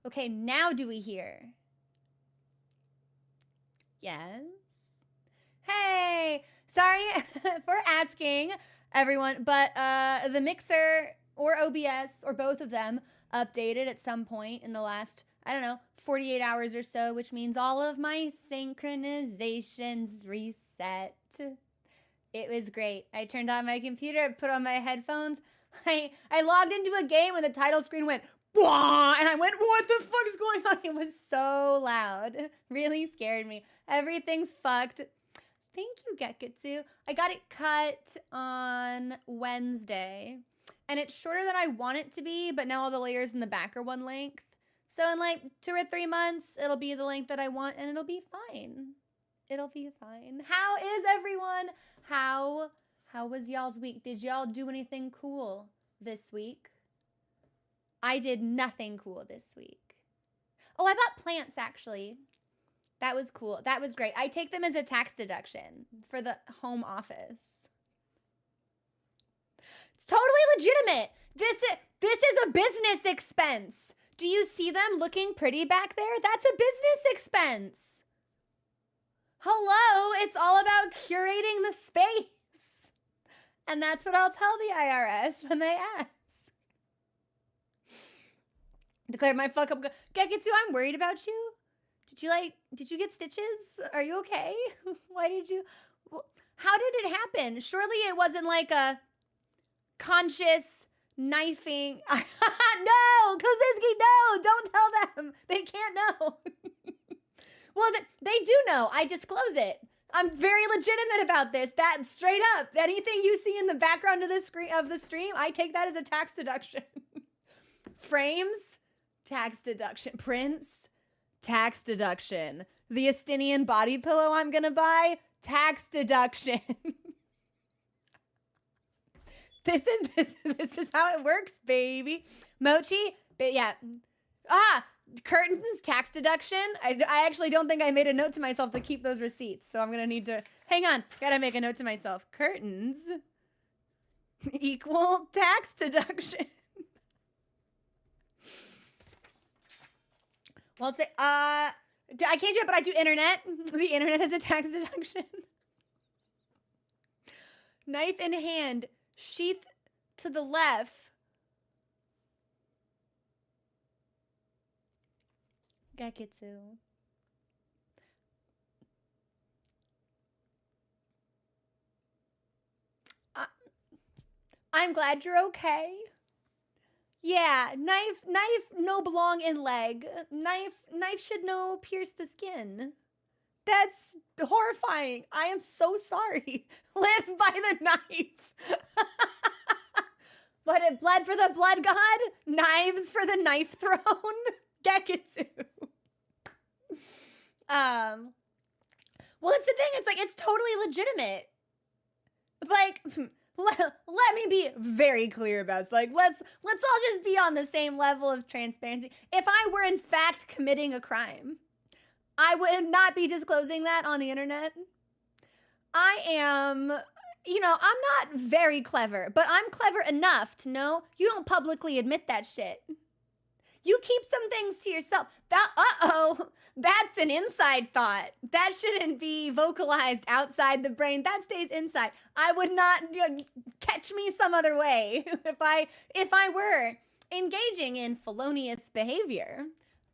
Okay, now do we hear? Yes. Hey, sorry for asking everyone, but the mixer or OBS or both of them updated at some point in the last, I don't know, 48 hours or so, which means all of my synchronizations reset. It was great. I turned on my computer, I put on my headphones. I logged into a game and the title screen went, "Bwah!" And I went, what the fuck is going on? It was so loud. Really scared me. Everything's fucked. Thank you, Geketsu. I got it cut on Wednesday. And it's shorter than I want it to be, but now all the layers in the back are one length. So in like 2 or 3 months, it'll be the length that I want and it'll be fine. It'll be fine. How is everyone? How was y'all's week? Did y'all do anything cool this week? I did nothing cool this week. Oh, I bought plants actually. That was cool. That was great. I take them as a tax deduction for the home office. It's totally legitimate. This is a business expense. Do you see them looking pretty back there? That's a business expense. Hello, it's all about curating the space. And that's what I'll tell the IRS when they ask. Declare my fuck up. Geketsu, I'm worried about you. Did you get stitches? Are you okay? Why did you, how did it happen? Surely it wasn't like a conscious knifing. No, Kozinski, no, don't tell them. They can't know. Well, they do know. I disclose it. I'm very legitimate about this. That straight up. Anything you see in the background of the stream, I take that as a tax deduction. Frames, tax deduction. Prints, tax deduction. The Estinian body pillow I'm gonna buy, tax deduction. This is how it works, baby. Mochi, but yeah. Curtains, tax deduction. I actually don't think I made a note to myself to keep those receipts, so I'm gonna need to, hang on, gotta make a note to myself. Curtains equal tax deduction. Well, say, I can't do it, but I do internet. The internet is a tax deduction. Knife in hand, sheath to the left. Geketsu. I'm glad you're okay. Yeah, knife no belong in leg. Knife should no pierce the skin. That's horrifying. I am so sorry. Live by the knife. But it bled for the blood god, knives for the knife throne. Geketsu. Well, it's the thing. It's like, it's totally legitimate. Like, let me be very clear about this. Like, let's all just be on the same level of transparency. If I were in fact committing a crime, I would not be disclosing that on the internet. I am, I'm not very clever, but I'm clever enough to know you don't publicly admit that shit. You keep some things to yourself. That's an inside thought. That shouldn't be vocalized outside the brain. That stays inside. I would not catch me some other way if I were engaging in felonious behavior.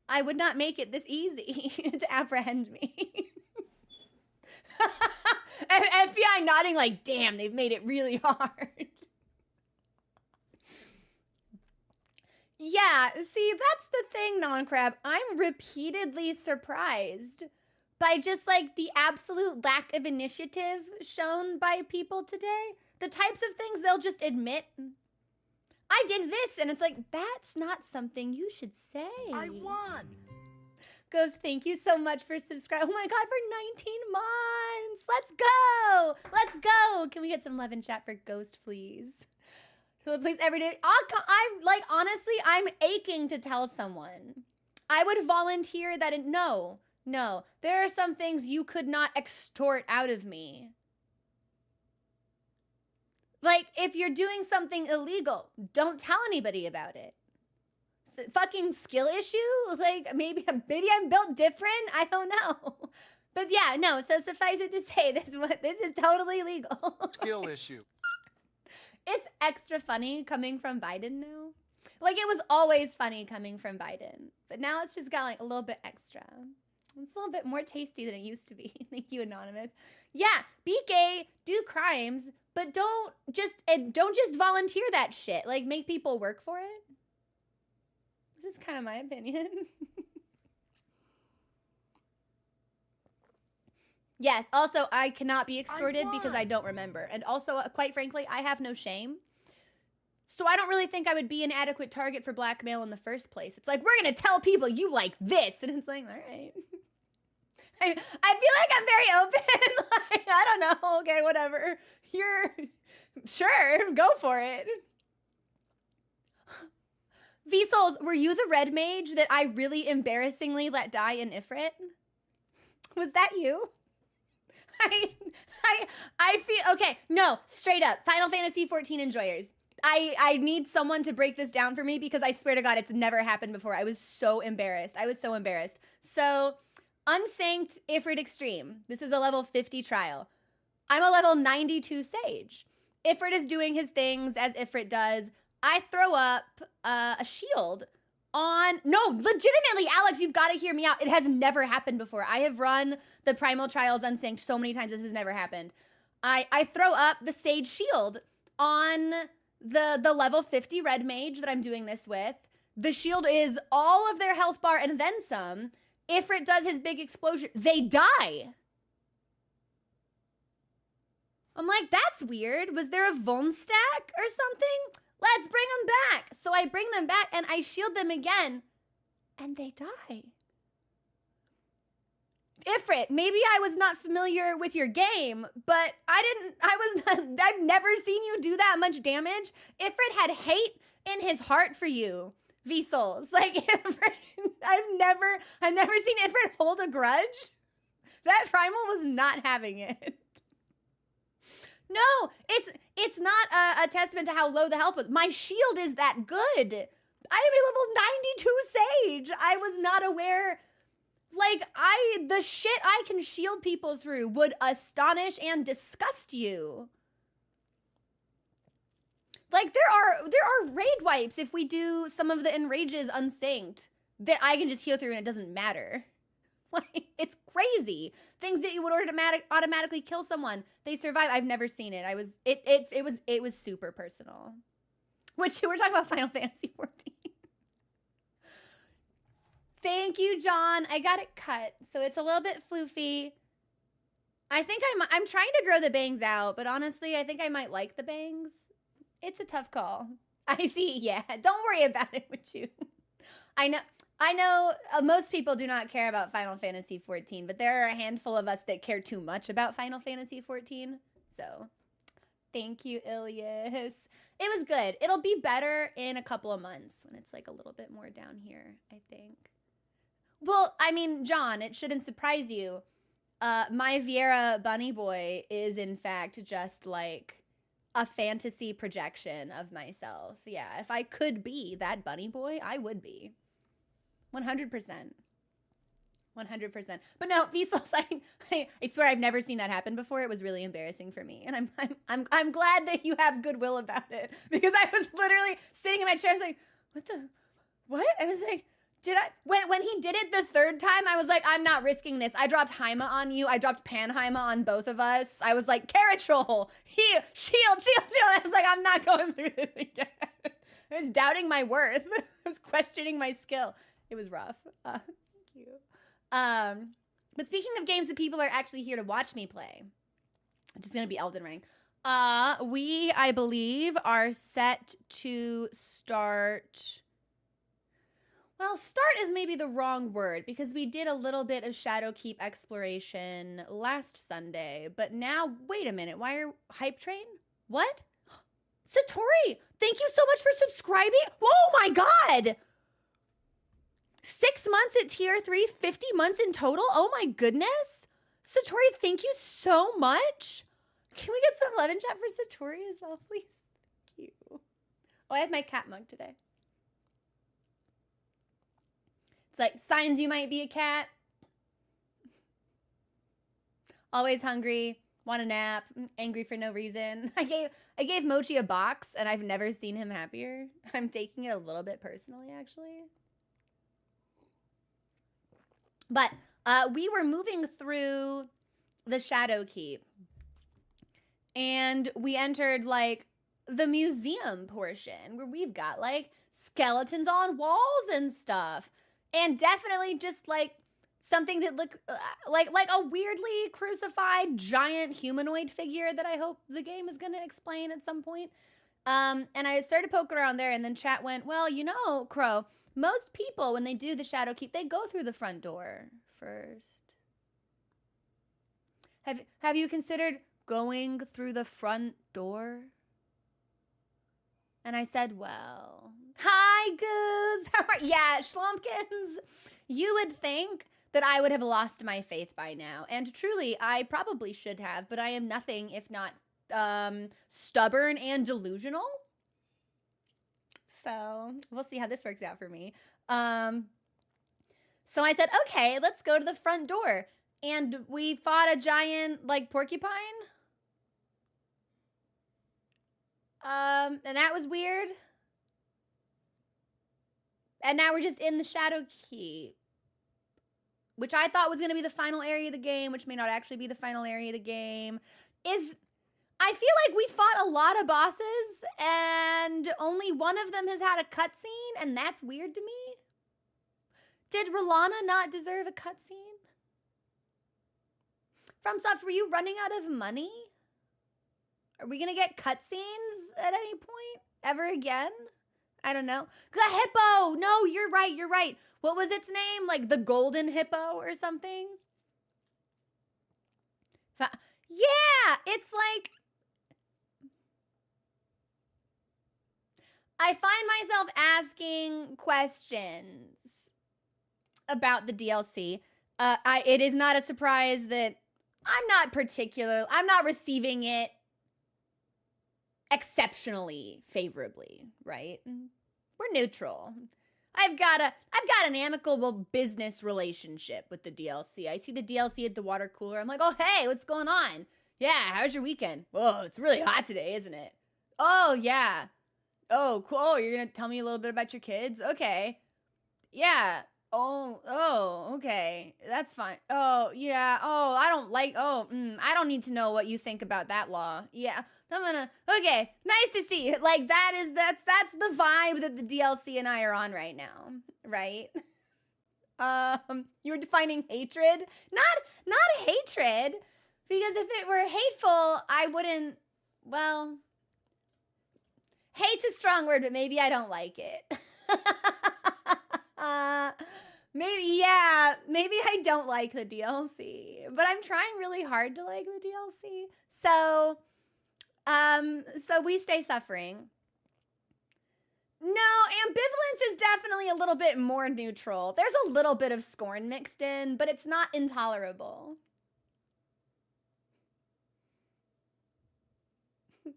I would not make it this easy to apprehend me. FBI nodding like, damn, they've made it really hard. Yeah, see, that's the thing, Non-Crab. I'm repeatedly surprised by just like the absolute lack of initiative shown by people today. The types of things they'll just admit. I did this, and it's like, that's not something you should say. I won! Goes, thank you so much for subscribing. Oh my God, for 19 months. Let's go. Let's go. Can we get some love in chat for Ghost, please? Please, every day. Honestly, I'm aching to tell someone. I would volunteer that. No. There are some things you could not extort out of me. Like, if you're doing something illegal, don't tell anybody about it. fucking skill issue? Like, maybe I'm built different? I don't know. But yeah, no, so suffice it to say, this is totally legal. Skill issue. It's extra funny coming from Biden now. Like, it was always funny coming from Biden, but now it's just got like a little bit extra. It's a little bit more tasty than it used to be. Thank you, Anonymous. Yeah, be gay, do crimes, but don't just volunteer that shit. Like, make people work for it. It's just kind of my opinion. Yes, also, I cannot be extorted because I don't remember. And also, quite frankly, I have no shame. So I don't really think I would be an adequate target for blackmail in the first place. It's like, we're going to tell people you like this. And it's like, all right. I feel like I'm very open. Like, I don't know. Okay, whatever. You're sure. Go for it. Vsouls, were you the red mage that I really embarrassingly let die in Ifrit? Was that you? I feel, okay, no, straight up, Final Fantasy 14 enjoyers. I need someone to break this down for me because I swear to God, it's never happened before. I was so embarrassed. So, Unsynced Ifrit Extreme. This is a level 50 trial. I'm a level 92 Sage. Ifrit is doing his things as Ifrit does. I throw up a shield on, no, legitimately, Alex, you've got to hear me out. It has never happened before. I have run the Primal Trials Unsynced so many times. This has never happened. I throw up the Sage shield on the level 50 red mage that I'm doing this with. The shield is all of their health bar and then some. Ifrit does his big explosion. They die. I'm like, that's weird. Was there a Vuln stack or something? Let's bring them back. So I bring them back and I shield them again and they die. Ifrit, maybe I was not familiar with your game, but I've never seen you do that much damage. Ifrit had hate in his heart for you, Vsouls. Like, Ifrit, I've never seen Ifrit hold a grudge. That Primal was not having it. No, it's not a testament to how low the health was. My shield is that good. I am a level 92 Sage. I was not aware. Like, the shit I can shield people through would astonish and disgust you. Like, there are raid wipes if we do some of the enrages unsynced that I can just heal through and it doesn't matter. Like, it's crazy. Things that you would automatically kill someone, they survive. I've never seen it. It was super personal. Which, we're talking about Final Fantasy 14. Thank you, John. I got it cut, so it's a little bit floofy. I think I'm trying to grow the bangs out, but honestly, I think I might like the bangs. It's a tough call. I see. Yeah, don't worry about it with you. I know most people do not care about Final Fantasy 14, but there are a handful of us that care too much about Final Fantasy 14. So, thank you, Ilias. It was good. It'll be better in a couple of months when it's like a little bit more down here, I think. Well, I mean, John, it shouldn't surprise you. My Viera Bunny Boy is, in fact, just like a fantasy projection of myself. Yeah, if I could be that Bunny Boy, I would be. 100%. 100%. But no, Vsouls, I swear I've never seen that happen before. It was really embarrassing for me. And I'm glad that you have goodwill about it. Because I was literally sitting in my chair, I was like, what? I was like, when he did it the third time, I was like, I'm not risking this. I dropped Haima on you. I dropped Panhaima on both of us. I was like, carrot troll, shield. I was like, I'm not going through this again. I was doubting my worth. I was questioning my skill. It was rough. Thank you. But speaking of games that people are actually here to watch me play, which is going to be Elden Ring, we, I believe, are set to start... Well, start is maybe the wrong word because we did a little bit of Shadowkeep exploration last Sunday, but now, wait a minute, why are Hype Train? What? Satori, thank you so much for subscribing. Oh my God. 6 months at tier 3, 50 months in total. Oh my goodness. Satori, thank you so much. Can we get some love in chat for Satori as well, please? Thank you. Oh, I have my cat mug today. It's like signs you might be a cat. Always hungry, want a nap, angry for no reason. I gave Mochi a box and I've never seen him happier. I'm taking it a little bit personally, actually. But we were moving through the Shadow Keep and we entered like the museum portion where we've got like skeletons on walls and stuff, and definitely just like something that looked like a weirdly crucified giant humanoid figure that I hope the game is going to explain at some point. And I started poking around there, and then chat went, well, you know, Crow, most people when they do the Shadow Keep, they go through the front door first. Have you considered going through the front door? And I said, well, hi, Goose. How are you? Yeah, Schlumpkins. You would think that I would have lost my faith by now. And truly, I probably should have, but I am nothing if not stubborn and delusional. So we'll see how this works out for me. So I said, okay, let's go to the front door. And we fought a giant, like, porcupine. And that was weird. And now we're just in the Shadow Keep, which I thought was going to be the final area of the game, which may not actually be the final area of the game. I feel like we fought a lot of bosses, and only one of them has had a cutscene, and that's weird to me. Did Rolana not deserve a cutscene? FromSoft, were you running out of money? Are we going to get cutscenes at any point? Ever again? I don't know. The hippo! No, you're right. What was its name? Like the golden hippo or something? Yeah, it's like... I find myself asking questions about the DLC. It is not a surprise that I'm not receiving it exceptionally favorably, right? We're neutral. I've got an amicable business relationship with the DLC. I see the DLC at the water cooler. I'm like, oh, hey, what's going on? Yeah, how's your weekend? Whoa, it's really hot today, isn't it? Oh, yeah. Oh, cool. You're going to tell me a little bit about your kids? Okay. Yeah. Oh, okay. That's fine. Oh, yeah. Oh, I don't need to know what you think about that law. Yeah. Okay, nice to see you. Like that's the vibe that the DLC and I are on right now, right? You were defining hatred? Not hatred, because if it were hateful, I wouldn't, well, hate's a strong word, but maybe I don't like it. Maybe I don't like the DLC, but I'm trying really hard to like the DLC. So we stay suffering. No, ambivalence is definitely a little bit more neutral. There's a little bit of scorn mixed in, but it's not intolerable.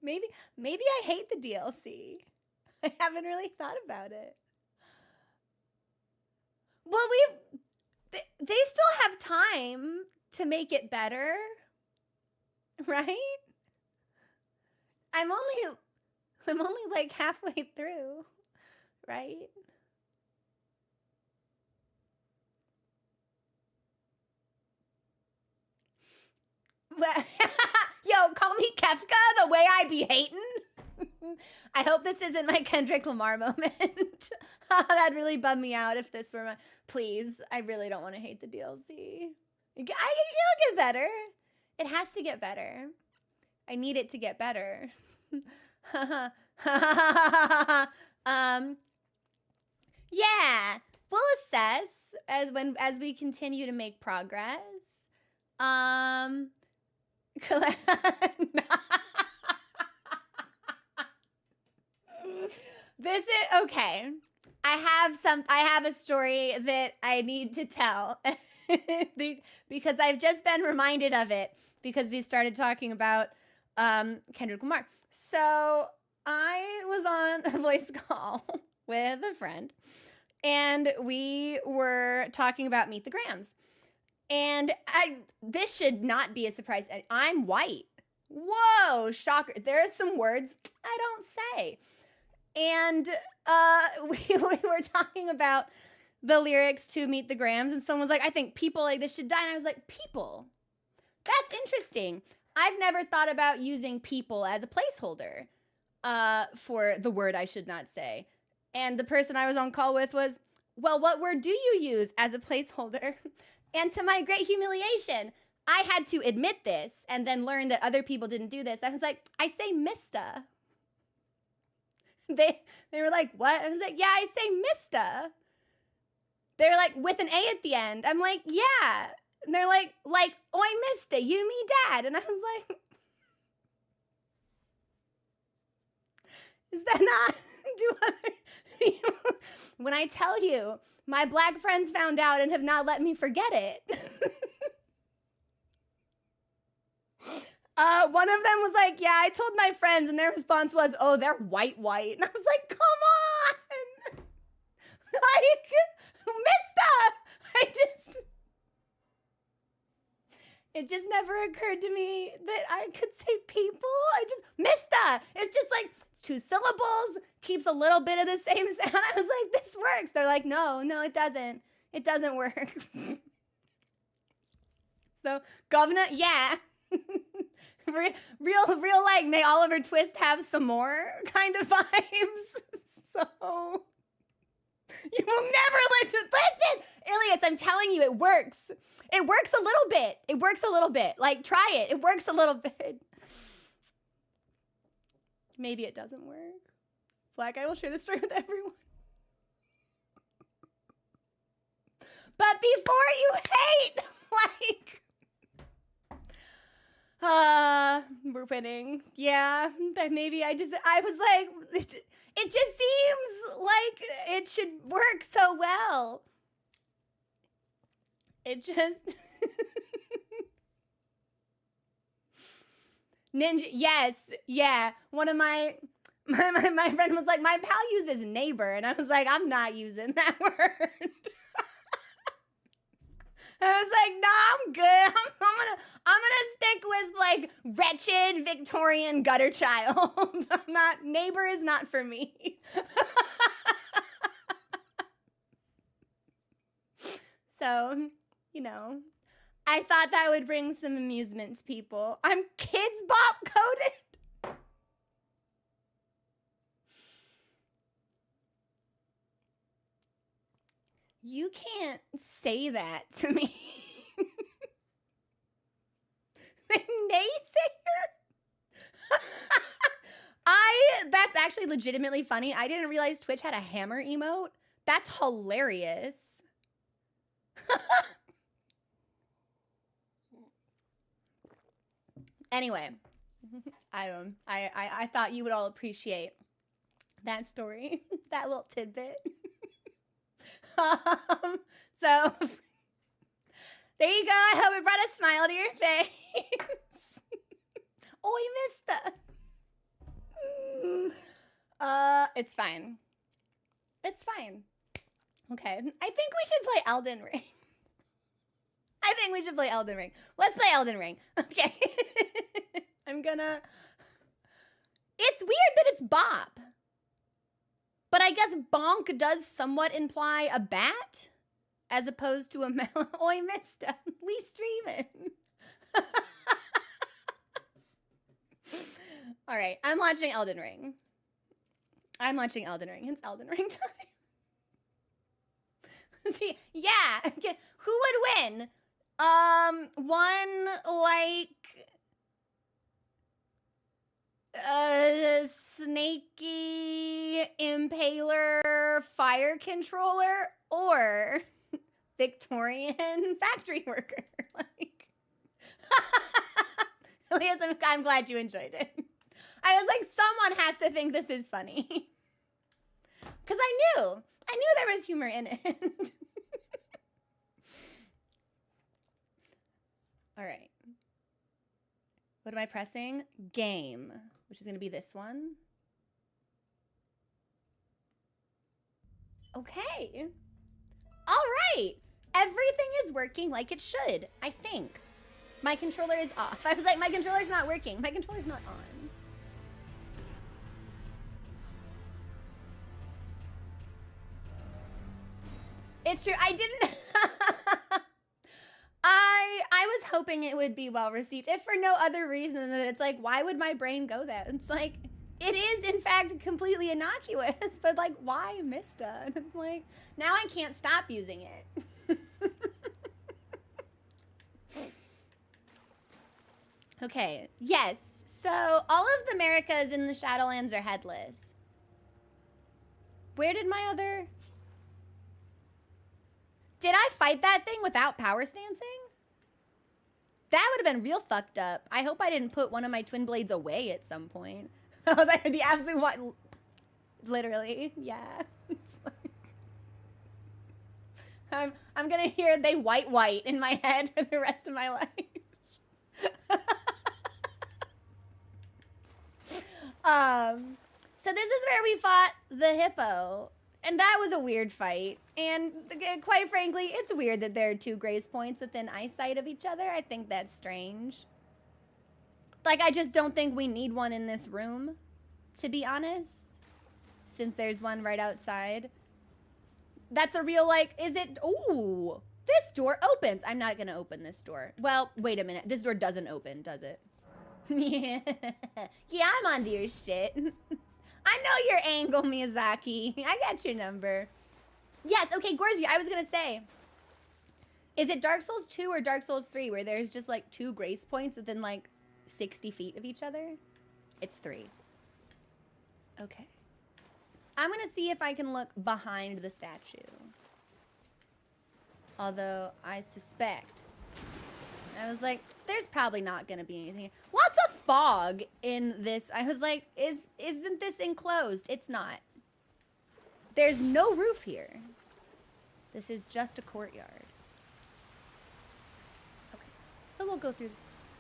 Maybe I hate the DLC. I haven't really thought about it. Well, they still have time to make it better, right? I'm only like halfway through, right? Yo, call me Kefka the way I be hating. I hope this isn't my Kendrick Lamar moment. That'd really bum me out if this were my... Please, I really don't want to hate the DLC. It'll get better. It has to get better. I need it to get better. Yeah, we'll assess as we continue to make progress. This is okay. I have a story that I need to tell because I've just been reminded of it because we started talking about Kendrick Lamar. So I was on a voice call with a friend, and we were talking about Meet the Grams. And this should not be a surprise. I'm white. Whoa, shocker. There are some words I don't say. And we were talking about the lyrics to Meet the Grams, and someone was like, I think people like this should die. And I was like, people? That's interesting. I've never thought about using people as a placeholder for the word I should not say. And the person I was on call with was, well, what word do you use as a placeholder? And to my great humiliation, I had to admit this and then learn that other people didn't do this. I was like, I say Mista. They were like, what? I was like, yeah, I say Mista. They're like, with an A at the end. I'm like, yeah. And they're like, oi Mista, you me dad. And I was like, is that not? When I tell you, my black friends found out and have not let me forget it. One of them was like, yeah, I told my friends, and their response was, oh, they're white. And I was like, come on! Like, Mista! It just never occurred to me that I could say people. Mista! It's just like, it's 2 syllables, keeps a little bit of the same sound. I was like, this works. They're like, no, it doesn't. It doesn't work. So, governor, yeah. real like, may Oliver Twist have some more kind of vibes. So, you will never listen. Ilias, I'm telling you, it works. It works a little bit. Like, try it. It works a little bit. Maybe it doesn't work. Black, I will share this story with everyone. But before you hate, we're winning. Yeah, that maybe I was like, it just seems like it should work so well. It just... Ninja, yes, yeah. One of my friend was like, my pal uses neighbor, and I was like, I'm not using that word. I was like, nah, I'm good. I'm gonna stick with like wretched Victorian gutter child. Neighbor is not for me. So, you know, I thought that would bring some amusement to people. I'm Kids Bop coded. You can't say that to me. The naysayer? That's actually legitimately funny. I didn't realize Twitch had a hammer emote. That's hilarious. Anyway, I thought you would all appreciate that story, that little tidbit. So there you go. I hope it brought a smile to your face. Oh, you missed that. It's fine. It's fine. Okay. I think we should play Elden Ring. Let's play Elden Ring. Okay. It's weird that it's bop. But I guess bonk does somewhat imply a bat as opposed to a melon. Oi, Mista. We streaming. All right. I'm watching Elden Ring. It's Elden Ring time. See, yeah. Who would win? One like snaky impaler fire controller or Victorian factory worker. Like, Elias, I'm glad you enjoyed it. I was like, someone has to think this is funny. Because I knew there was humor in it. All right. What am I pressing? Game, which is going to be this one. Okay. All right. Everything is working like it should, I think. My controller is off. I was like, my controller's not working. My controller's not on. It's true. I didn't. I was hoping it would be well received, if for no other reason than that it's like, why would my brain go there? It's like, it is in fact completely innocuous, but like, why Mista? And it's like, now I can't stop using it. Okay, yes. So all of the Americas in the Shadowlands are headless. Where did my other... Did I fight that thing without power stancing? That would have been real fucked up. I hope I didn't put one of my twin blades away at some point. I was like, the absolute one. Literally, yeah. I'm gonna hear they white in my head for the rest of my life. So this is where we fought the hippo. And that was a weird fight. And quite frankly, it's weird that there are two grace points within eyesight of each other. I think that's strange. Like, I just don't think we need one in this room, to be honest. Since there's one right outside. That's a real, like, is it... Ooh, this door opens. I'm not gonna open this door. Well, wait a minute. This door doesn't open, does it? Yeah. Yeah, I'm onto your shit. I know your angle, Miyazaki. I got your number. Yes, okay, Gorsby, I was gonna say, is it Dark Souls 2 or Dark Souls 3 where there's just like two grace points within like 60 feet of each other? It's 3. Okay. I'm gonna see if I can look behind the statue. Although I suspect. I was like, there's probably not gonna be anything. Lots of fog in this. I was like, isn't this enclosed? It's not. There's no roof here. This is just a courtyard. Okay, so we'll go through.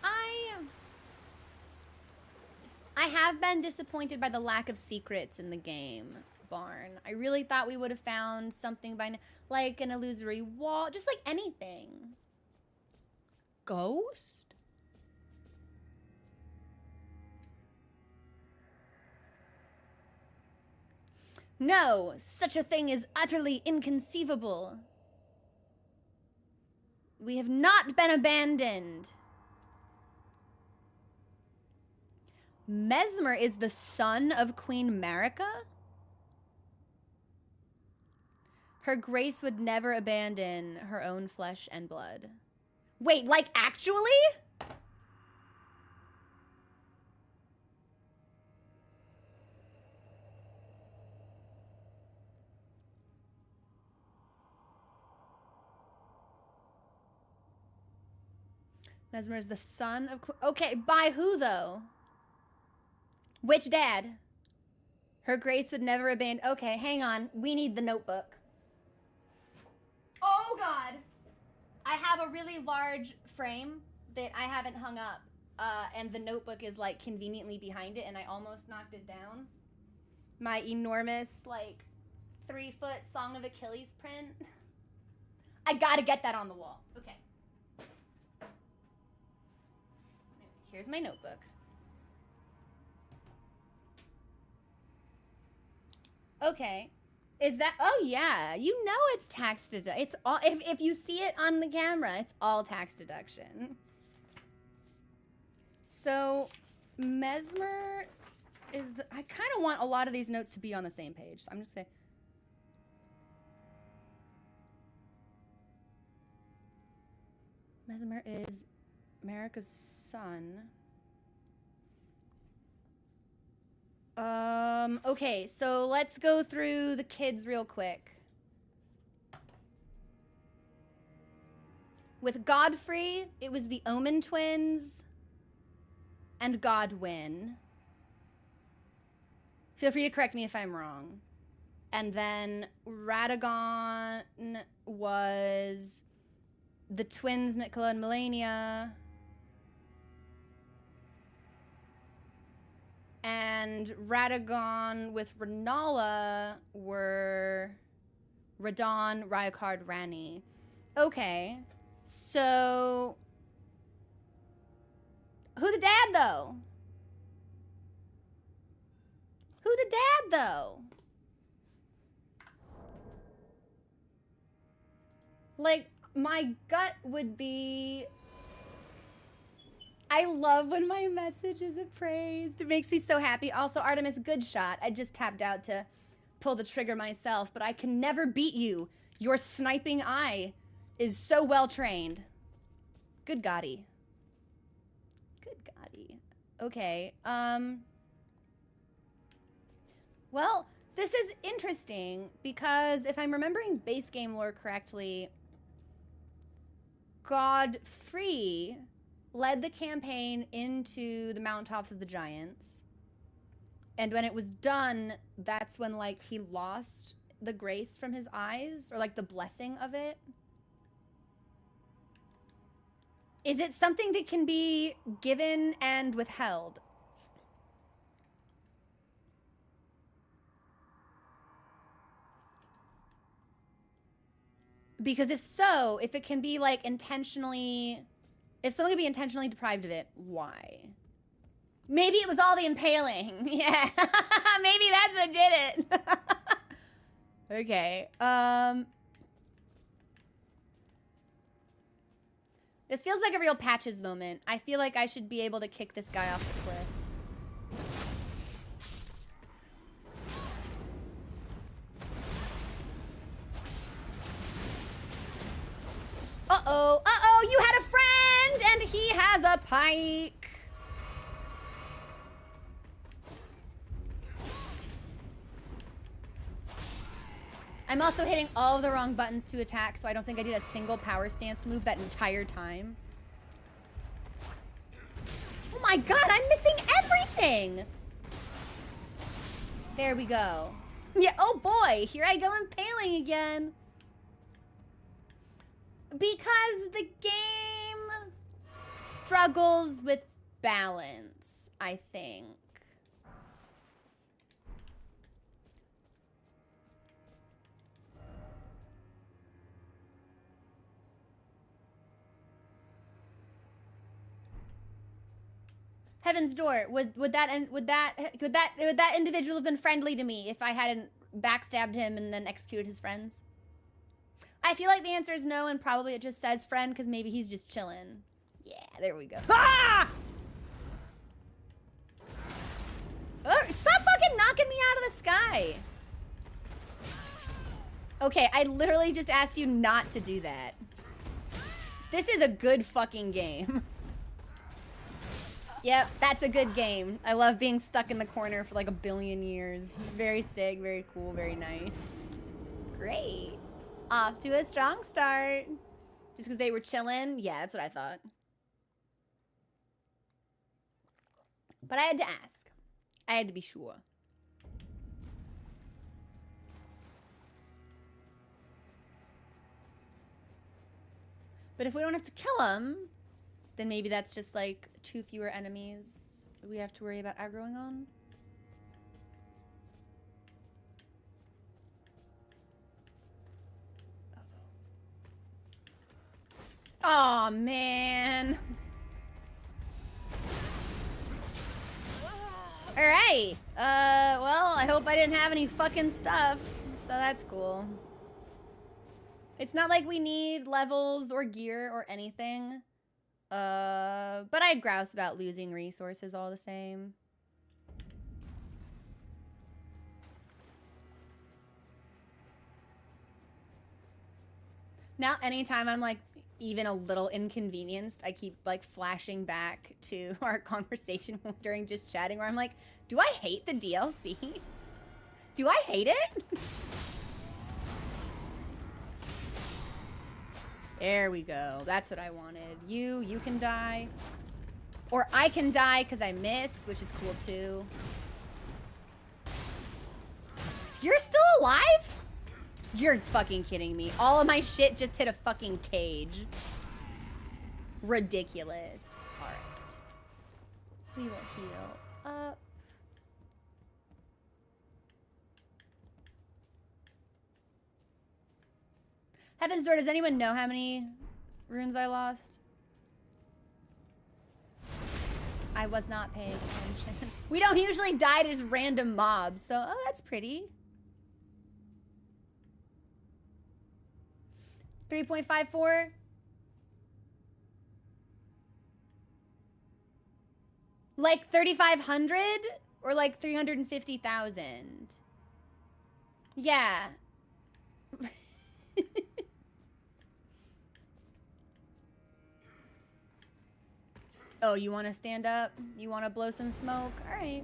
I have been disappointed by the lack of secrets in the game, Barn. I really thought we would have found something by, like an illusory wall, just like anything. Ghost? No, such a thing is utterly inconceivable. We have not been abandoned. Mesmer is the son of Queen Marika? Her grace would never abandon her own flesh and blood. Wait, like actually? Mesmer is the son of... Okay, by who, though? Which dad? Her grace would never abandon... Okay, hang on. We need the notebook. Oh, God. I have a really large frame that I haven't hung up. And the notebook is, like, conveniently behind it, and I almost knocked it down. My enormous, like, 3-foot Song of Achilles print. I gotta get that on the wall. Okay. Here's my notebook. Okay. Is that... Oh, yeah. You know it's tax deduction. It's all... If you see it on the camera, it's all tax deduction. So, Mesmer is the... I kind of want a lot of these notes to be on the same page. So I'm just saying... Mesmer is Marika's son. Okay, so let's go through the kids real quick. With Godfrey, it was the Omen twins and Godwyn. Feel free to correct me if I'm wrong. And then Radagon was the twins Miquella and Melania. And Radagon with Renala were Radon, Ryokard, Rani. Okay. So... Who the dad, though? Who the dad, though? Like, my gut would be... I love when my message is appraised. It makes me so happy. Also, Artemis, good shot. I just tapped out to pull the trigger myself, but I can never beat you. Your sniping eye is so well trained. Good Gotti. Good Gotti. Okay, well, this is interesting because if I'm remembering base game lore correctly, Godfrey led the campaign into the mountaintops of the giants. And when it was done, that's when, like, he lost the grace from his eyes, or, like, the blessing of it. Is it something that can be given and withheld? Because if so, if it can be, like, intentionally... If someone can be intentionally deprived of it, why? Maybe it was all the impaling. Yeah. Maybe that's what did it. Okay. This feels like a real Patches moment. I feel like I should be able to kick this guy off the cliff. Uh-oh. Uh-oh. You had a friend, and he has a pike. I'm also hitting all of the wrong buttons to attack, so I don't think I did a single power stance move that entire time. Oh my god, I'm missing everything! There we go. Yeah, oh boy, here I go impaling again. Because the game struggles with balance, I think. Heaven's Door. Would that individual have been friendly to me if I hadn't backstabbed him and then executed his friends? I feel like the answer is no, and probably it just says friend because maybe he's just chilling. Yeah, there we go. Ah! Oh, stop fucking knocking me out of the sky. Okay, I literally just asked you not to do that. This is a good fucking game. Yep, that's a good game. I love being stuck in the corner for like a billion years. Very sick, very cool, very nice. Great. Off to a strong start. Just because they were chilling? Yeah, that's what I thought. But I had to ask. I had to be sure. But if we don't have to kill them, then maybe that's just like 2 fewer enemies we have to worry about aggroing on. Oh man. All right. Well, I hope I didn't have any fucking stuff, so that's cool. It's not like we need levels or gear or anything. But I'd grouse about losing resources all the same. Now, anytime I'm like even a little inconvenienced, I keep like flashing back to our conversation during just chatting where I'm like, do I hate the DLC? Do I hate it? There we go. That's what I wanted. You can die. Or I can die because I miss, which is cool too. You're still alive? You're fucking kidding me. All of my shit just hit a fucking cage. Ridiculous. Alright. We will heal up. Heaven's Door, does anyone know how many runes I lost? I was not paying attention. We don't usually die to just random mobs, so oh, that's pretty. 3.54. Like 3,500 or like 350,000. Yeah. Oh, you want to stand up? You want to blow some smoke? All right.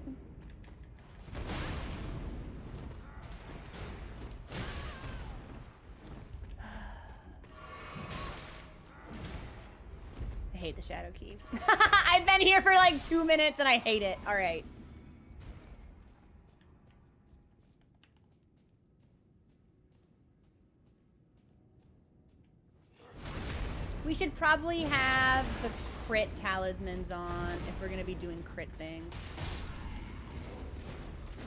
I hate the Shadow Key. I've been here for like 2 minutes and I hate it. All right. We should probably have the crit talismans on if we're gonna be doing crit things.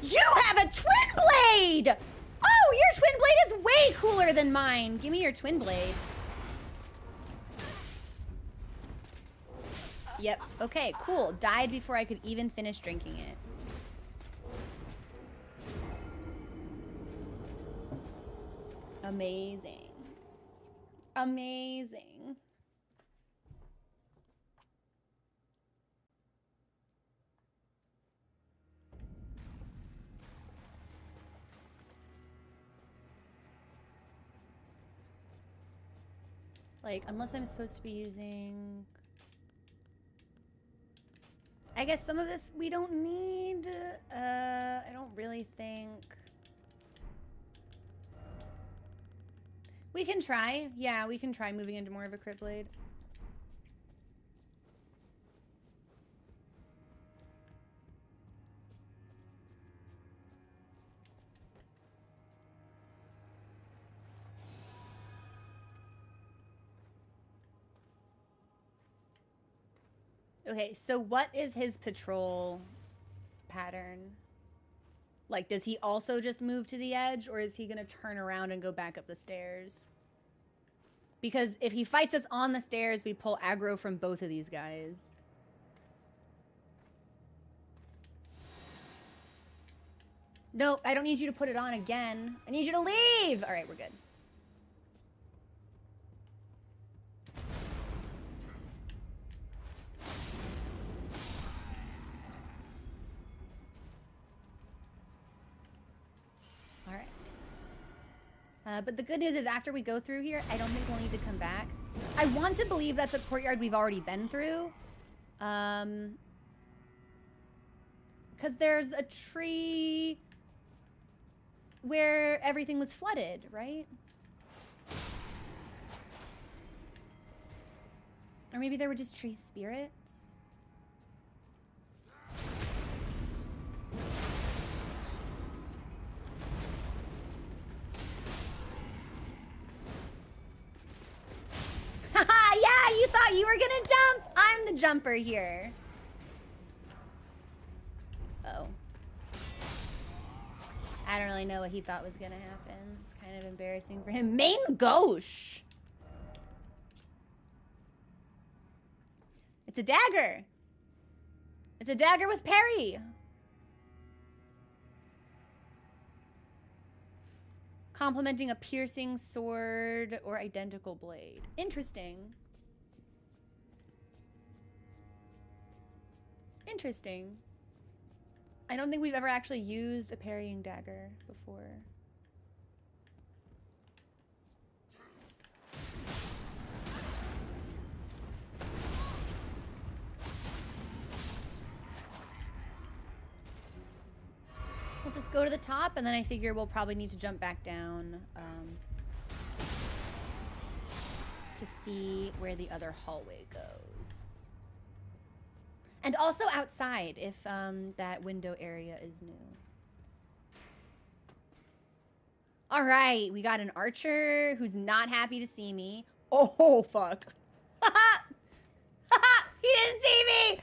You have a twin blade! Oh, your twin blade is way cooler than mine. Give me your twin blade. Yep, okay, cool. Died before I could even finish drinking it. Amazing. Amazing. Like, unless I'm supposed to be using... I guess some of this we don't need. I don't really think... We can try. Yeah, we can try moving into more of a crit blade. Okay, so what is his patrol pattern? Like, does he also just move to the edge, or is he gonna turn around and go back up the stairs? Because if he fights us on the stairs, we pull aggro from both of these guys. Nope, I don't need you to put it on again. I need you to leave! All right, we're good. But the good news is after we go through here, I don't think we'll need to come back. I want to believe that's a courtyard we've already been through. Because there's a tree where everything was flooded, right? Or maybe there were just tree spirits. Yeah, you thought you were gonna jump? I'm the jumper here. Oh. I don't really know what he thought was gonna happen. It's kind of embarrassing for him. Main gauche! It's a dagger. It's a dagger with parry. Complementing a piercing sword or identical blade. Interesting. Interesting. I don't think we've ever actually used a parrying dagger before. We'll just go to the top, and then I figure we'll probably need to jump back down to see where the other hallway goes. And also outside, if that window area is new. All right, we got an archer who's not happy to see me. Oh, fuck. He didn't see me!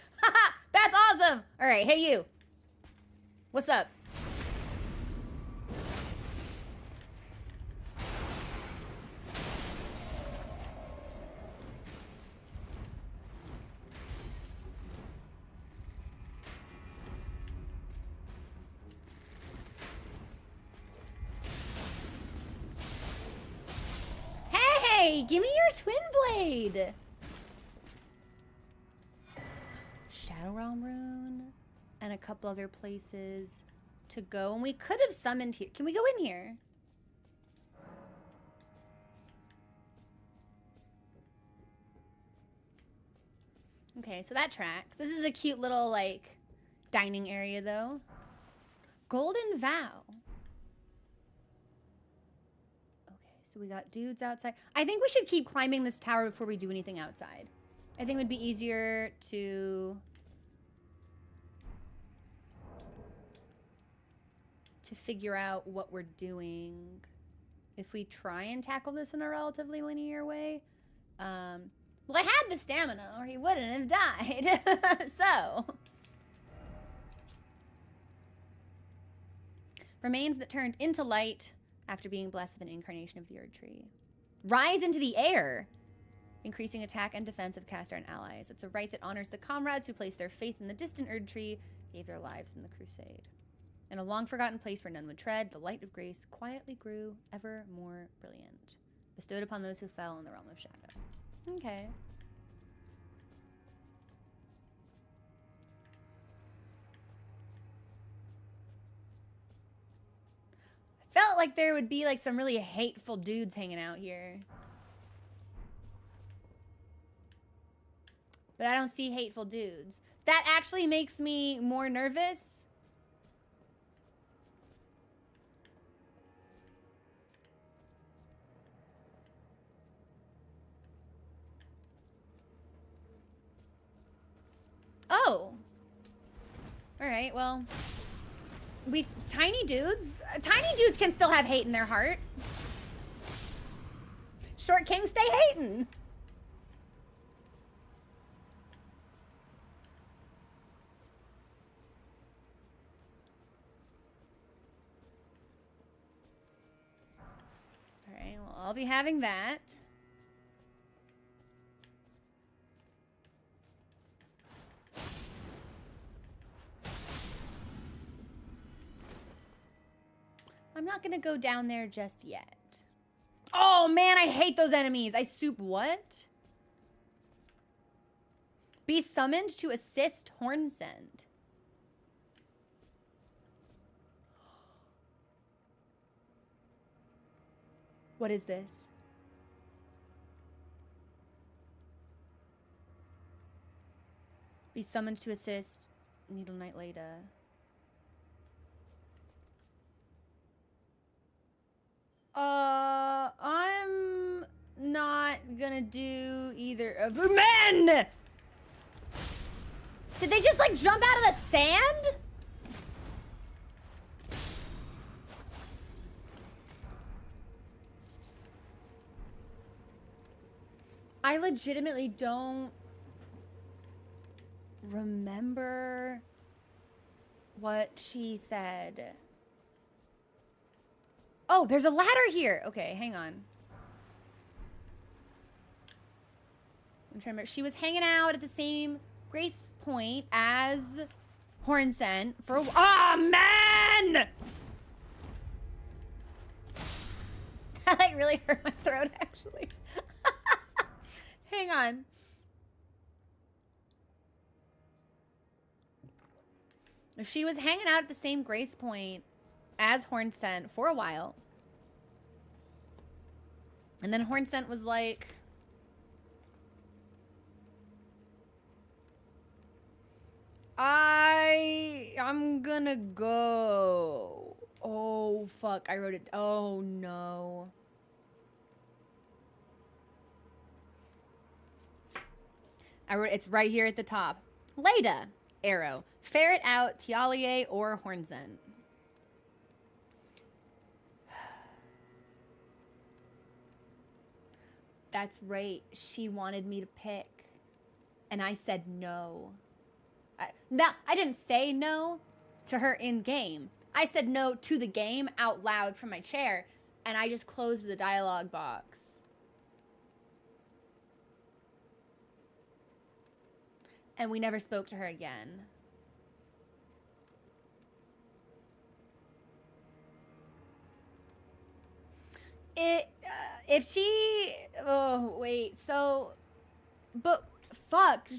That's awesome! All right, hey you. What's up? Hey, give me your twin blade. Shadow Realm rune and a couple other places to go. And we could have summoned here. Can we go in here? Okay, so that tracks. This is a cute little, like, dining area, though. Golden Vow. Okay, so we got dudes outside. I think we should keep climbing this tower before we do anything outside. I think it would be easier to figure out what we're doing if we try and tackle this in a relatively linear way. Well, I had the stamina, or he wouldn't have died. So. Remains that turned into light after being blessed with an incarnation of the Erd Tree. Rise into the air, increasing attack and defense of Castor and allies. It's a rite that honors the comrades who placed their faith in the distant Erd Tree, gave their lives in the crusade. In a long-forgotten place where none would tread, the light of grace quietly grew ever more brilliant, bestowed upon those who fell in the realm of shadow. Okay. I felt like there would be like some really hateful dudes hanging out here. But I don't see hateful dudes. That actually makes me more nervous. Oh. All right, well. Tiny dudes can still have hate in their heart. Short King, stay hating. All right, well, I'll be having that. I'm not gonna go down there just yet. Oh man, I hate those enemies. What? Be summoned to assist Hornsent. What is this? Be summoned to assist Needle Knight Leda. I'm not gonna do either of the men! Did they just like jump out of the sand? I legitimately don't remember what she said. Oh, there's a ladder here. Okay, hang on. I'm trying to remember. She was hanging out at the same Grace Point as Hornsent for a while. Oh, man! That like really hurt my throat, actually. Hang on. She was hanging out at the same Grace Point as Hornsent for a while. And then Hornsent was like, I'm gonna go. Oh, fuck. I wrote it. Oh, no. It's right here at the top. Leda, arrow. Ferret out Tialier or Hornsent. That's right. She wanted me to pick. And I said no. I didn't say no to her in game. I said no to the game out loud from my chair. And I just closed the dialogue box. And we never spoke to her again. If she Oh, wait. So, but fuck.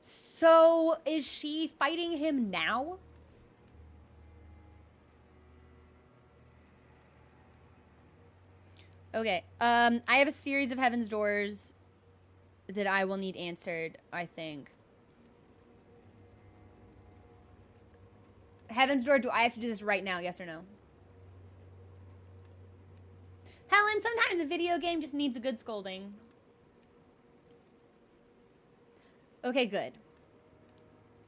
So, is she fighting him now? Okay. I have a series of Heaven's Doors that I will need answered, I think. Heaven's Door, do I have to do this right now? Yes or no? Helen, sometimes a video game just needs a good scolding. Okay, good.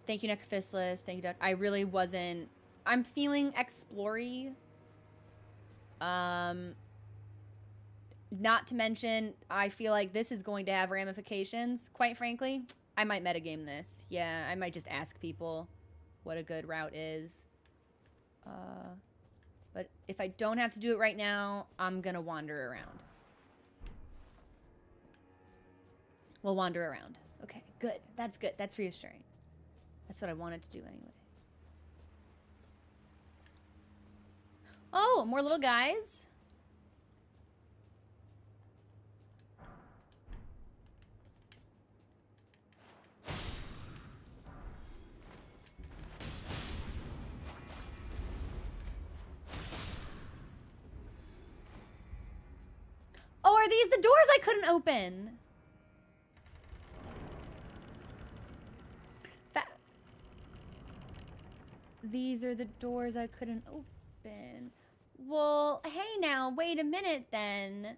Thank you, Necrophisless. Thank you, Doc. I really wasn't... I'm feeling explory. Not to mention, I feel like this is going to have ramifications. Quite frankly, I might metagame this. Yeah, I might just ask people what a good route is. But if I don't have to do it right now, I'm gonna wander around. We'll wander around. Okay, good. That's good. That's reassuring. That's what I wanted to do anyway. Oh, more little guys. Oh, are these the doors I couldn't open? These are the doors I couldn't open. Well, hey now, wait a minute then.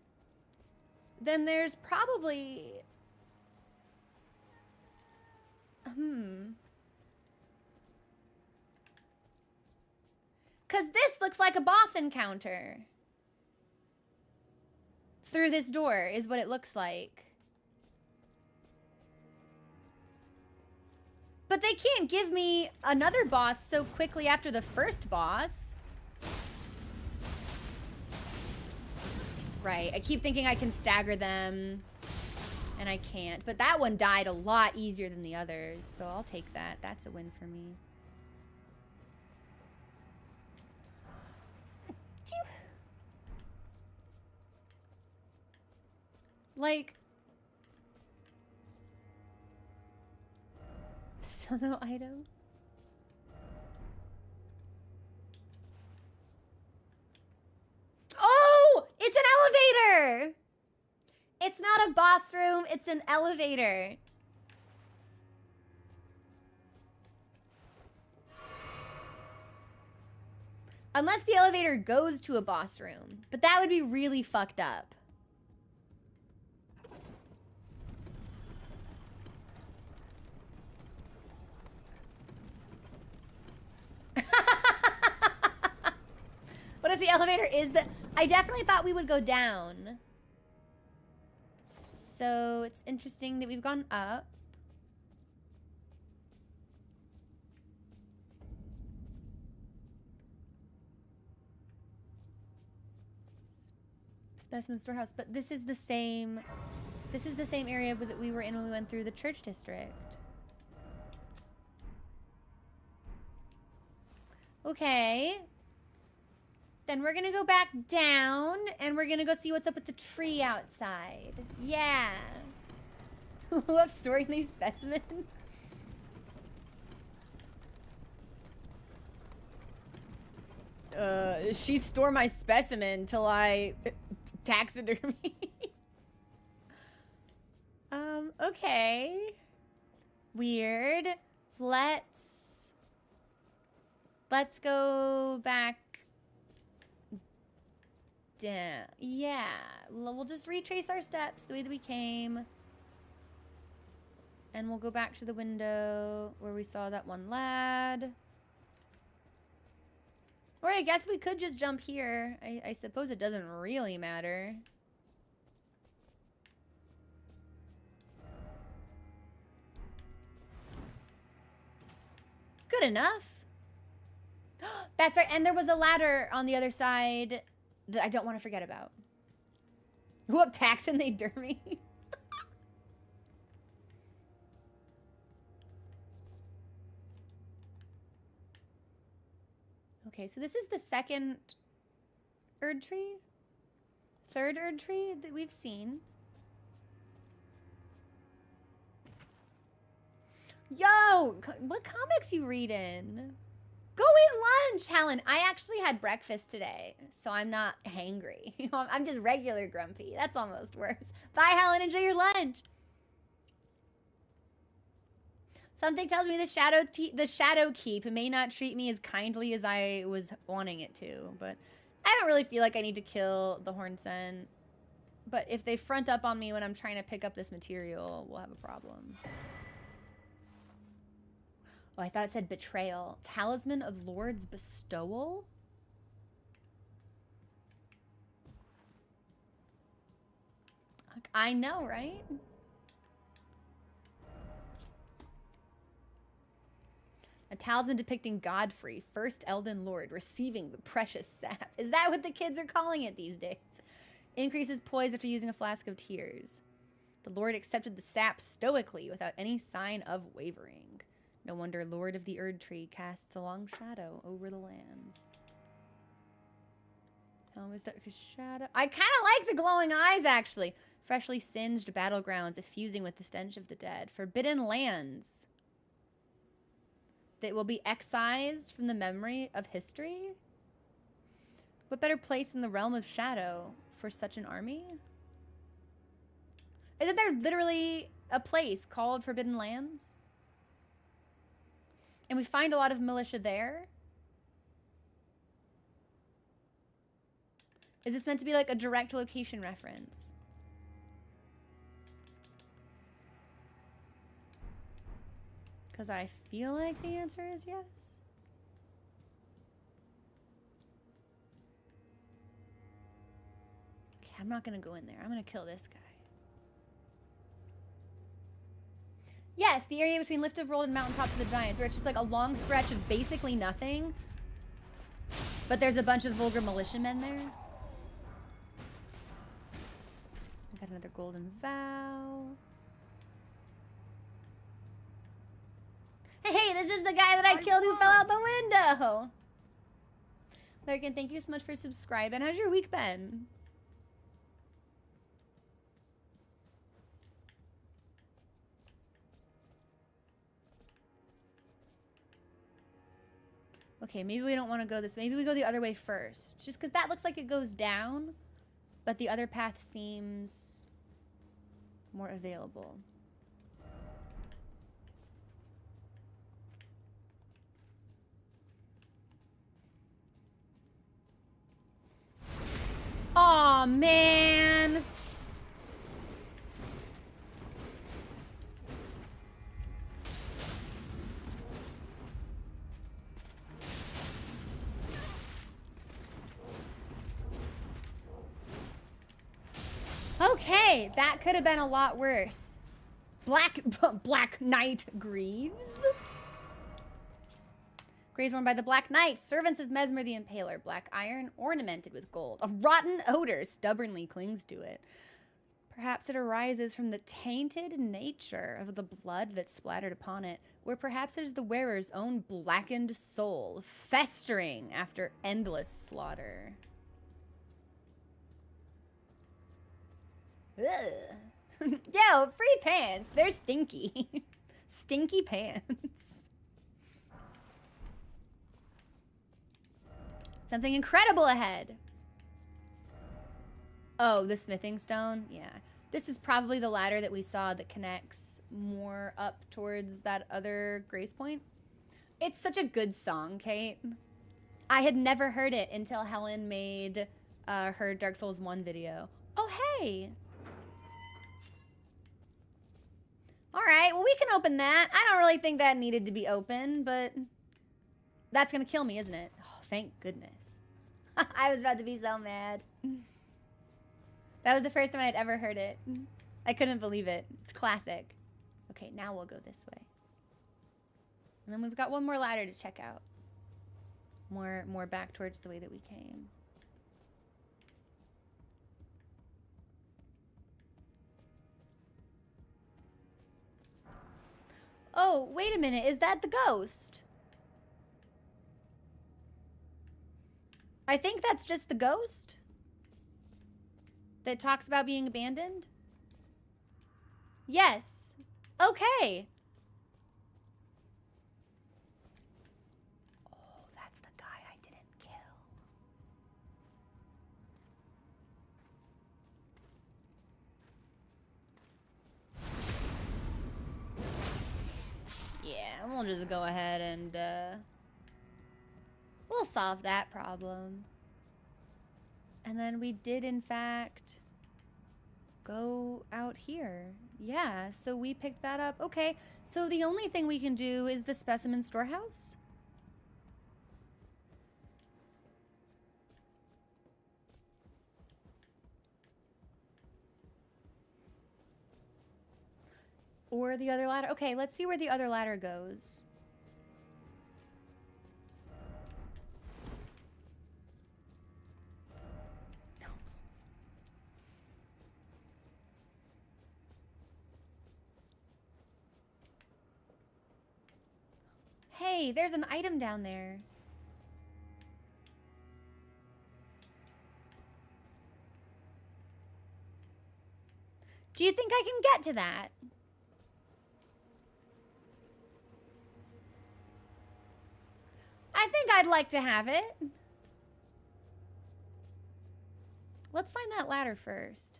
Then there's probably... Because this looks like a boss encounter. Through this door is what it looks like. But they can't give me another boss so quickly after the first boss. Right, I keep thinking I can stagger them, and I can't. But that one died a lot easier than the others, so I'll take that. That's a win for me. Like... Sono item? Oh! It's an elevator! It's not a boss room, it's an elevator. Unless the elevator goes to a boss room. But that would be really fucked up. What if the elevator is the... I definitely thought we would go down. So it's interesting that we've gone up. Specimen storehouse, but this is the same... This is the same area that we were in when we went through the church district. Okay. Then we're gonna go back down, and we're gonna go see what's up with the tree outside. Yeah. Who loves storing these specimens? She store my specimen till I taxidermy. Okay. Weird. Let's go back down. Yeah. We'll just retrace our steps the way that we came. And we'll go back to the window where we saw that one lad. Or I guess we could just jump here. I suppose it doesn't really matter. Good enough. That's right. And there was a ladder on the other side that I don't want to forget about. Whoop, taxidermy. Okay, so this is the second Erdtree? Third Erdtree that we've seen. Yo, what comics you reading? Go eat lunch, Helen. I actually had breakfast today, so I'm not hangry. I'm just regular grumpy. That's almost worse. Bye, Helen. Enjoy your lunch. Something tells me the Shadow Keep may not treat me as kindly as I was wanting it to, but I don't really feel like I need to kill the Hornsen. But if they front up on me when I'm trying to pick up this material, we'll have a problem. Oh, I thought it said betrayal. Talisman of Lord's Bestowal? I know, right? A talisman depicting Godfrey, first Elden Lord, receiving the precious sap. Is that what the kids are calling it these days? Increases poise after using a flask of tears. The Lord accepted the sap stoically without any sign of wavering. No wonder Lord of the Erdtree casts a long shadow over the lands. How is that shadow? I kind of like the glowing eyes, actually. Freshly singed battlegrounds effusing with the stench of the dead. Forbidden lands that will be excised from the memory of history? What better place in the realm of shadow for such an army? Isn't there literally a place called Forbidden Lands? And we find a lot of militia there? Is this meant to be like a direct location reference? Because I feel like the answer is yes. Okay, I'm not going to go in there. I'm going to kill this guy. Yes, the area between Lift of Rold and Mountaintop to the Giants, where it's just like a long stretch of basically nothing. But there's a bunch of vulgar militiamen there. I got another golden vow. Hey, this is the guy that I killed who fell out the window. Larkin, thank you so much for subscribing. How's your week been? Okay, maybe we don't want to go this way. Maybe we go the other way first. Just because that looks like it goes down, but the other path seems more available. Aw, man! Okay, that could have been a lot worse. Black Knight Greaves. Greaves worn by the Black Knight, servants of Mesmer the Impaler. Black iron ornamented with gold. A rotten odor stubbornly clings to it. Perhaps it arises from the tainted nature of the blood that splattered upon it, or perhaps it is the wearer's own blackened soul, festering after endless slaughter. Ugh. Yo, free pants. They're stinky. Stinky pants. Something incredible ahead. Oh, the smithing stone? Yeah. This is probably the ladder that we saw that connects more up towards that other Grace Point. It's such a good song, Kate. I had never heard it until Helen made her Dark Souls 1 video. Oh, hey! All right, well, we can open that. I don't really think that needed to be open, but that's going to kill me, isn't it? Oh, thank goodness. I was about to be so mad. That was the first time I had ever heard it. I couldn't believe it. It's classic. Okay, now we'll go this way. And then we've got one more ladder to check out. More back towards the way that we came. Oh, wait a minute. Is that the ghost? I think that's just the ghost that talks about being abandoned. Yes. Okay. Oh, that's the guy I didn't kill. Yeah, we'll just go ahead and we'll solve that problem. And then we did, in fact, go out here. Yeah, so we picked that up. Okay, so the only thing we can do is the specimen storehouse? Or the other ladder. Okay, let's see where the other ladder goes. Hey, there's an item down there. Do you think I can get to that? I think I'd like to have it. Let's find that ladder first.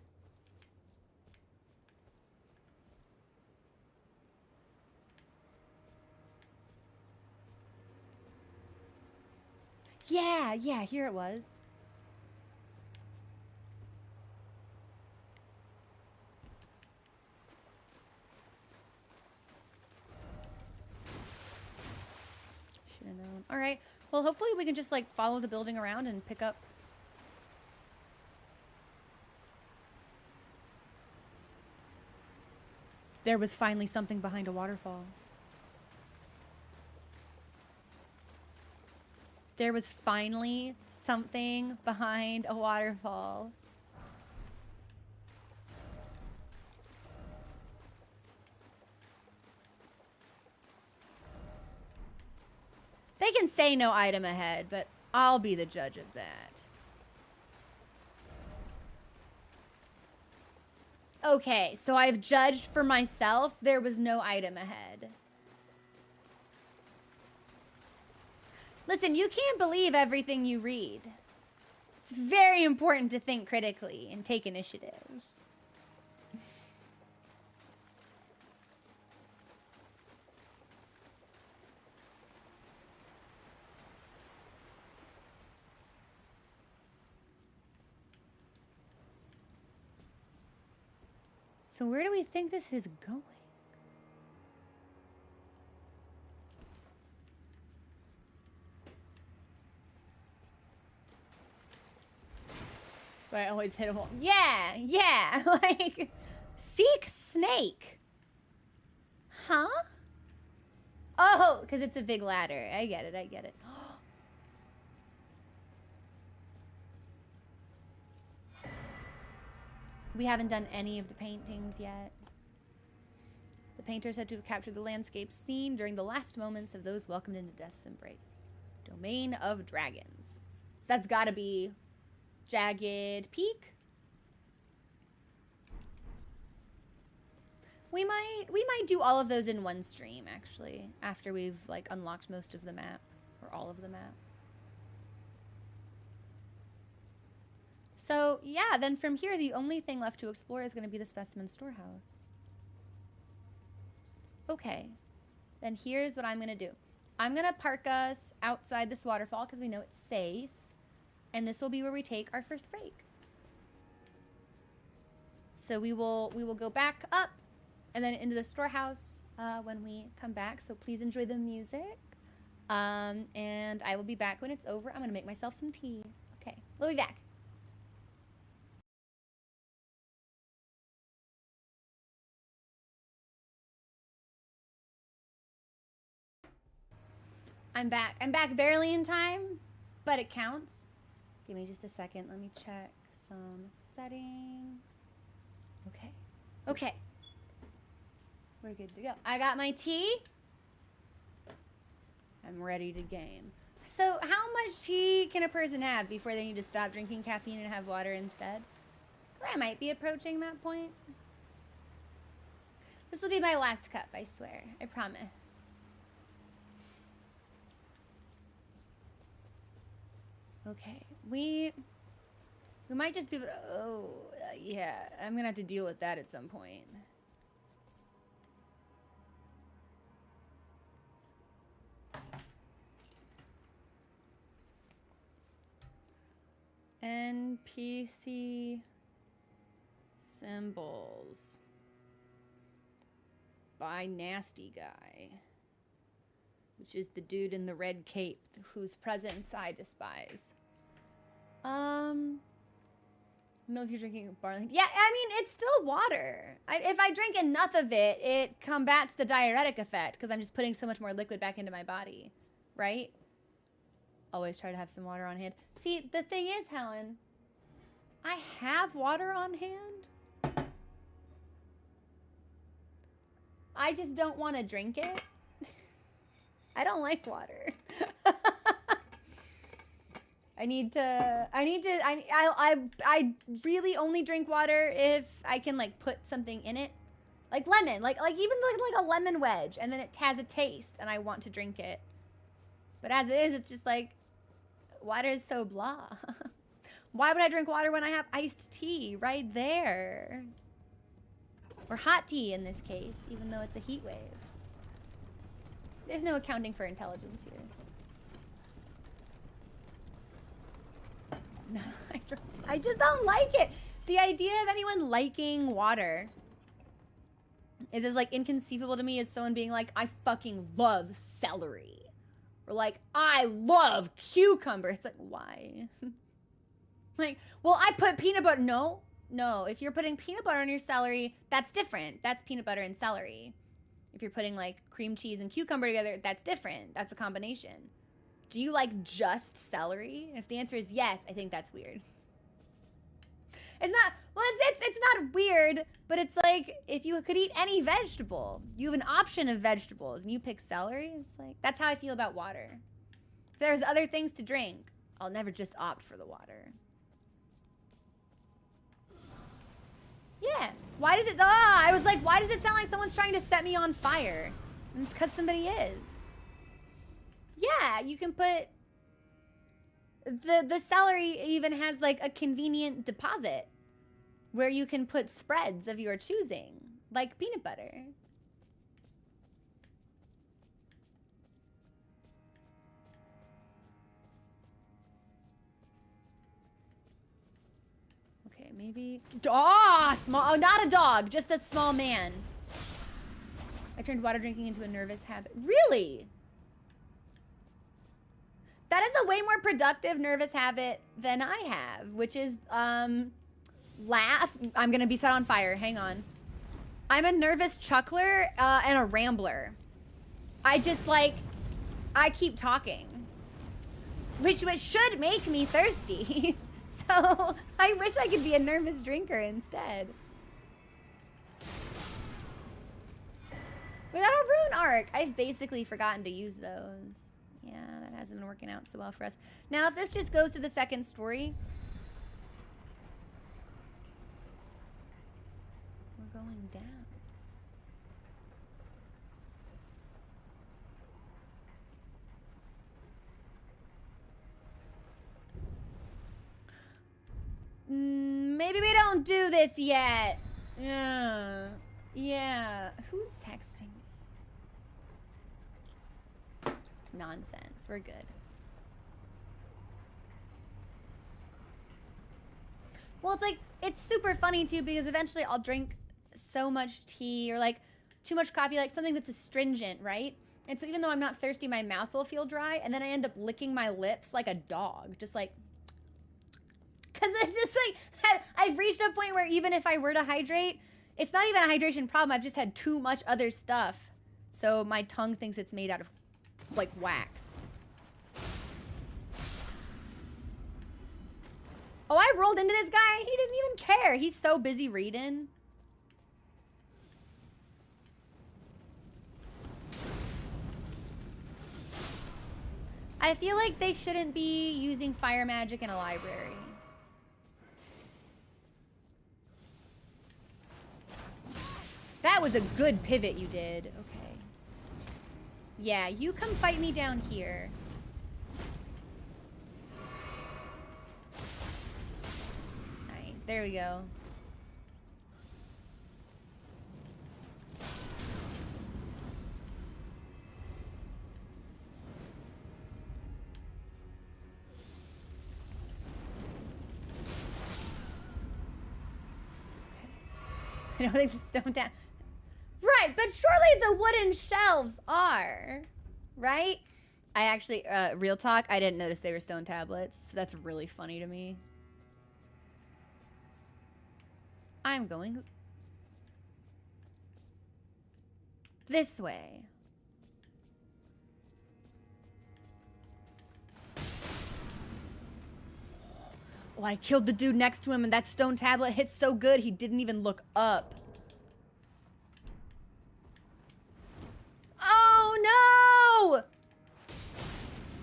Yeah, here it was. Should have known. All right. Well, hopefully we can just like follow the building around and pick up. There was finally something behind a waterfall. There was finally something behind a waterfall. They can say no item ahead, but I'll be the judge of that. Okay, so I've judged for myself. There was no item ahead. Listen, you can't believe everything you read. It's very important to think critically and take initiative. So where do we think this is going? So I always hit a wall. Yeah, like, seek snake. Huh? Oh, because it's a big ladder. I get it. We haven't done any of the paintings yet. The painter said to have captured the landscape scene during the last moments of those welcomed into death's embrace. Domain of Dragons. So that's gotta be Jagged Peak. We might do all of those in one stream, actually, after we've like unlocked most of the map, or all of the map. So yeah, then from here, the only thing left to explore is going to be the specimen storehouse. Okay, then here's what I'm going to do. I'm going to park us outside this waterfall because we know it's safe. And this will be where we take our first break. So we will go back up and then into the storehouse when we come back. So please enjoy the music. And I will be back when it's over. I'm going to make myself some tea. Okay, we'll be back. I'm back. I'm back barely in time, but it counts. Give me just a second. Let me check some settings. Okay. Okay. We're good to go. I got my tea. I'm ready to game. So how much tea can a person have before they need to stop drinking caffeine and have water instead? Or I might be approaching that point. This will be my last cup, I swear. I promise. Okay, we might just be able to, yeah, I'm gonna have to deal with that at some point. NPC symbols by Nasty Guy, which is the dude in the red cape whose presence I despise. I don't know if you're drinking barley. Yeah, I mean, it's still water. If I drink enough of it, it combats the diuretic effect because I'm just putting so much more liquid back into my body, right? Always try to have some water on hand. See, the thing is, Helen, I have water on hand. I just don't want to drink it. I don't like water. I really only drink water if I can like put something in it. Like lemon, like even like a lemon wedge, and then it has a taste and I want to drink it. But as it is, it's just like, water is so blah. Why would I drink water when I have iced tea right there? Or hot tea in this case, even though it's a heat wave. There's no accounting for intelligence here. No, I just don't like it. The idea of anyone liking water is as like inconceivable to me as someone being like, I fucking love celery. Or like, I love cucumber. It's like, why? Like, well, I put peanut butter. No, if you're putting peanut butter on your celery, that's different. That's peanut butter and celery. If you're putting like cream cheese and cucumber together, that's different. That's a combination. Do you like just celery? If the answer is yes, I think that's weird. It's not, well, it's not weird, but it's like, if you could eat any vegetable, you have an option of vegetables, and you pick celery, it's like, that's how I feel about water. If there's other things to drink, I'll never just opt for the water. Yeah. Why does it, I was like, why does it sound like someone's trying to set me on fire? And it's because somebody is. Yeah, you can put, the celery even has like a convenient deposit where you can put spreads of your choosing, like peanut butter. Okay, maybe, small, oh, not a dog, just a small man. I turned water drinking into a nervous habit. Really? That is a way more productive nervous habit than I have, which is, laugh. I'm gonna be set on fire, hang on. I'm a nervous chuckler and a rambler. I just like, I keep talking. Which should make me thirsty. So, I wish I could be a nervous drinker instead. We got a rune arc. I've basically forgotten to use those. Yeah, that hasn't been working out so well for us. Now, if this just goes to the second story, we're going down. Maybe we don't do this yet. Yeah. Who's texting me? It's nonsense. We're good. Well, it's like, it's super funny too, because eventually I'll drink so much tea or like too much coffee, like something that's astringent, right? And so even though I'm not thirsty, my mouth will feel dry, and then I end up licking my lips like a dog, just like, because it's just like, I've reached a point where even if I were to hydrate, it's not even a hydration problem. I've just had too much other stuff. So my tongue thinks it's made out of like wax. Oh, I rolled into this guy. He didn't even care. He's so busy reading. I feel like they shouldn't be using fire magic in a library. That was a good pivot you did. Okay. Yeah, you come fight me down here. Nice. There we go. I don't think it's stone down. Right, but surely the wooden shelves are, right? I actually, real talk, I didn't notice they were stone tablets. That's really funny to me. I'm going this way. Oh, I killed the dude next to him and that stone tablet hit so good he didn't even look up. Oh no!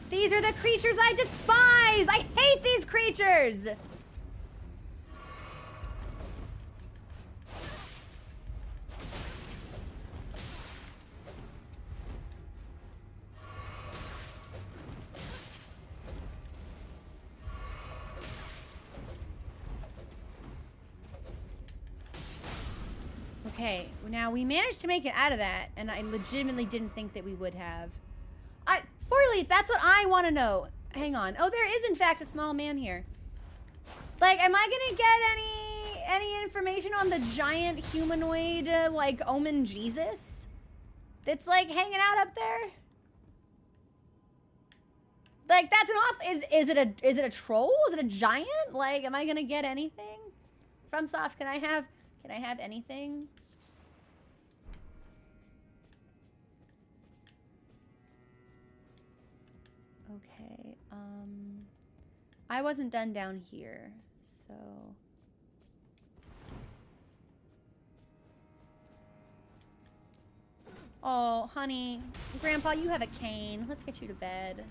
These are the creatures I despise! I hate these creatures! Okay, now we managed to make it out of that, and I legitimately didn't think that we would have. Four-leaf, that's what I want to know. Hang on. Oh, there is in fact a small man here. Like, am I gonna get any information on the giant humanoid, like, Omen Jesus? That's, like, hanging out up there? Like, that's an off... Is it a troll? Is it a giant? Like, am I gonna get anything? FromSoft, can I have anything? Okay, I wasn't done down here, so... Oh, honey. Grandpa, you have a cane. Let's get you to bed.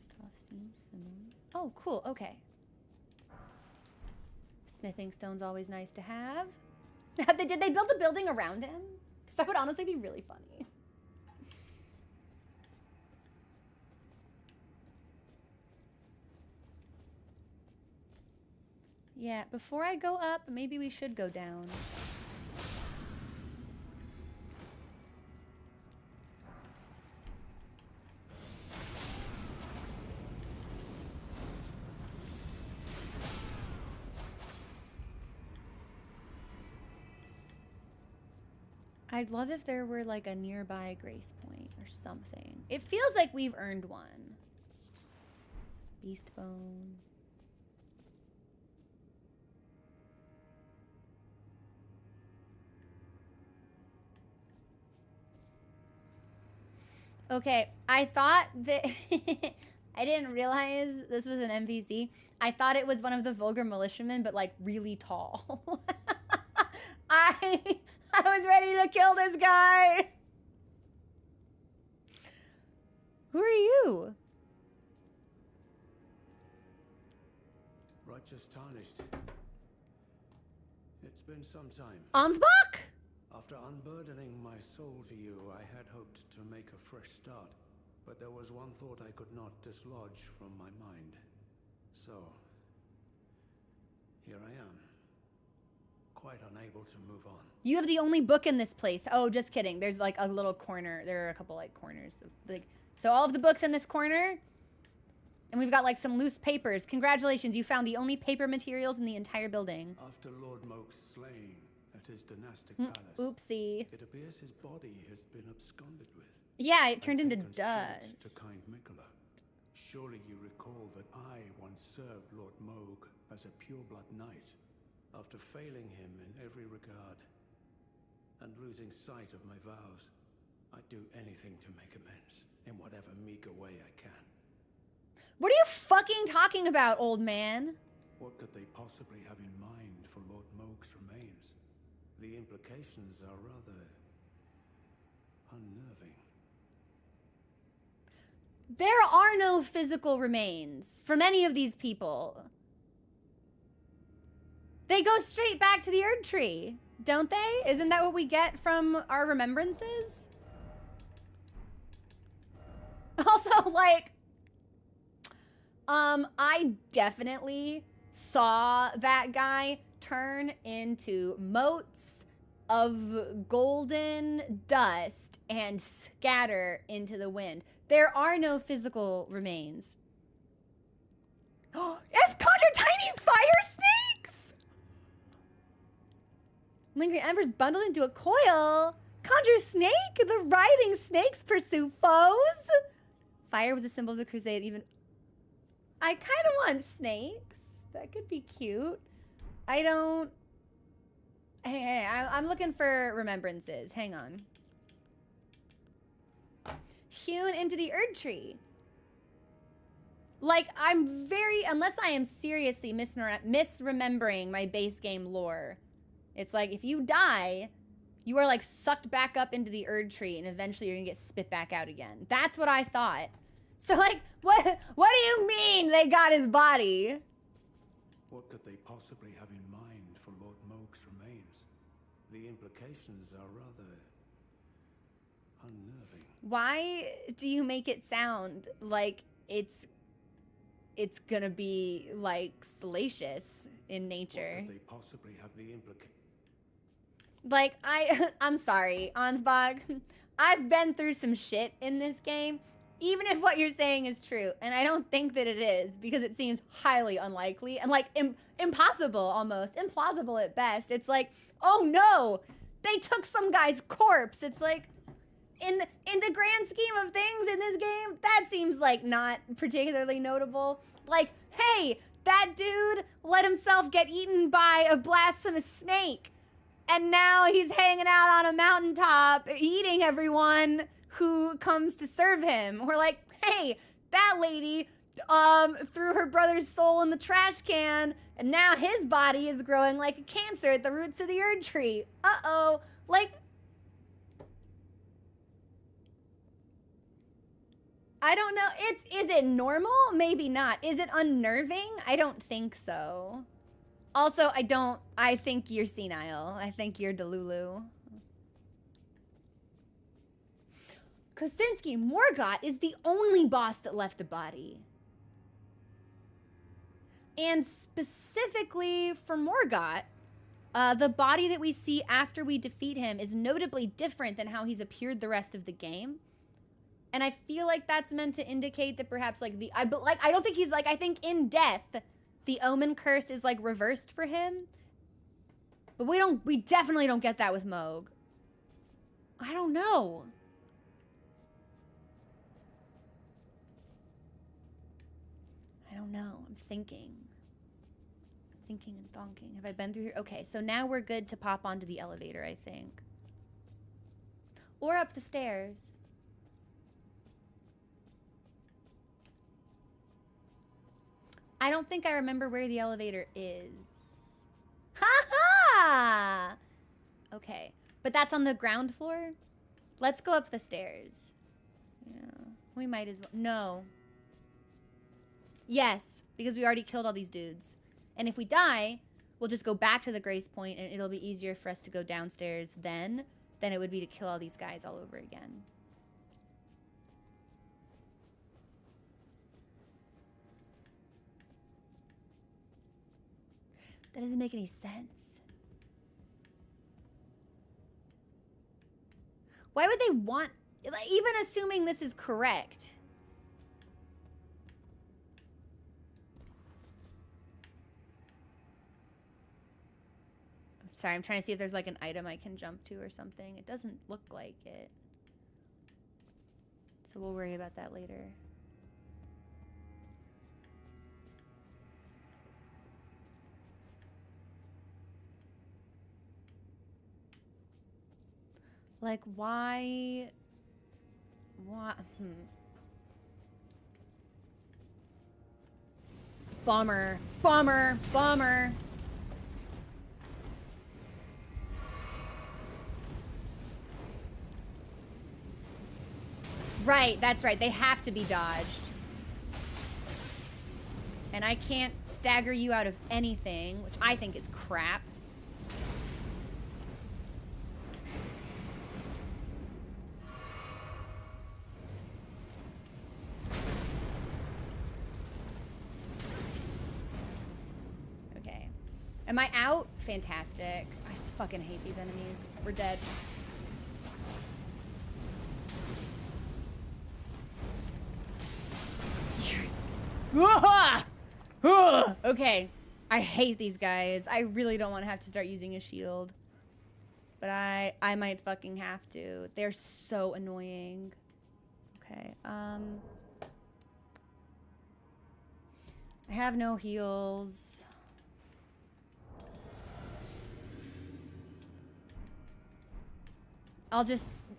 Stuff seems familiar. Oh, cool. Okay. Smithing stone's always nice to have. Did they build a building around him? Because that would honestly be really funny. Yeah, before I go up, maybe we should go down. I'd love if there were like a nearby grace point or something. It feels like we've earned one. Beast bone. Okay, I thought that I didn't realize this was an NPC. I thought it was one of the vulgar militiamen, but like really tall. I was ready to kill this guy. Who are you? Righteous Tarnished. It's been some time. Ansbach? After unburdening my soul to you, I had hoped to make a fresh start. But there was one thought I could not dislodge from my mind. So, here I am. Quite unable to move on. You have the only book in this place. Oh, just kidding. There's like a little corner. There are a couple like corners. So all of the books in this corner. And we've got like some loose papers. Congratulations, you found the only paper materials in the entire building. After Lord Moke's slaying at his dynastic palace, oopsie. it appears his body has been absconded with. Yeah, it turned into dust. To kind Mikola. Surely you recall that I once served Lord Moog as a pureblood knight, after failing him in every regard, and losing sight of my vows. I'd do anything to make amends, in whatever meager way I can. What are you fucking talking about, old man? What could they possibly have in mind for Lord Moog's remains? The implications are rather unnerving. There are no physical remains from any of these people. They go straight back to the Erd Tree, don't they? Isn't that what we get from our remembrances? Also, like, I definitely saw that guy turn into motes of golden dust and scatter into the wind. There are no physical remains. I've conjured tiny fire snakes! Lingering embers bundled into a coil. Conjure snake? The writhing snakes pursue foes? Fire was a symbol of the crusade. Even I kind of want snakes. That could be cute. I don't... Hey, I'm looking for remembrances. Hang on. Hewn into the Erd Tree. Like, I'm very... Unless I am seriously misremembering my base game lore. It's like, if you die, you are, like, sucked back up into the Erd Tree, and eventually you're gonna get spit back out again. That's what I thought. So, like, what do you mean they got his body? What could they possibly have in mind for Lord Mohg's remains? The implications are rather unnerving. Why do you make it sound like it's gonna be, like, salacious in nature? What could they possibly have the implications? Like, I'm sorry, Ansbog. I've been through some shit in this game, even if what you're saying is true. And I don't think that it is, because it seems highly unlikely and, like, impossible almost. Implausible at best. It's like, oh no, they took some guy's corpse. It's like, in the grand scheme of things in this game, that seems like not particularly notable. Like, hey, that dude let himself get eaten by a blasphemous snake. And now he's hanging out on a mountaintop eating everyone who comes to serve him. Or like, hey, that lady threw her brother's soul in the trash can, and now his body is growing like a cancer at the roots of the Erd Tree. Uh-oh. Like, I don't know. Is it normal? Maybe not. Is it unnerving? I don't think so. Also, I think you're senile. I think you're Delulu. Kosinski Morgott is the only boss that left a body. And specifically for Morgott, the body that we see after we defeat him is notably different than how he's appeared the rest of the game. And I feel like that's meant to indicate that perhaps like I don't think he's like, I think in death, the omen curse is like reversed for him. But we definitely don't get that with Mohg. I don't know. I don't know. I'm thinking and thonking. Have I been through here? Okay, so now we're good to pop onto the elevator, I think. Or up the stairs. I don't think I remember where the elevator is. Ha-ha! Okay, but that's on the ground floor? Let's go up the stairs. Yeah, we might as well. No. Yes, because we already killed all these dudes. And if we die, we'll just go back to the Grace Point, and it'll be easier for us to go downstairs then than it would be to kill all these guys all over again. That doesn't make any sense. Why would they want, like, even assuming this is correct? I'm sorry, I'm trying to see if there's like an item I can jump to or something. It doesn't look like it. So we'll worry about that later. Like, why? Bomber. Bomber. Bomber. Right, that's right. They have to be dodged. And I can't stagger you out of anything, which I think is crap. Okay. Am I out? Fantastic. I fucking hate these enemies. We're dead. Okay. I hate these guys. I really don't want to have to start using a shield. But I might fucking have to. They're so annoying. Okay, I have no heals.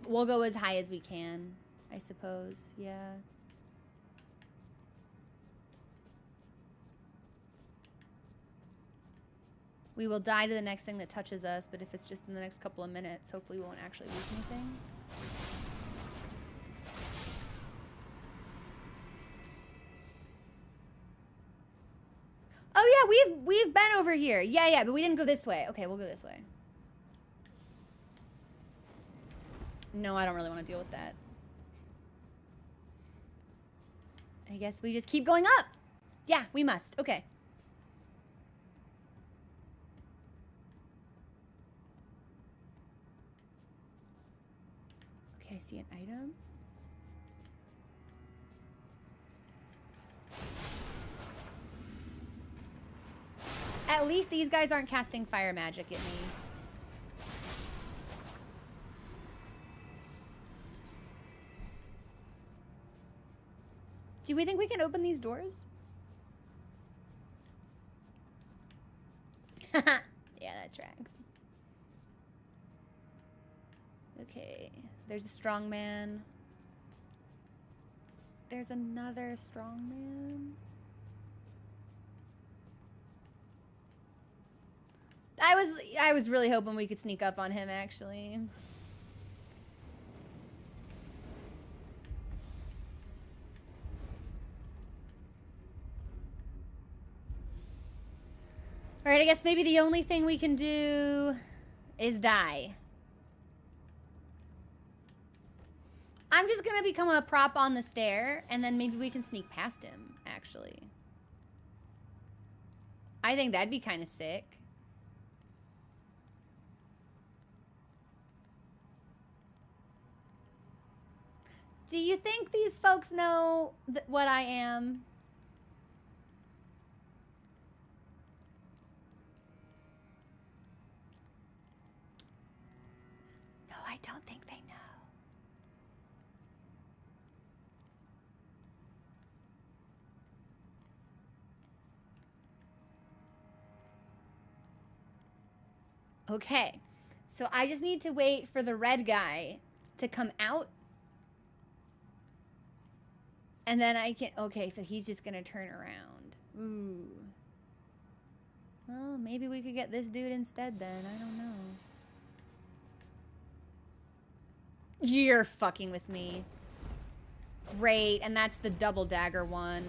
We'll go as high as we can, I suppose. Yeah. We will die to the next thing that touches us, but if it's just in the next couple of minutes, hopefully we won't actually lose anything. Oh yeah, we've been over here. Yeah, but we didn't go this way. Okay, we'll go this way. No, I don't really want to deal with that. I guess we just keep going up. Yeah, we must. Okay. Okay, I see an item. At least these guys aren't casting fire magic at me. Do we think we can open these doors? Yeah, that tracks. Okay, there's a strong man. There's another strong man. I was really hoping we could sneak up on him, actually. All right, I guess maybe the only thing we can do is die. I'm just gonna become a prop on the stair, and then maybe we can sneak past him, actually. I think that'd be kind of sick. Do you think these folks know what I am? No, I don't think they know. Okay, so I just need to wait for the red guy to come out. And then I can, okay, so he's just gonna turn around. Ooh. Well, maybe we could get this dude instead then, I don't know. You're fucking with me. Great, and that's the double dagger one.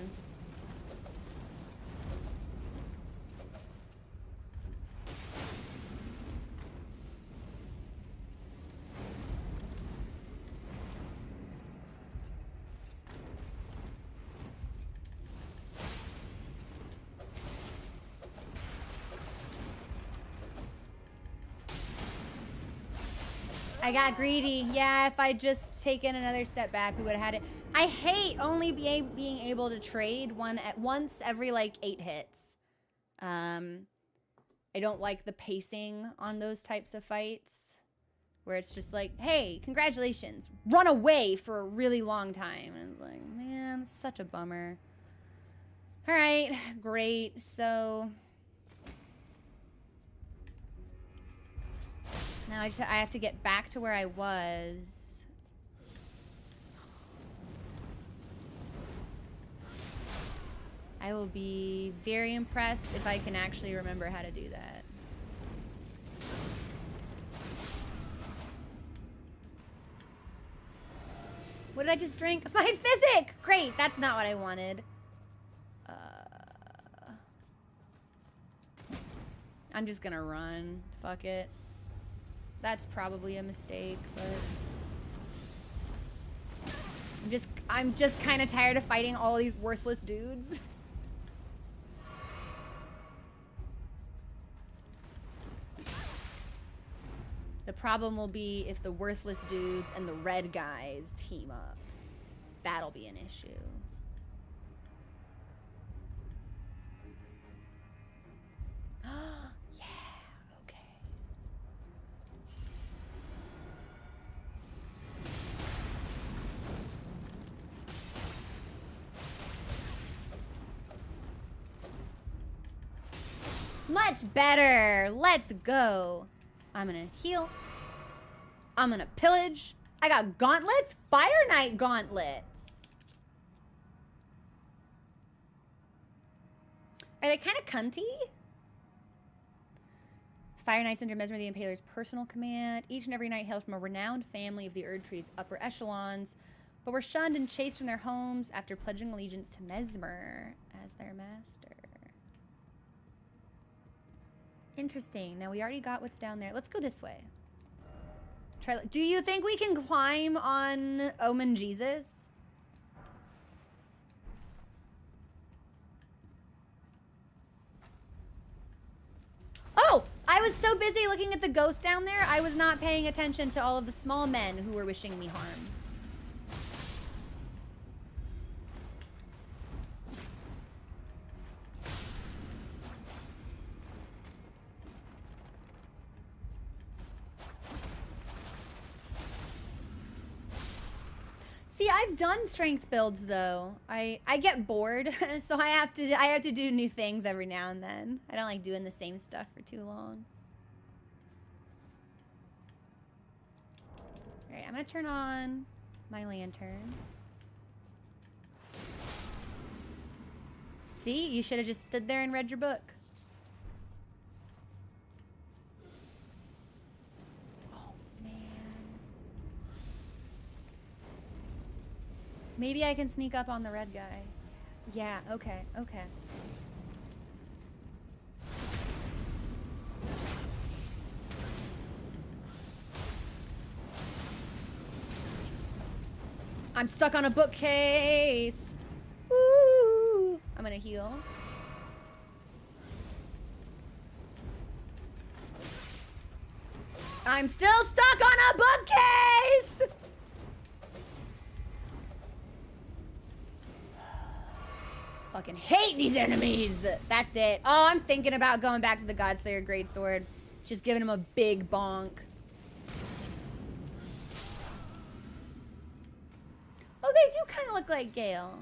I got greedy. Yeah, if I'd just taken another step back, we would have had it. I hate only being able to trade one at once every like 8 hits. I don't like the pacing on those types of fights where it's just like, hey, congratulations, run away for a really long time. And it's like, man, such a bummer. All right, great. So now I have to get back to where I was. I will be very impressed if I can actually remember how to do that. What did I just drink? My physic! Great, that's not what I wanted. I'm just gonna run. Fuck it. That's probably a mistake, but... I'm just kind of tired of fighting all these worthless dudes. The problem will be if the worthless dudes and the red guys team up. That'll be an issue. Yeah, okay. Much better. Let's go. I'm gonna heal. I'm gonna pillage. I got gauntlets? Fire Knight gauntlets. Are they kind of cunty? Fire Knights under Mesmer the Impaler's personal command. Each and every knight hails from a renowned family of the Erdtree's upper echelons, but were shunned and chased from their homes after pledging allegiance to Mesmer as their master. Interesting. Now we already got what's down there. Let's go this way. Try. Do you think we can climb on Omen Jesus? Oh! I was so busy looking at the ghost down there, I was not paying attention to all of the small men who were wishing me harm. See, I've done strength builds though. I get bored, so I have to do new things every now and then. I don't like doing the same stuff for too long. All right, I'm gonna turn on my lantern. See, you should have just stood there and read your book. Maybe I can sneak up on the red guy. Yeah, okay, okay. I'm stuck on a bookcase. Woo! I'm gonna heal. I'm still stuck on a bookcase! Fucking hate these enemies. That's it. Oh, I'm thinking about going back to the Godslayer Greatsword. Just giving him a big bonk. Oh, they do kind of look like Gale.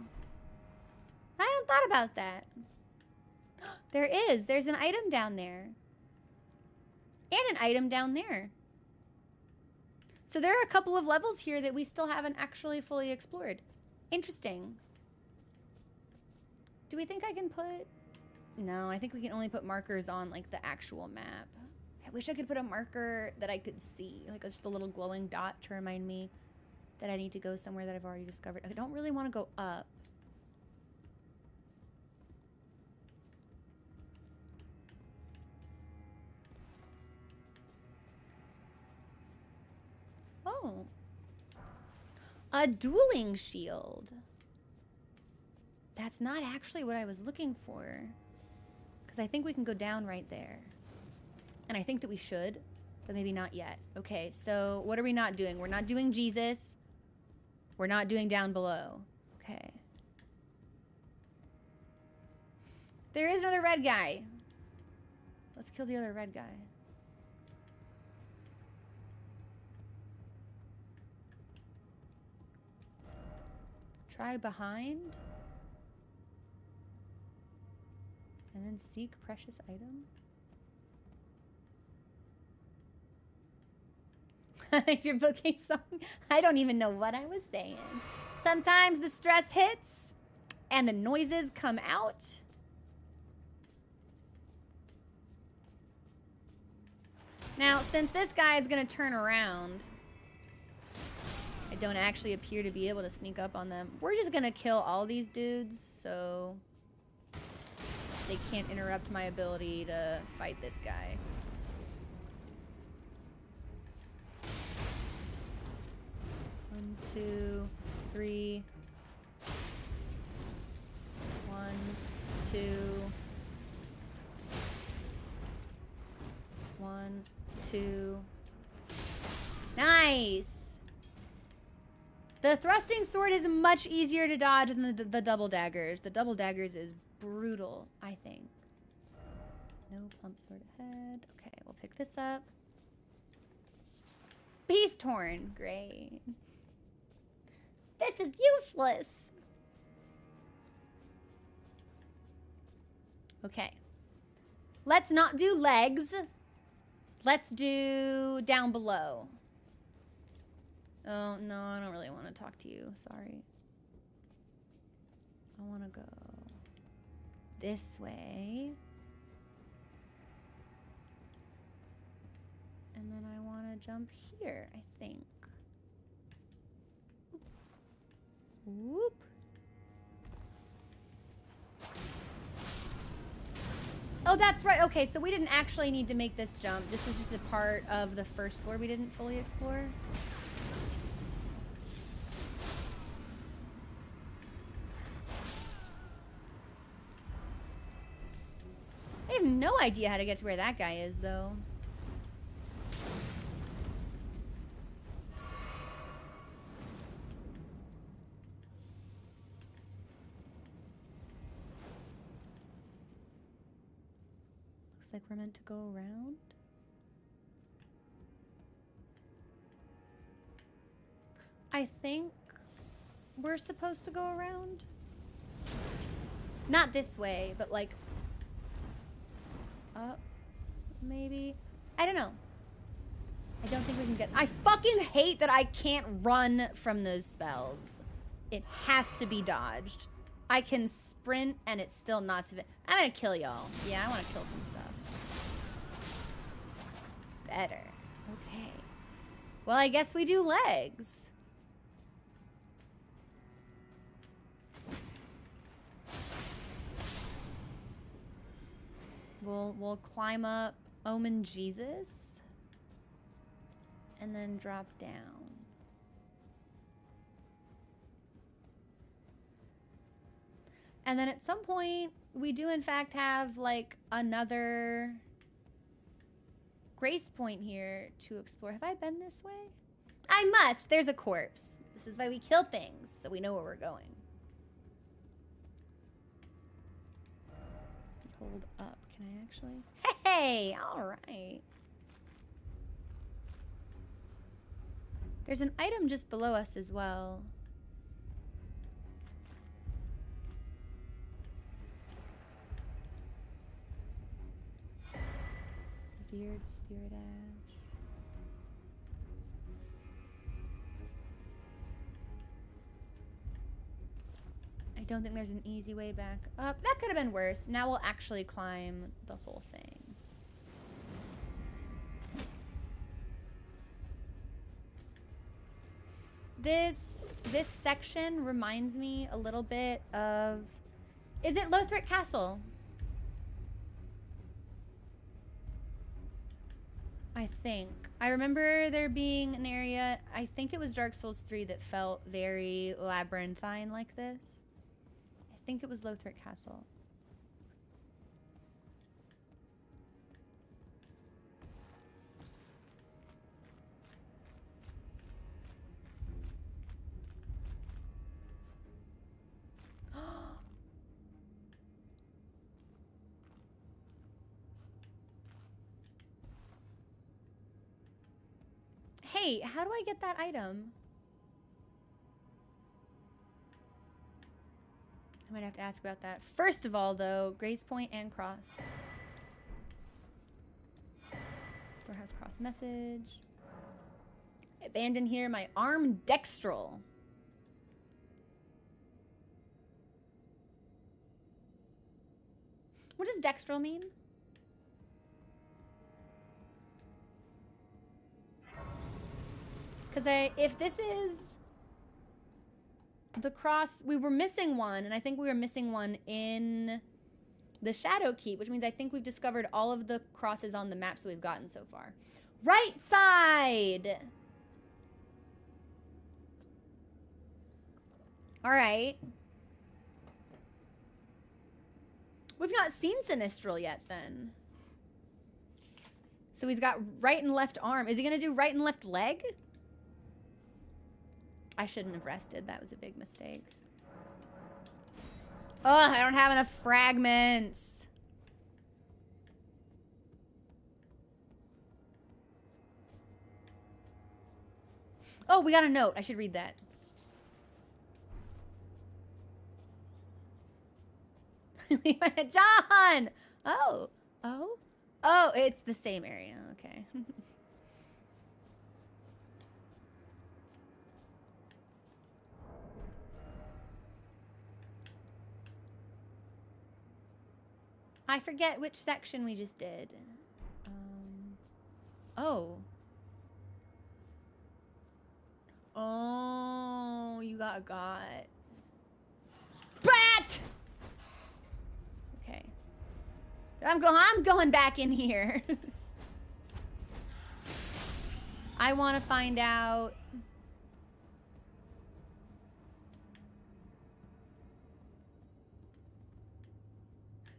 I hadn't thought about that. There is. There's an item down there. And an item down there. So there are a couple of levels here that we still haven't actually fully explored. Interesting. Do we think I can put... No, I think we can only put markers on, like, the actual map. I wish I could put a marker that I could see. Like, just a little glowing dot to remind me that I need to go somewhere that I've already discovered. I don't really want to go up. Oh. A dueling shield. That's not actually what I was looking for. Because I think we can go down right there. And I think that we should, but maybe not yet. Okay, so what are we not doing? We're not doing Jesus. We're not doing down below. Okay. There is another red guy. Let's kill the other red guy. Try behind. And then seek precious item. Your bookcase song. I don't even know what I was saying. Sometimes the stress hits and the noises come out. Now, since this guy is going to turn around, I don't actually appear to be able to sneak up on them. We're just gonna kill all these dudes, so they can't interrupt my ability to fight this guy. One, two, three. 1, 2. 1, 2. Nice! The thrusting sword is much easier to dodge than the double daggers. The double daggers is brutal, I think. No plump sword ahead. Okay, we'll pick this up. Beast horn. Great. This is useless. Okay. Let's not do legs. Let's do down below. Oh, no, I don't really want to talk to you. Sorry. I want to go this way. And then I want to jump here, I think. Whoop. Oh, that's right. Okay, so we didn't actually need to make this jump. This was just a part of the first floor we didn't fully explore. I have no idea how to get to where that guy is, though. Looks like we're meant to go around. I think we're supposed to go around. Not this way, but like up, maybe. I don't know. I don't think we can get... I fucking hate that I can't run from those spells. It has to be dodged. I can sprint and it's still not... I'm gonna kill y'all. Yeah, I want to kill some stuff. Better. Okay. Well, I guess we do legs. We'll climb up Omen Jesus and then drop down. And then at some point we do in fact have like another grace point here to explore. Have I been this way? I must. There's a corpse. This is why we kill things, so we know where we're going. Hold up. Can I actually? Hey, all right. There's an item just below us as well. Revered Spirit Ash. I don't think there's an easy way back up. That could have been worse. Now we'll actually climb the whole thing. This section reminds me a little bit of... Is it Lothric Castle? I think. I remember there being an area, I think it was Dark Souls 3, that felt very labyrinthine like this. I think it was Lothric Castle. Hey, how do I get that item? I might have to ask about that. First of all, though, Grace Point and Cross. Storehouse Cross message. Abandon here my arm dextral. What does dextral mean? Because if this is the cross, we were missing one, and I think we were missing one in the Shadow Keep, which means I think we've discovered all of the crosses on the maps that we've gotten so far. Right side! All right. We've not seen Sinistral yet, then. So he's got right and left arm. Is he gonna do right and left leg? I shouldn't have rested. That was a big mistake. Oh, I don't have enough fragments. Oh, we got a note. I should read that. John! Oh. Oh? Oh, it's the same area. Okay. I forget which section we just did. Oh. Oh, you got. Bat! Okay. I'm going back in here. I want to find out.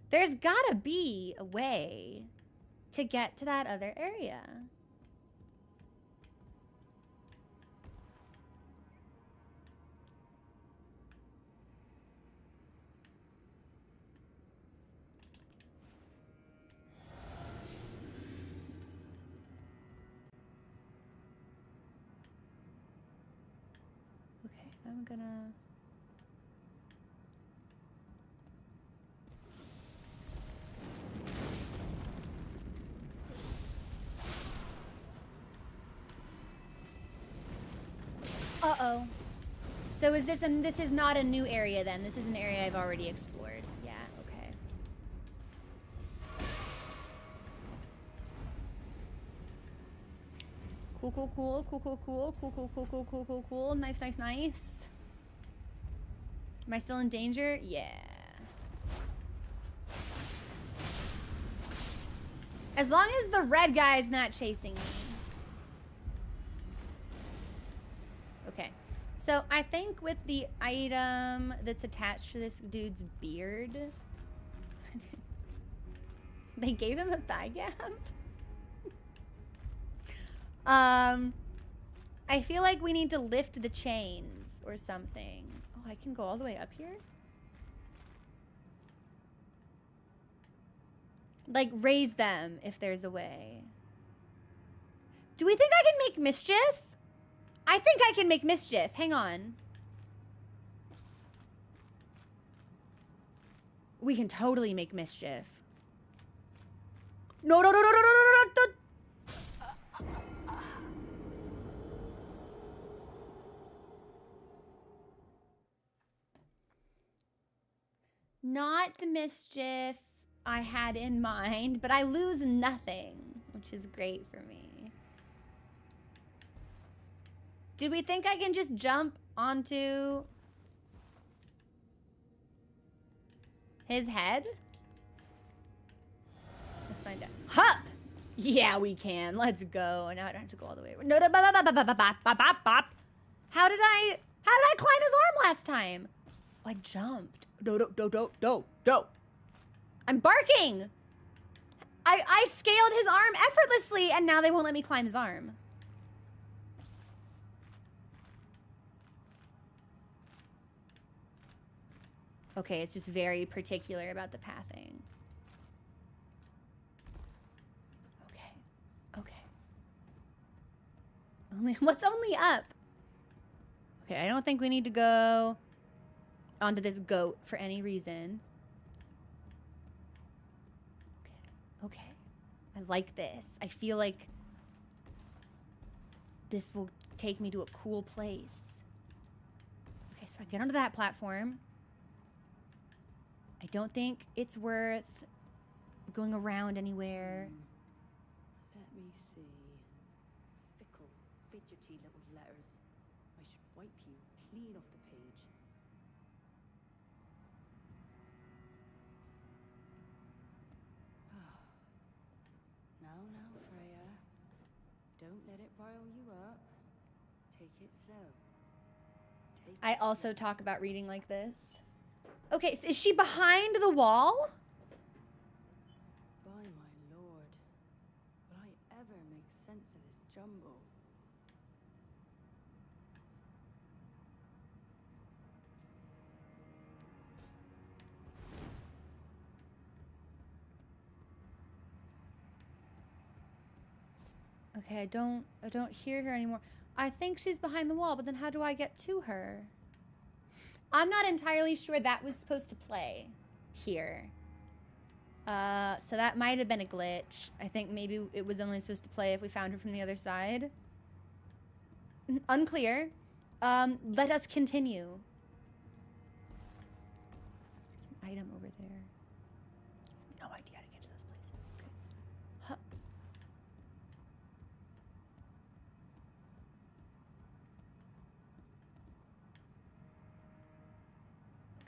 There's gotta be a way to get to that other area. Okay, I'm gonna... Uh-oh. So is this, and this is not a new area then? This is an area I've already explored. Yeah, okay. Cool, cool, cool, cool, cool, cool, cool, cool, cool, cool, cool, cool, cool. Nice, nice, nice. Am I still in danger? Yeah. As long as the red guy's not chasing me. Okay. So I think with the item that's attached to this dude's beard, they gave him a thigh gap. I feel like we need to lift the chains or something. Oh, I can go all the way up here? Like, raise them if there's a way. Do we think I can make mischief? I think I can make mischief. Hang on. We can totally make mischief. No, no, no, no, no, no, no, no, no. Not the mischief I had in mind, but I lose nothing, which is great for me. Do we think I can just jump onto his head? Let's find out. Hup! Yeah, we can. Let's go. Now I don't have to go all the way. No, no, bop, bop, bop, bop, bop, bop, bop, bop. How did I climb his arm last time? Oh, I jumped. Do. I'm barking. I scaled his arm effortlessly, and now they won't let me climb his arm. Okay, it's just very particular about the pathing. Okay. What's only up? Okay, I don't think we need to go onto this goat for any reason. Okay. I like this. I feel like this will take me to a cool place. Okay, so I get onto that platform. I don't think it's worth going around anywhere. Let me see. Fickle, fidgety little letters. I should wipe you clean off the page. Don't let it rile you up. Take it slow. Take I it also slow. talk about reading like this. Okay, so is she behind the wall? By my lord, will I ever make sense of this jumble? Okay, I don't hear her anymore. I think she's behind the wall, but then how do I get to her? I'm not entirely sure that was supposed to play here. So that might have been a glitch. I think maybe it was only supposed to play if we found her from the other side. Unclear. Let us continue. There's an item over there. No idea how to get to those places. Okay. Huh.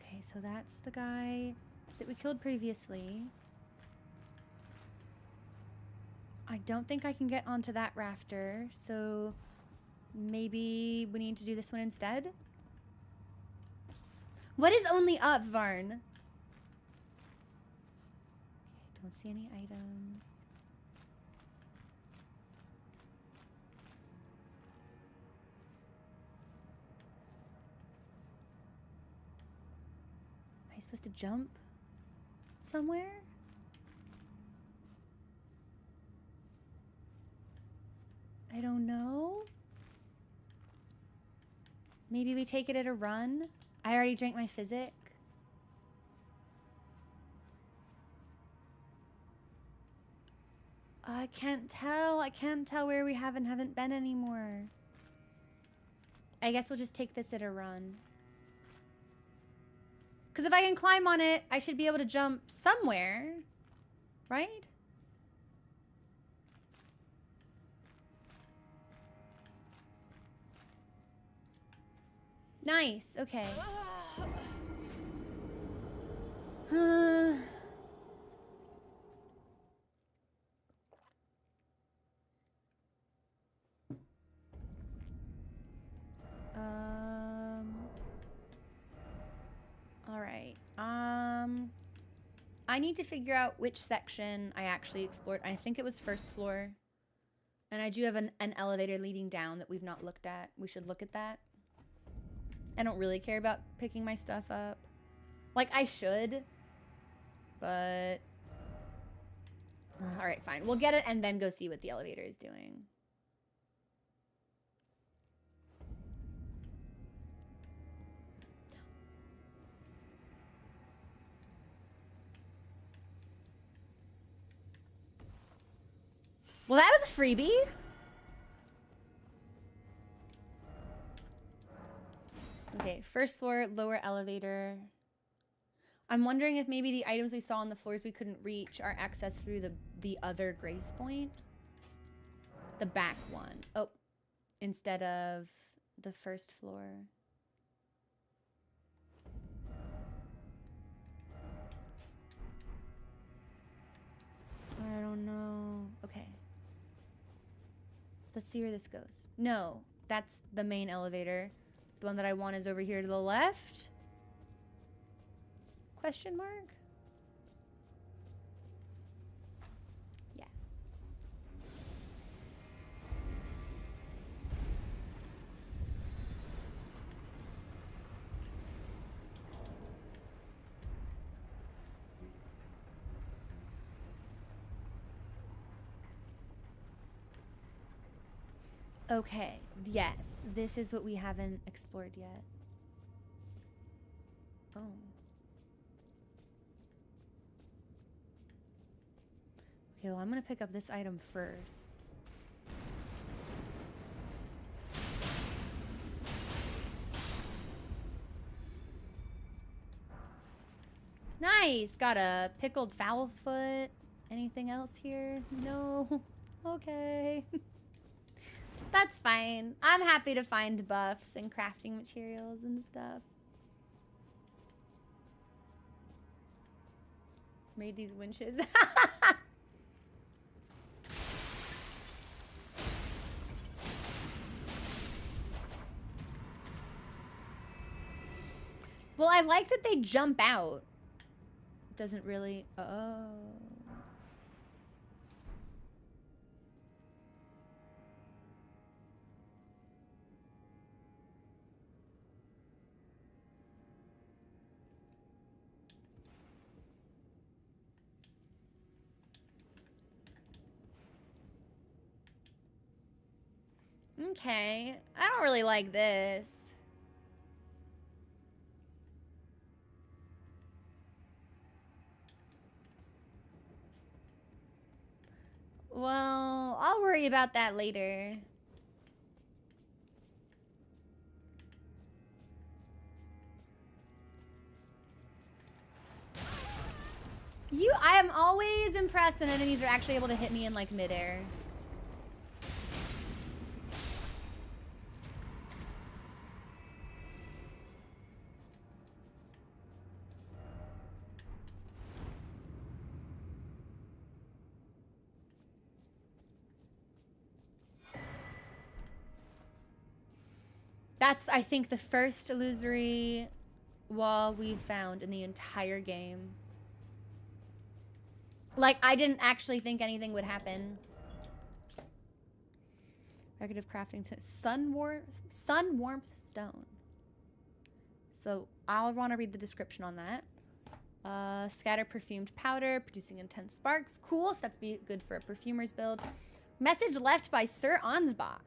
Okay, so that's the guy that we killed previously. I don't think I can get onto that rafter, so maybe we need to do this one instead? What is only up, Varn? Okay, don't see any items. Am I supposed to jump somewhere? I don't know. Maybe we take it at a run? I already drank my physic. I can't tell. I can't tell where we have and haven't been anymore. I guess we'll just take this at a run. Because if I can climb on it, I should be able to jump somewhere. Right? Nice. Okay. All right. I need to figure out which section I actually explored. I think it was first floor. And I do have an elevator leading down that we've not looked at. We should look at that. I don't really care about picking my stuff up. Like, I should. But... Alright, fine. We'll get it and then go see what the elevator is doing. Well, that was a freebie. Okay, first floor, lower elevator. I'm wondering if maybe the items we saw on the floors we couldn't reach are accessed through the other Grace Point. The back one. Oh, instead of the first floor. I don't know. Okay. Let's see where this goes. No, that's the main elevator. The one that I want is over here to the left. Question mark? Yes. Okay, yes. This is what we haven't explored yet. Oh. Okay, well, I'm gonna pick up this item first. Nice! Got a pickled fowl foot. Anything else here? No. Okay. That's fine. I'm happy to find buffs and crafting materials and stuff. Made these winches. Well, I like that they jump out. It doesn't really... Oh. Okay. I don't really like this. Well, I'll worry about that later. I am always impressed when enemies are actually able to hit me in like midair. That's, I think, the first illusory wall we've found in the entire game. Like, I didn't actually think anything would happen. Record of crafting sun warmth stone. So I'll want to read the description on that. Scatter perfumed powder, producing intense sparks. Cool, so that's good for a perfumer's build. Message left by Sir Ansbach,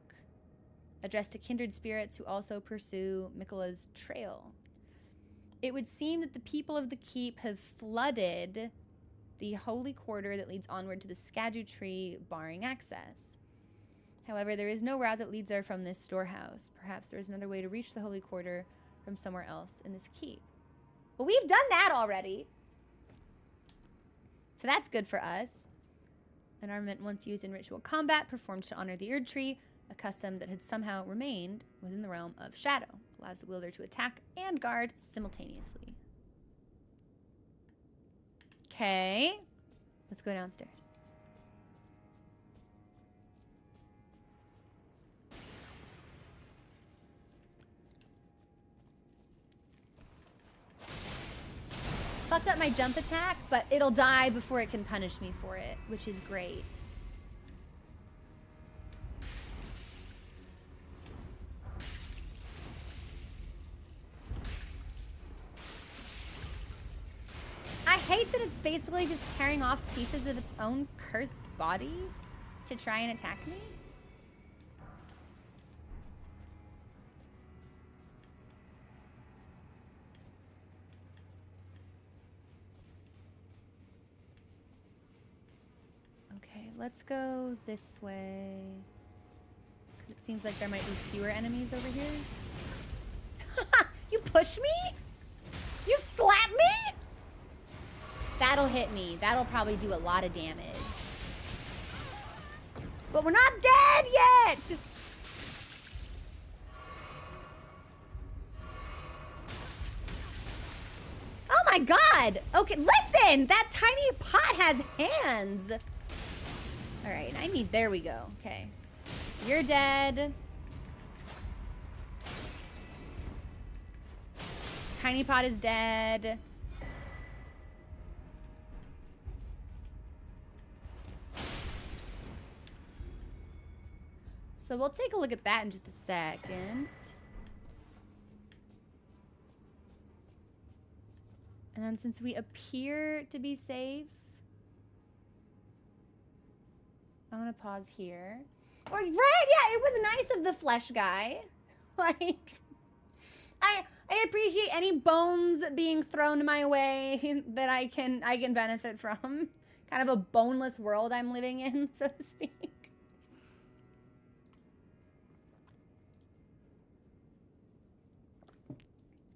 addressed to kindred spirits who also pursue Miquella's trail. It would seem that the people of the keep have flooded the holy quarter that leads onward to the Scadu tree, barring access. However, there is no route that leads there from this storehouse. Perhaps there is another way to reach the holy quarter from somewhere else in this keep. Well, we've done that already. So that's good for us. An armament once used in ritual combat, performed to honor the Erd tree, a custom that had somehow remained within the realm of shadow. Allows the wielder to attack and guard simultaneously. Okay. Let's go downstairs. Fucked up my jump attack, but it'll die before it can punish me for it, which is great. I hate that it's basically just tearing off pieces of its own cursed body to try and attack me. Okay, let's go this way. Because it seems like there might be fewer enemies over here. You push me? You slap me? That'll hit me. That'll probably do a lot of damage. But we're not dead yet! Oh my god! Okay, listen! That tiny pot has hands! Alright, there we go. Okay. You're dead. Tiny pot is dead. So we'll take a look at that in just a second. And then since we appear to be safe, I'm gonna pause here. Or, right, yeah, it was nice of the flesh guy. Like, I appreciate any bones being thrown my way that I can benefit from. Kind of a boneless world I'm living in, so to speak.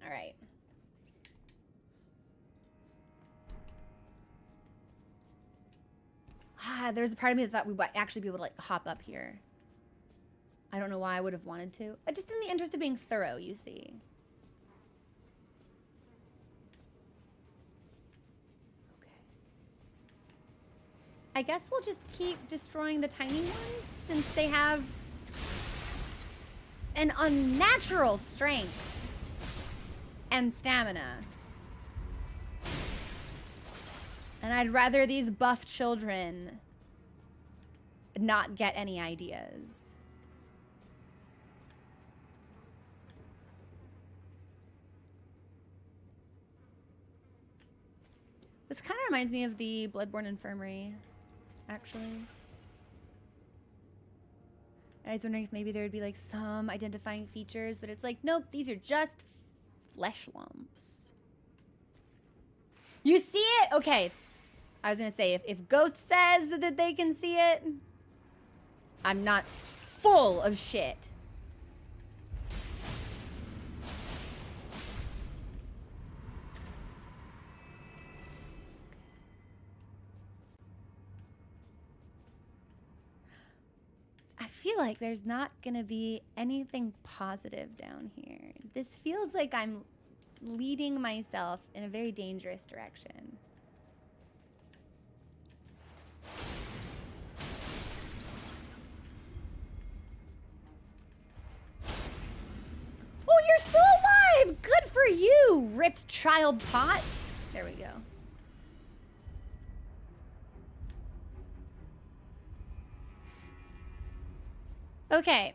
All right. There's a part of me that thought we would actually be able to like hop up here. I don't know why I would have wanted to. Just in the interest of being thorough, you see. Okay. I guess we'll just keep destroying the tiny ones since they have an unnatural strength and stamina. And I'd rather these buff children not get any ideas. This kind of reminds me of the Bloodborne Infirmary, actually. I was wondering if maybe there would be like some identifying features, but it's like, nope, these are just flesh lumps. You see it? Okay. I was gonna say, if Ghost says that they can see it, I'm not full of shit. I feel like there's not gonna be anything positive down here. This feels like I'm leading myself in a very dangerous direction. Oh, you're still alive! Good for you, ripped child pot. There we go. Okay.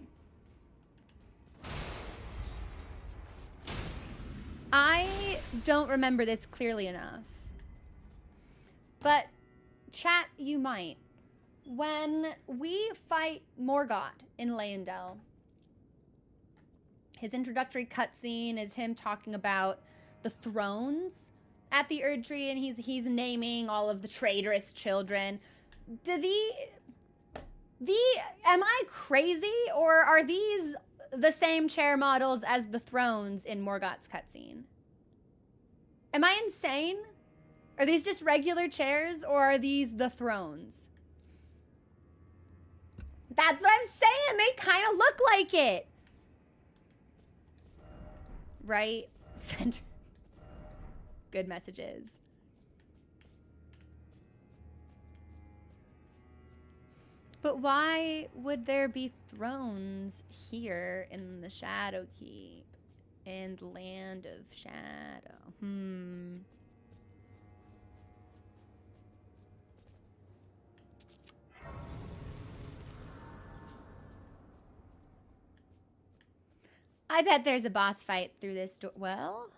I don't remember this clearly enough. But, chat, you might. When we fight Morgott in Leyndell, his introductory cutscene is him talking about the thrones at the Erd Tree, and he's naming all of the traitorous children. Am I crazy, or are these the same chair models as the thrones in Morgott's cutscene? Am I insane? Are these just regular chairs, or are these the thrones? That's what I'm saying. They kind of look like it. Right? Send good messages. But why would there be thrones here in the Shadowkeep and Land of Shadow? I bet there's a boss fight through this door. Well...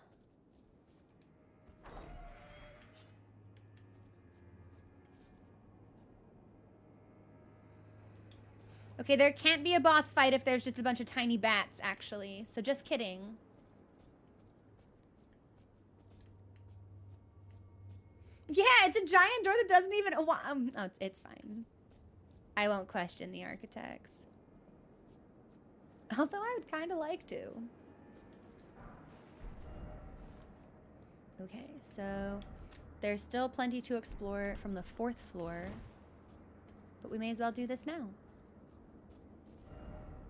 Okay, there can't be a boss fight if there's just a bunch of tiny bats, actually. So just kidding. Yeah, it's a giant door that doesn't even... Oh, it's fine. I won't question the architects. Although I would kind of like to. Okay, so there's still plenty to explore from the 4th floor. But we may as well do this now.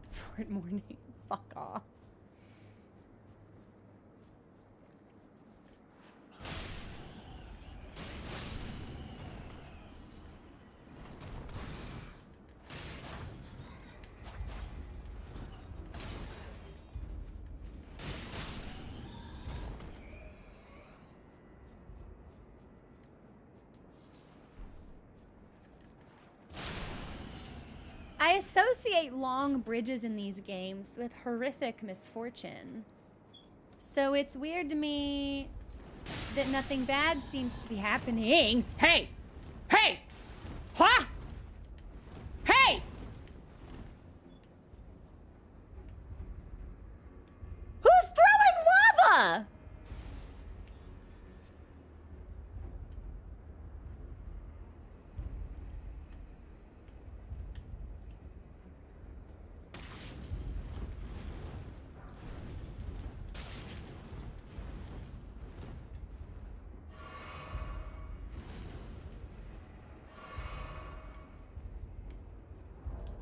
Fort Morning. Fuck off. I associate long bridges in these games with horrific misfortune. So it's weird to me that nothing bad seems to be happening. Hey! Hey! Huh? Hey! Who's throwing lava?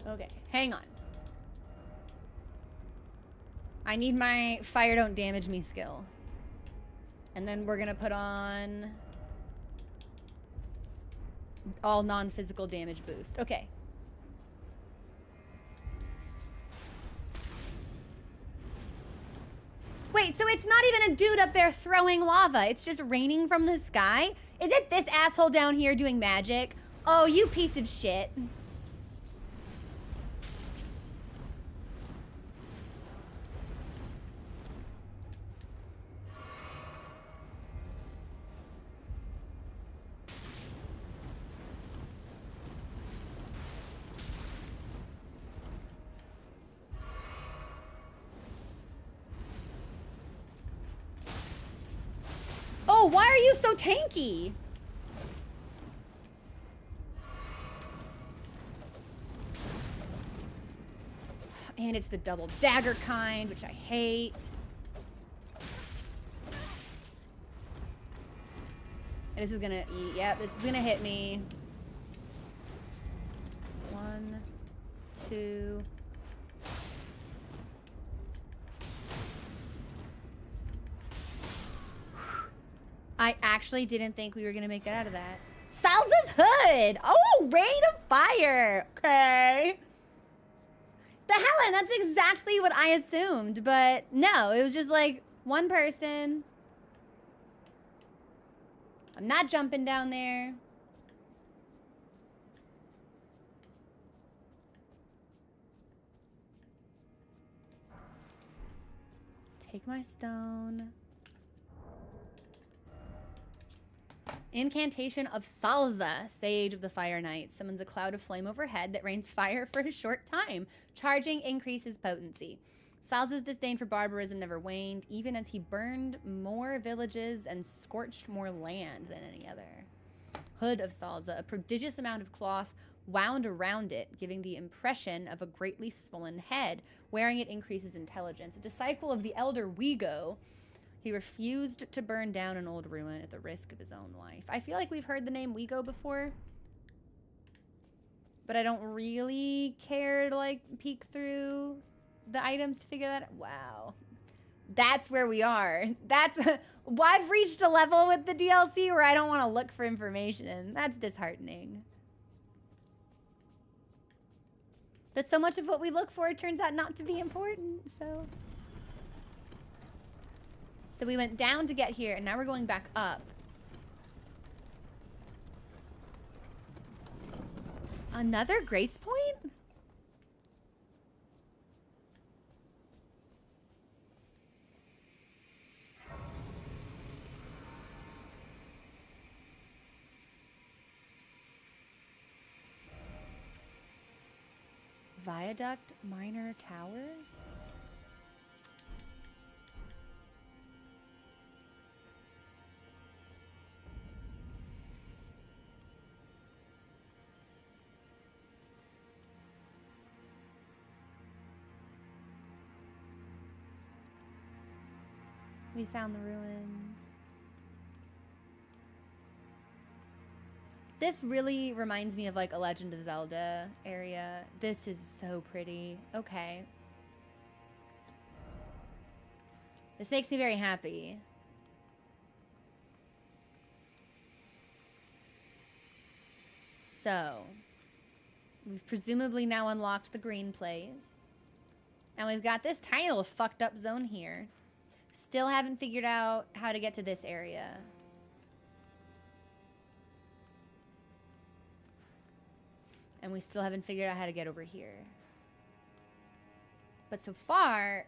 Okay, hang on. I need my fire don't damage me skill. And then we're gonna put on all non-physical damage boost. Okay. Wait, Wait, so it's not even a dude up there throwing lava. It's just raining from the sky? Is it this asshole down here doing magic? Oh, you piece of shit. Oh, why are you so tanky? And it's the double dagger kind, which I hate. And this is gonna eat. Yep, this is gonna hit me. 1, 2. I actually didn't think we were gonna make it out of that. Salsa's hood! Oh, rain of fire! Okay. The Helen, that's exactly what I assumed, but no, it was just like one person. I'm not jumping down there. Take my stone. Incantation of Salza, Sage of the Fire Knight. Summons a cloud of flame overhead that rains fire for a short time. Charging increases potency. Salza's disdain for barbarism never waned, even as he burned more villages and scorched more land than any other. Hood of Salza, a prodigious amount of cloth wound around it, giving the impression of a greatly swollen head. Wearing it increases intelligence. A disciple of the elder Wego, he refused to burn down an old ruin at the risk of his own life. I feel like we've heard the name Wego before, but I don't really care to like peek through the items to figure that out. Wow. That's where we are. That's I've reached a level with the DLC where I don't want to look for information. That's disheartening. That so much of what we look for turns out not to be important, so we went down to get here, and now we're going back up. Another grace point? Viaduct Minor Tower? We found the ruins. This really reminds me of like a Legend of Zelda area. This is so pretty. Okay. This makes me very happy. So, we've presumably now unlocked the green place. And we've got this tiny little fucked up zone here. Still haven't figured out how to get to this area. And we still haven't figured out how to get over here. But so far,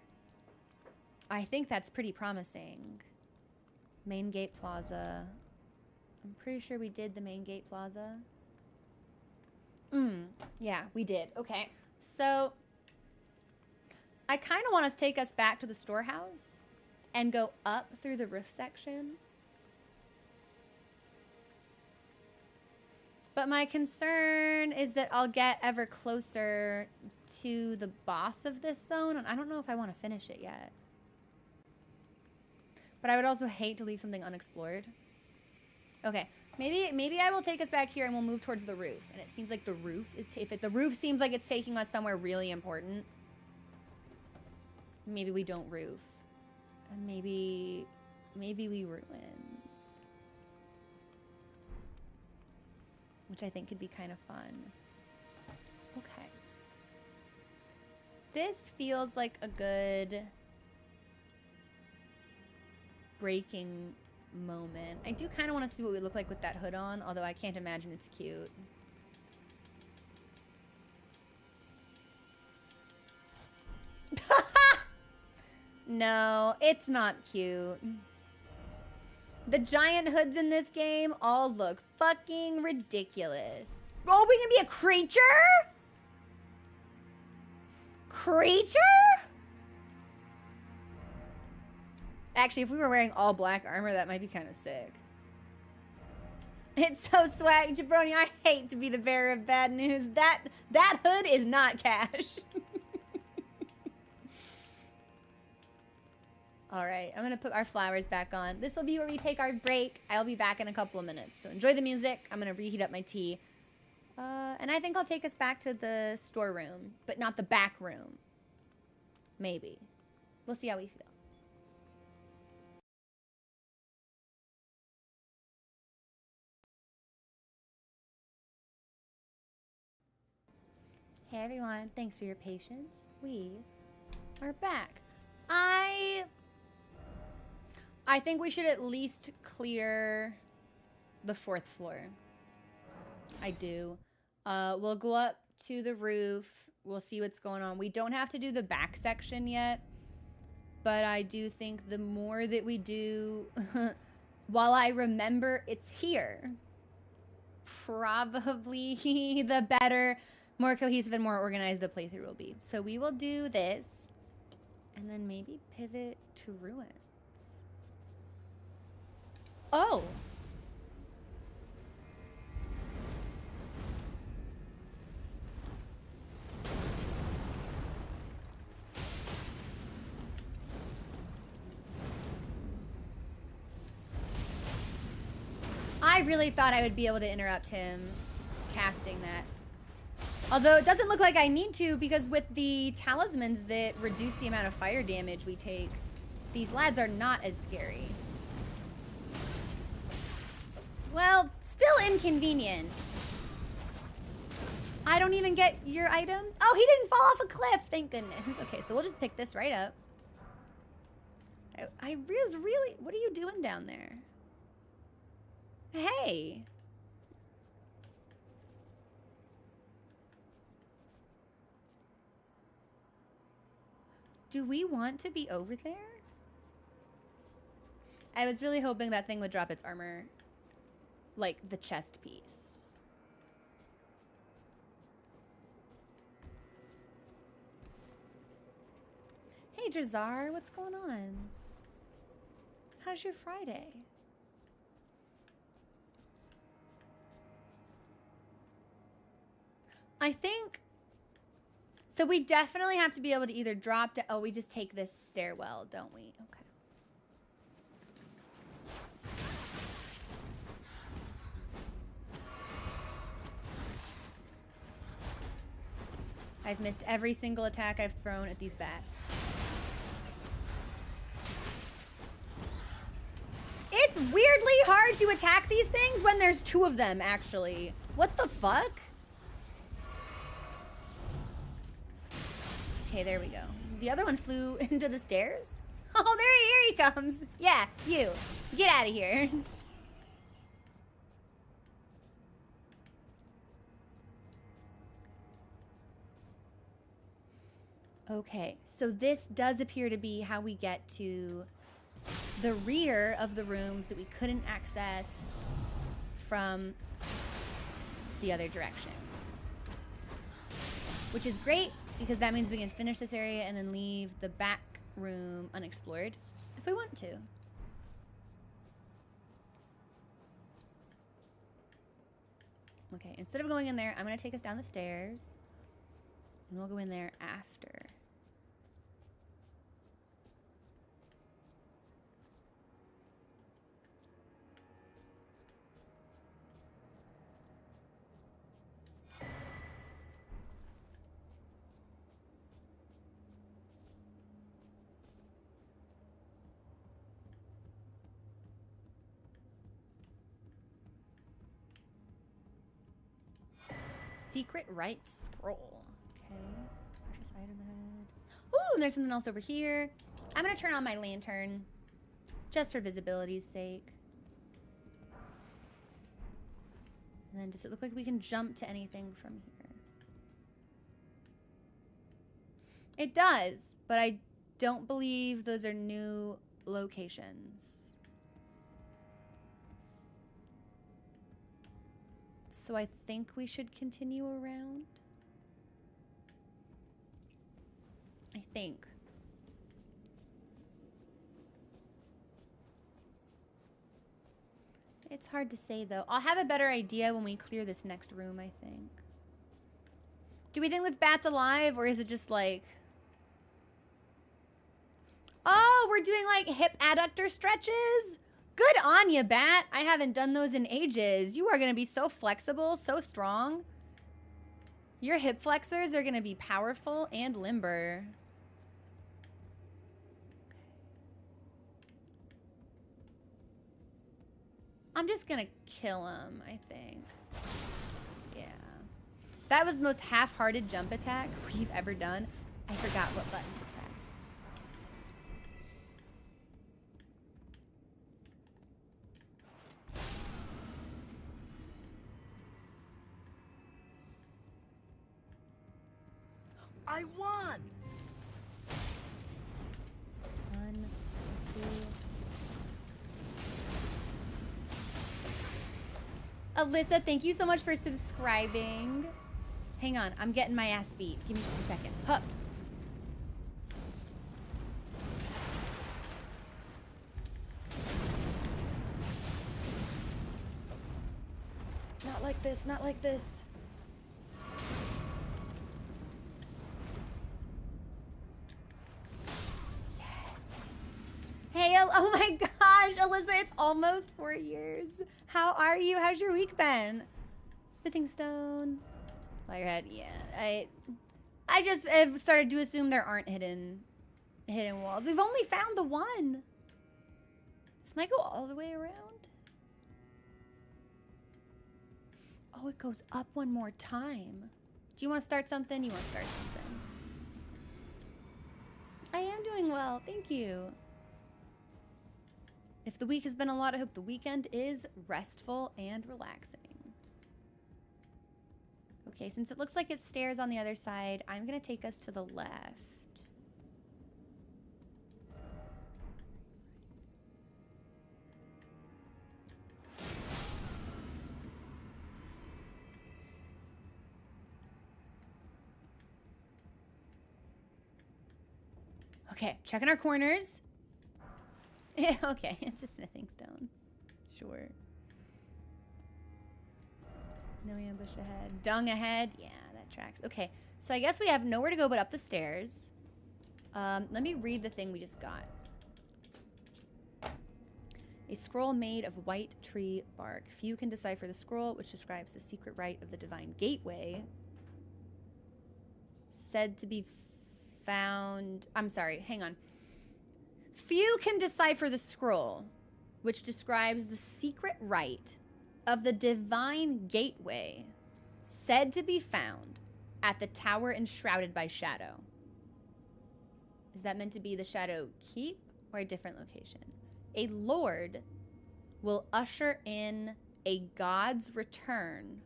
I think that's pretty promising. Main Gate Plaza. I'm pretty sure we did the Main Gate Plaza. Yeah, we did. Okay. So, I kind of want to take us back to the storehouse and go up through the roof section. But my concern is that I'll get ever closer to the boss of this zone, and I don't know if I want to finish it yet. But I would also hate to leave something unexplored. Okay, maybe I will take us back here and we'll move towards the roof. And it seems like the roof is, the roof seems like it's taking us somewhere really important. Maybe we don't roof. And maybe we ruins. Which I think could be kind of fun. Okay. This feels like a good breaking moment. I do kind of want to see what we look like with that hood on, although I can't imagine it's cute. No, it's not cute. The giant hoods in this game all look fucking ridiculous. Oh, we can be a creature? Creature? Actually, if we were wearing all black armor, that might be kind of sick. It's so swag, Jabroni. I hate to be the bearer of bad news. That hood is not cash. All right, I'm gonna put our flowers back on. This will be where we take our break. I'll be back in a couple of minutes. So enjoy the music. I'm gonna reheat up my tea. And I think I'll take us back to the storeroom, but not the back room. Maybe. We'll see how we feel. Hey everyone, thanks for your patience. We are back. I think we should at least clear the 4th floor. I do. We'll go up to the roof. We'll see what's going on. We don't have to do the back section yet, but I do think the more that we do, while I remember it's here, probably the better, more cohesive and more organized the playthrough will be. So we will do this and then maybe pivot to ruins. Oh. I really thought I would be able to interrupt him casting that. Although it doesn't look like I need to, because with the talismans that reduce the amount of fire damage we take, these lads are not as scary. Well, still inconvenient. I don't even get your item. Oh, he didn't fall off a cliff. Thank goodness. Okay, so we'll just pick this right up. I was really... What are you doing down there? Hey. Do we want to be over there? I was really hoping that thing would drop its armor, like the chest piece. Hey, Drazar, what's going on? How's your Friday? I think... So we definitely have to be able to either drop to... Oh, we just take this stairwell, don't we? Okay. I've missed every single attack I've thrown at these bats. It's weirdly hard to attack these things when there's 2 of them, actually. What the fuck? Okay, there we go. The other one flew into the stairs. Oh, here he comes. Yeah, you. Get out of here. Okay, so this does appear to be how we get to the rear of the rooms that we couldn't access from the other direction. Which is great, because that means we can finish this area and then leave the back room unexplored if we want to. Okay, instead of going in there, I'm going to take us down the stairs. And we'll go in there after. Secret right scroll. Okay. Precious item ahead. Ooh, and there's something else over here. I'm gonna turn on my lantern Just for visibility's sake. And then does it look like we can jump to anything from here? It does, but I don't believe those are new locations. So I think we should continue around. I think. It's hard to say, though. I'll have a better idea when we clear this next room, I think. Do we think this bat's alive, or is it just like... Oh, we're doing, like, hip adductor stretches? Good on you, bat. I haven't done those in ages. You are going to be so flexible, so strong. Your hip flexors are going to be powerful and limber. I'm just gonna kill him, I think. Yeah. That was the most half-hearted jump attack we've ever done. I forgot what button to press. I won! 1, 2... Alyssa, thank you so much for subscribing. Hang on, I'm getting my ass beat. Give me just a second. Hup. Not like this, not like this. Yes. Hey, oh my gosh, Alyssa, it's almost 4 years. How are you? How's your week been? Smithing stone. Fly your head. Yeah, I just have started to assume there aren't hidden walls. We've only found the one. This might go all the way around. Oh, it goes up one more time. Do you want to start something? You want to start something? I am doing well. Thank you. If the week has been a lot, I hope the weekend is restful and relaxing. Okay, since it looks like it's stairs on the other side, I'm going to take us to the left. Okay, checking our corners. Okay, it's a smithing stone. Sure. No ambush ahead. Dung ahead. Yeah, that tracks. Okay, so I guess we have nowhere to go but up the stairs. Let me read the thing we just got. A scroll made of white tree bark. Few can decipher the scroll, which describes the secret rite of the divine gateway. Said to be found... I'm sorry, hang on. Few can decipher the scroll, which describes the secret rite of the divine gateway, said to be found at the tower enshrouded by shadow. Is that meant to be the Shadow Keep or a different location? A lord will usher in a god's return,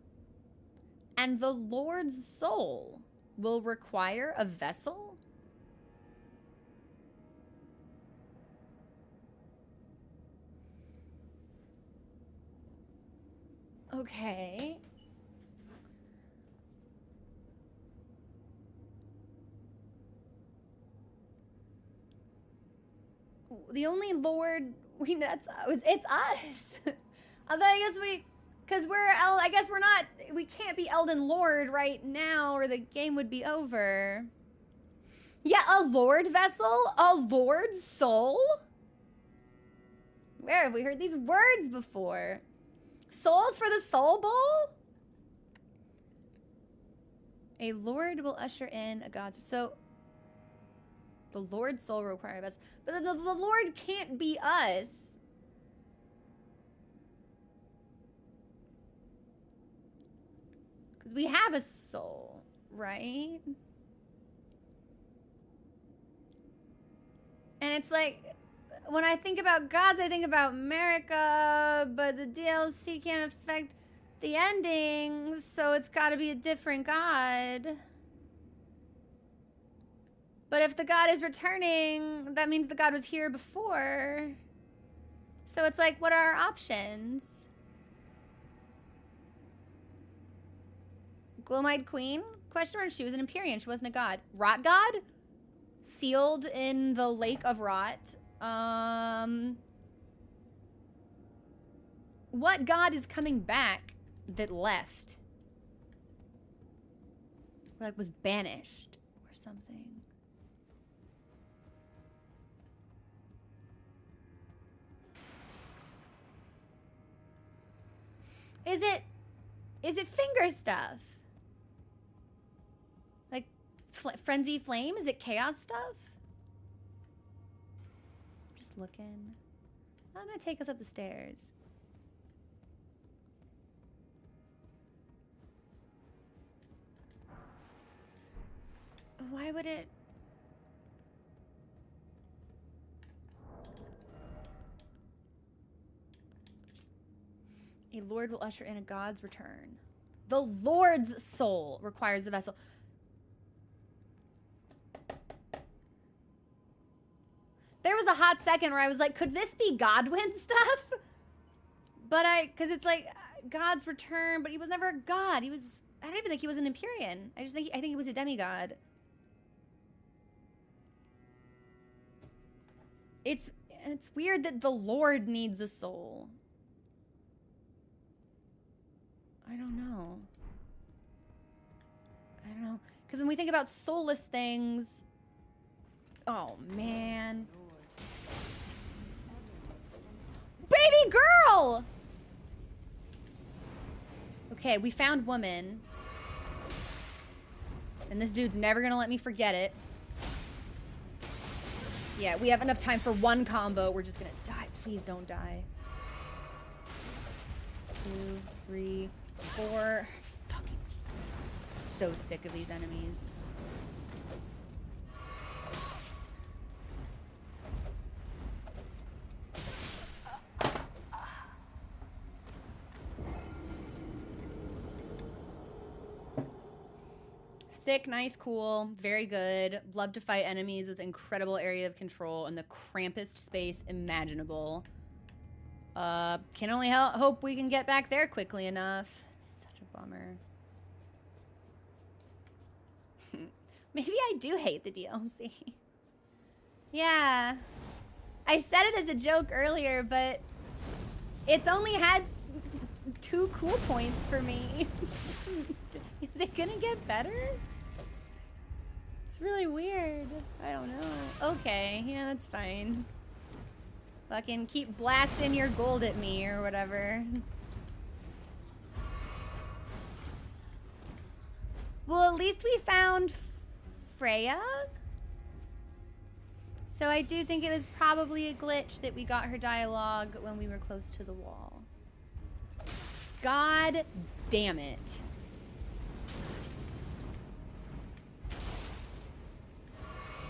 and the lord's soul will require a vessel? Okay. The only lord we it's us. Although I guess because I guess we can't be Elden Lord right now or the game would be over. Yeah, a lord vessel? A lord's soul? Where have we heard these words before? Souls for the Soul Bowl? A lord will usher in a god's... So, the Lord's soul will require us. But the Lord can't be us. Because we have a soul, right? And it's like... when I think about gods, I think about America, but the DLC can't affect the endings, so it's got to be a different god. But if the god is returning, that means the god was here before. So it's like, what are our options? Glomide Queen? Question mark, she was an Empyrean, she wasn't a god. Rot god? Sealed in the Lake of Rot. What god is coming back that left? Or like was banished or something. Is it finger stuff? Like Frenzy Flame? Is it chaos stuff? Just looking. I'm gonna take us up the stairs. Why would it? A lord will usher in a god's return. The Lord's soul requires a vessel. There was a hot second where I was like, could this be Godwin stuff? But because it's like God's return, but he was never a god. He was, I don't even think he was an Empyrean. I think he was a demigod. It's weird that the Lord needs a soul. I don't know. Because when we think about soulless things... Oh, man. Baby girl! Okay, we found woman. And this dude's never gonna let me forget it. Yeah, we have enough time for one combo. We're just gonna die. Please don't die. 2, 3, 4. Fucking so sick of these enemies. Sick, nice, cool, very good. Love to fight enemies with incredible area of control and the crampest space imaginable. Can only hope we can get back there quickly enough. It's such a bummer. Maybe I do hate the DLC. Yeah. I said it as a joke earlier, but it's only had 2 cool points for me. Is it gonna get better? It's really weird. I don't know. Okay, yeah, that's fine. Fucking keep blasting your gold at me or whatever. Well, at least we found Freya. So I do think it was probably a glitch that we got her dialogue when we were close to the wall. God damn it.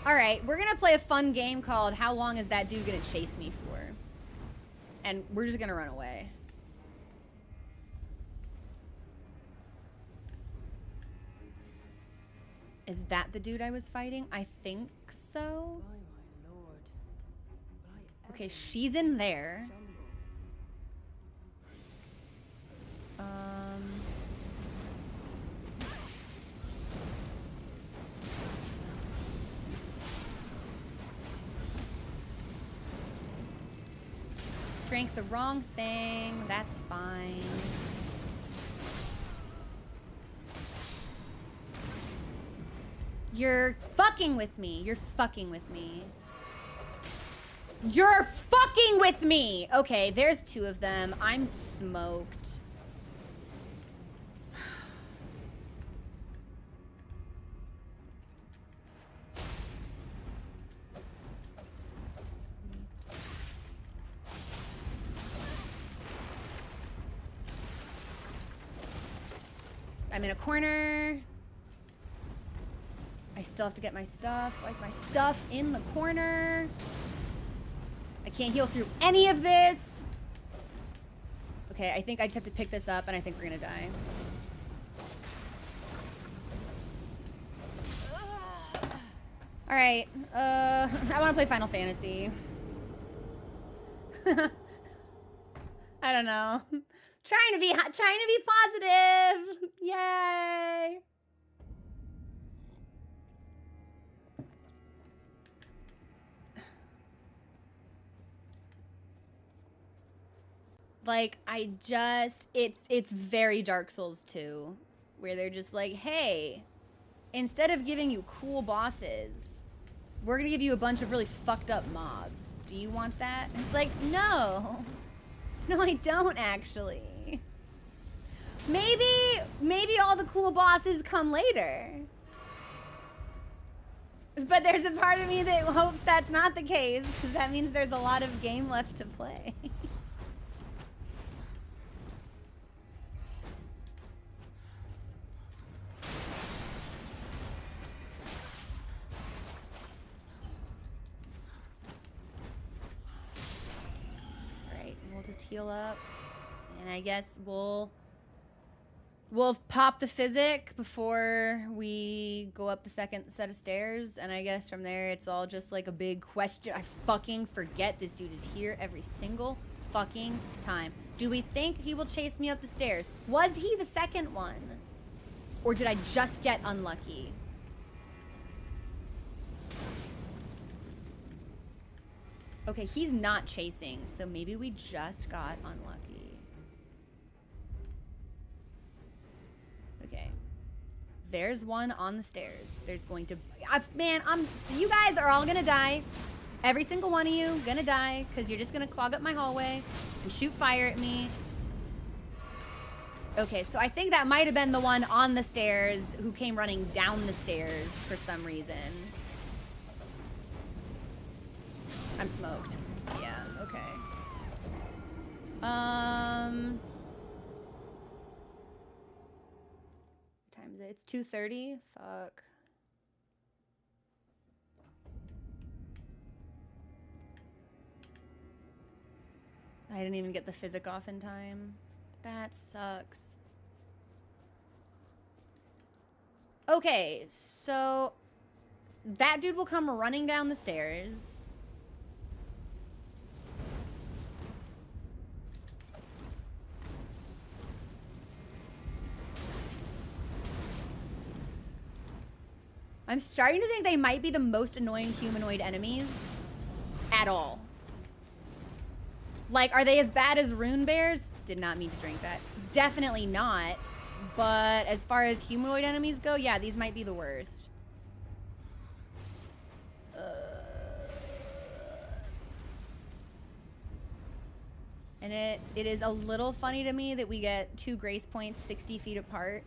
All right, we're gonna play a fun game called How Long Is That Dude Gonna Chase Me For? And we're just gonna run away. Is that the dude I was fighting? I think so. By my lord, will I Okay, ever she's in there. jumble? Drank the wrong thing. That's fine. You're fucking with me. You're fucking with me. You're fucking with me! Okay, there's 2 of them. I'm smoked. I'm in a corner. I still have to get my stuff. Why is my stuff in the corner? I I can't heal through any of this. Okay, I think I just have to pick this up, and I think we're gonna die. All right, I want to play Final Fantasy. I don't know. Trying to be positive. Yay! Like, it's very Dark Souls 2, where they're just like, hey, instead of giving you cool bosses, we're gonna give you a bunch of really fucked up mobs. Do you want that? And it's like, no. No, I don't actually. Maybe all the cool bosses come later. But there's a part of me that hopes that's not the case, because that means there's a lot of game left to play. Just heal up, and I guess we'll pop the physic before we go up the second set of stairs, and I guess from there it's all just like a big question. I fucking forget this dude is here every single fucking time. Do we think he will chase me up the stairs? Was he the second one, or did I just get unlucky? Okay, he's not chasing, so maybe we just got unlucky. Okay. There's one on the stairs. There's going to... so you guys are all gonna die. Every single one of you gonna die, because you're just gonna clog up my hallway and shoot fire at me. Okay, so I think that might have been the one on the stairs who came running down the stairs for some reason. I'm smoked. Yeah, okay. What time is it? It's 2:30? Fuck. I didn't even get the physic off in time. That sucks. Okay, so that dude will come running down the stairs. I'm starting to think they might be the most annoying humanoid enemies at all. Like, are they as bad as rune bears? Did not mean to drink that. Definitely not. But as far as humanoid enemies go, yeah, these might be the worst. And it is a little funny to me that we get 2 grace points 60 feet apart.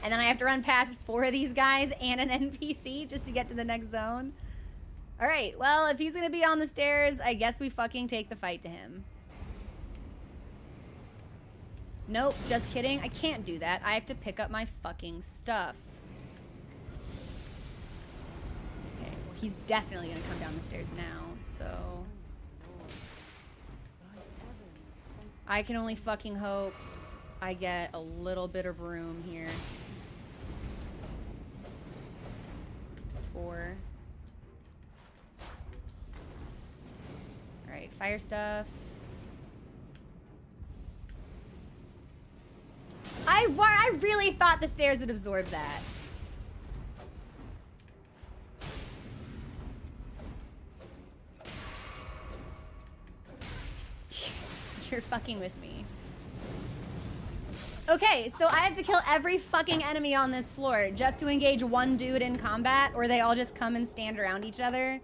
And then I have to run past 4 of these guys and an NPC just to get to the next zone. All right, well, if he's gonna be on the stairs, I guess we fucking take the fight to him. Nope, just kidding. I can't do that. I have to pick up my fucking stuff. Okay, well, he's definitely gonna come down the stairs now, so... I can only fucking hope I get a little bit of room here. 4. Alright, fire stuff. I really thought the stairs would absorb that. You're fucking with me. Okay, so I have to kill every fucking enemy on this floor just to engage one dude in combat, or they all just come and stand around each other.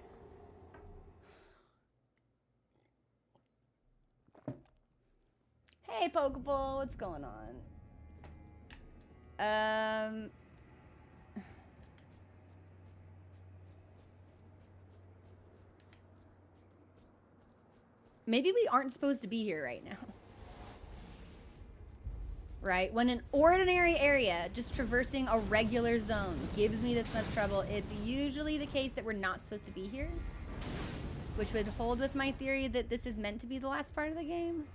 Hey, Pokeball, what's going on? Maybe we aren't supposed to be here right now. Right? When an ordinary area, just traversing a regular zone, gives me this much trouble, it's usually the case that we're not supposed to be here. which would hold with my theory that this is meant to be the last part of the game.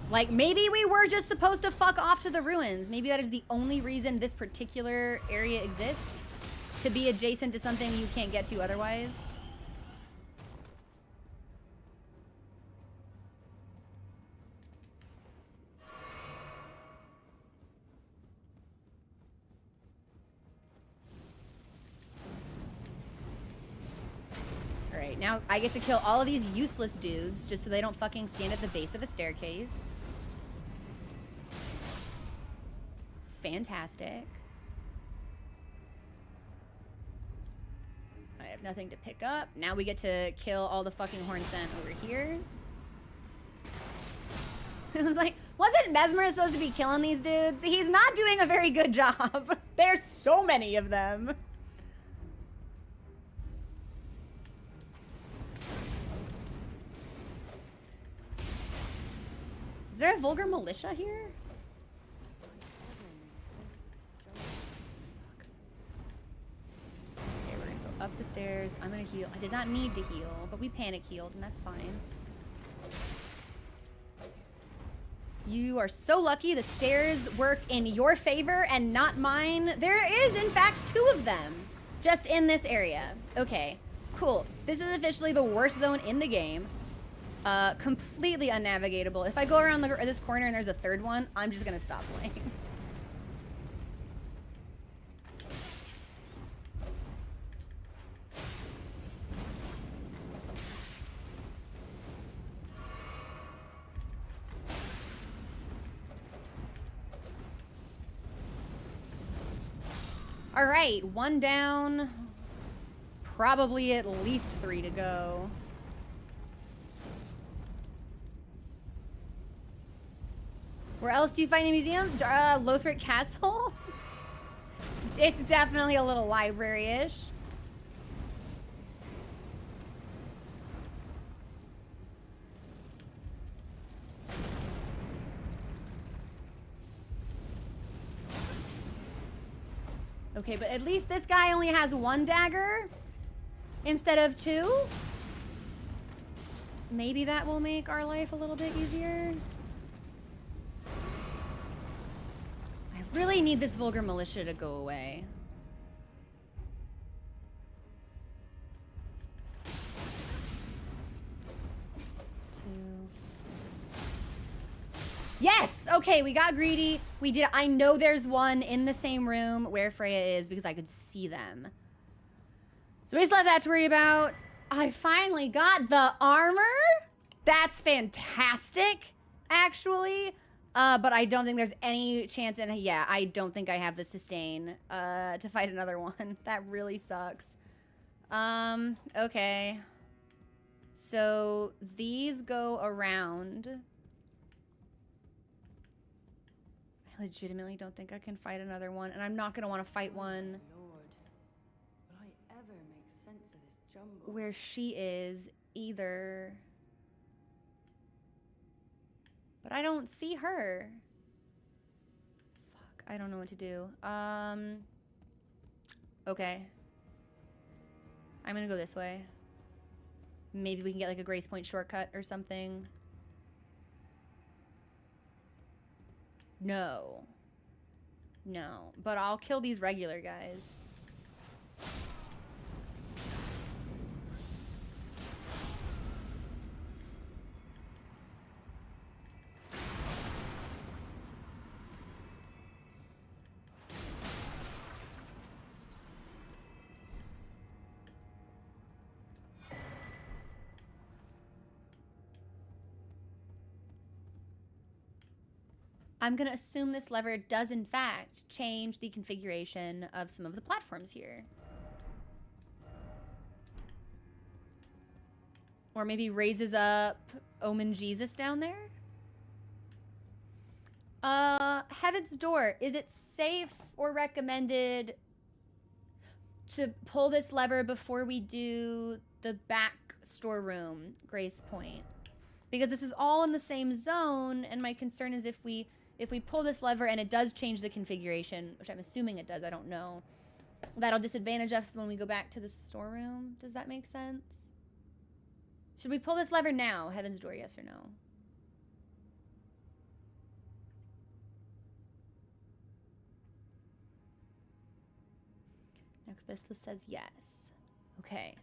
Like, maybe we were just supposed to fuck off to the ruins. Maybe that is the only reason this particular area exists. To be adjacent to something you can't get to otherwise. Alright, now I get to kill all of these useless dudes just so they don't fucking stand at the base of a staircase. Fantastic. I have nothing to pick up. Now we get to kill all the fucking horn scent over here. It was like, wasn't Mesmer supposed to be killing these dudes? He's not doing a very good job. There's so many of them. Is there a vulgar militia here? Okay, we're gonna go up the stairs. I'm gonna heal. I did not need to heal, but we panic healed, and that's fine. You are so lucky the stairs work in your favor and not mine. There is, in fact, 2 of them just in this area. Okay, cool. This is officially the worst zone in the game. Completely unnavigatable. If I go around this corner and there's a 3rd one, I'm just gonna stop playing. All right, 1 down. Probably at least 3 to go. Where else do you find a museum? Lothric Castle? It's definitely a little library-ish. Okay, but at least this guy only has 1 dagger instead of 2. Maybe that will make our life a little bit easier. I really need this vulgar militia to go away. Yes! Okay, we got greedy. We did. I know there's one in the same room where Freya is because I could see them. So we still have that to worry about. I finally got the armor. That's fantastic, actually. But I don't think there's any chance in, yeah, I don't think I have the sustain to fight another one. That really sucks. Okay. So these go around. I legitimately don't think I can fight another one, and I'm not gonna want to fight one Lord, will I ever make sense of this jumble? where she is either. But I don't see her. Fuck, I don't know what to do. Okay. I'm gonna go this way. Maybe we can get like a Grace Point shortcut or something. No. No, but I'll kill these regular guys. I'm going to assume this lever does, in fact, change the configuration of some of the platforms here. Or maybe raises up Omen Jesus down there. Heaven's Door. Is it safe or recommended to pull this lever before we do the back storeroom, Grace Point? Because this is all in the same zone, and my concern is if we pull this lever and it does change the configuration, which I'm assuming it does, I don't know, that'll disadvantage us when we go back to the storeroom. Does that make sense? Should we pull this lever now? Heaven's Door, yes or no? Nextvista says yes. Okay.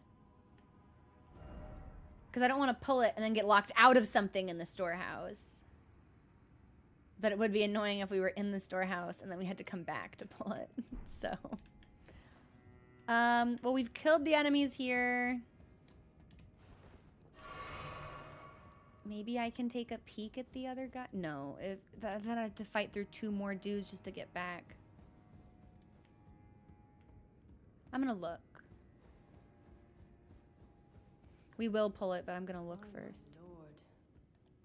Because I don't want to pull it and then get locked out of something in the storehouse. But it would be annoying if we were in the storehouse and then we had to come back to pull it. So. Well, we've killed the enemies here. Maybe I can take a peek at the other guy. No, then I have to fight through 2 more dudes just to get back. I'm gonna look. We will pull it, but I'm gonna look first. Lord,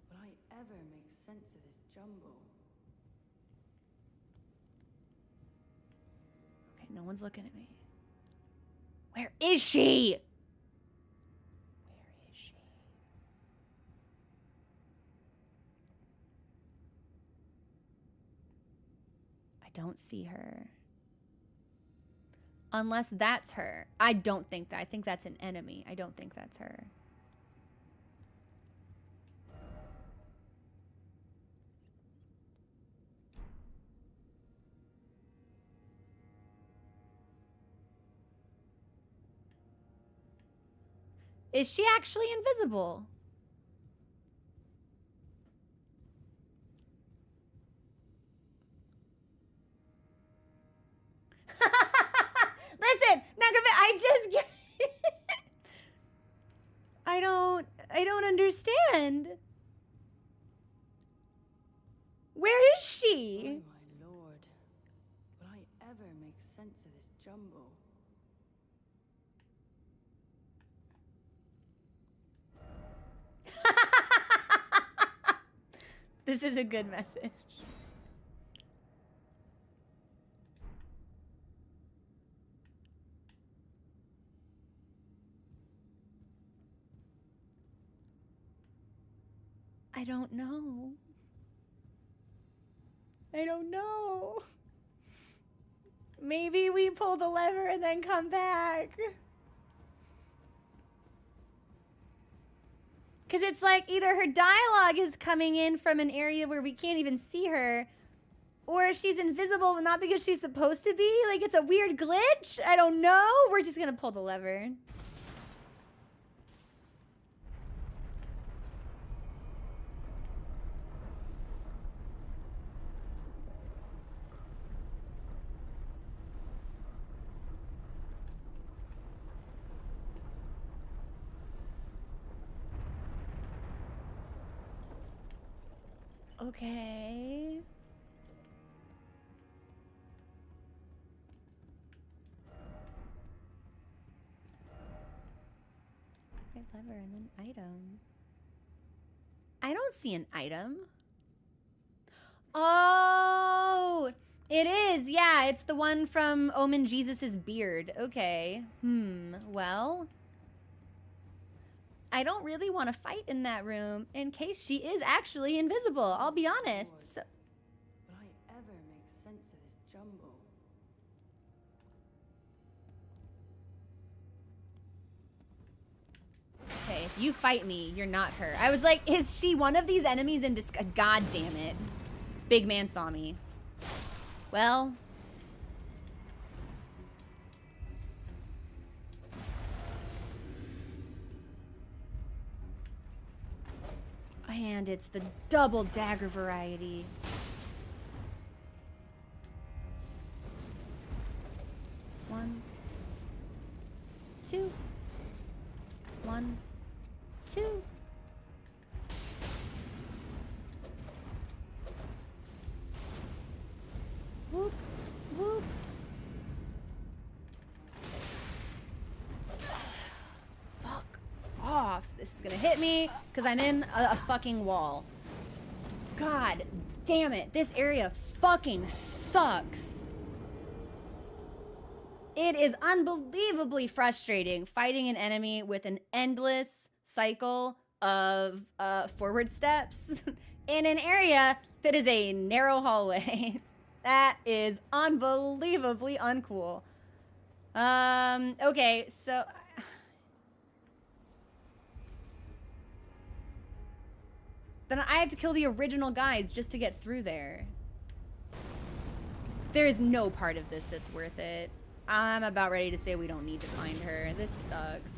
will I ever make sense of this jumble? Okay, no one's looking at me. Where is she? Where is she? I don't see her. Unless that's her. I don't think that. I think that's an enemy. I don't think that's her. Is she actually invisible? Listen, Nagavit, I don't understand. Where is she? Oh, my lord. Will I ever make sense of this jumble? This is a good message. I don't know. I don't know. Maybe we pull the lever and then come back. Because it's like either her dialogue is coming in from an area where we can't even see her, or she's invisible, not because she's supposed to be. Like, it's a weird glitch. I don't know. We're just going to pull the lever. Okay. Right lever and then item. I don't see an item. Oh, it is. Yeah, it's the one from Omen Jesus's beard. Okay. Well, I don't really want to fight in that room in case she is actually invisible. I'll be honest. So Will I ever make sense of this jumble? okay, if you fight me, you're not her. I was like, is she one of these enemies in God damn it. Big man saw me. Well. And it's the double dagger variety. One, two. 1, 2. Whoop, whoop. Fuck off. This is gonna hit me because I'm in a fucking wall. God damn it. This area fucking sucks. It is unbelievably frustrating fighting an enemy with an endless cycle of forward steps in an area that is a narrow hallway. That is unbelievably uncool. Okay, so then I have to kill the original guys just to get through there. There is no part of this that's worth it. I'm about ready to say we don't need to find her. This sucks.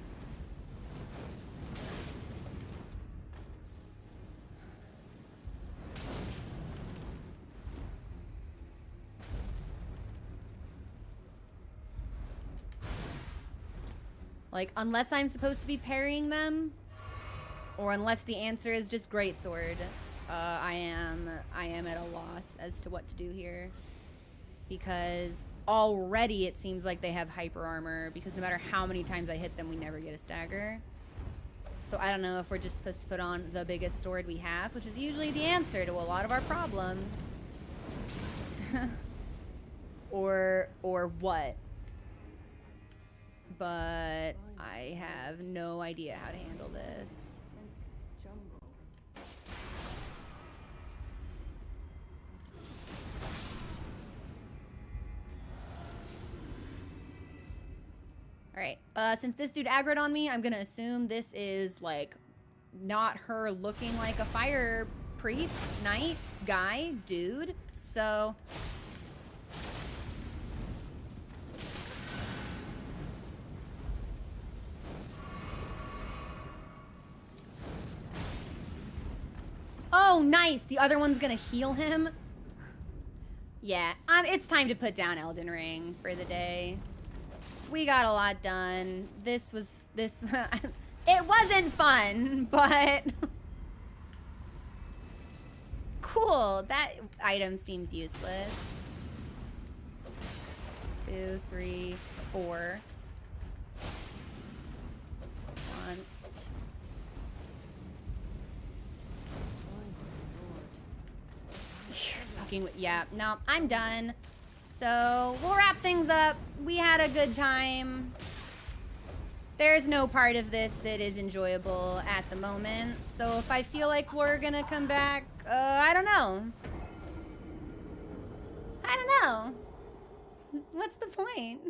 Like, unless I'm supposed to be parrying them, or unless the answer is just greatsword, I am at a loss as to what to do here. Because already it seems like they have hyper armor, because no matter how many times I hit them, we never get a stagger. So I don't know if we're just supposed to put on the biggest sword we have, which is usually the answer to a lot of our problems. or what. But I have no idea how to handle this. Senseless jumble. Alright, since this dude aggroed on me, I'm gonna assume this is, like, not her looking like a fire priest, knight, guy, dude. So... Oh, nice! The other one's gonna heal him. Yeah, it's time to put down Elden Ring for the day. We got a lot done. It wasn't fun, but... Cool, that item seems useless. 2, 3, 4. 1, 2. Yeah, no, I'm done. So we'll wrap things up. We had a good time. There's no part of this that is enjoyable at the moment. So if I feel like we're gonna come back, I don't know. I don't know. What's the point?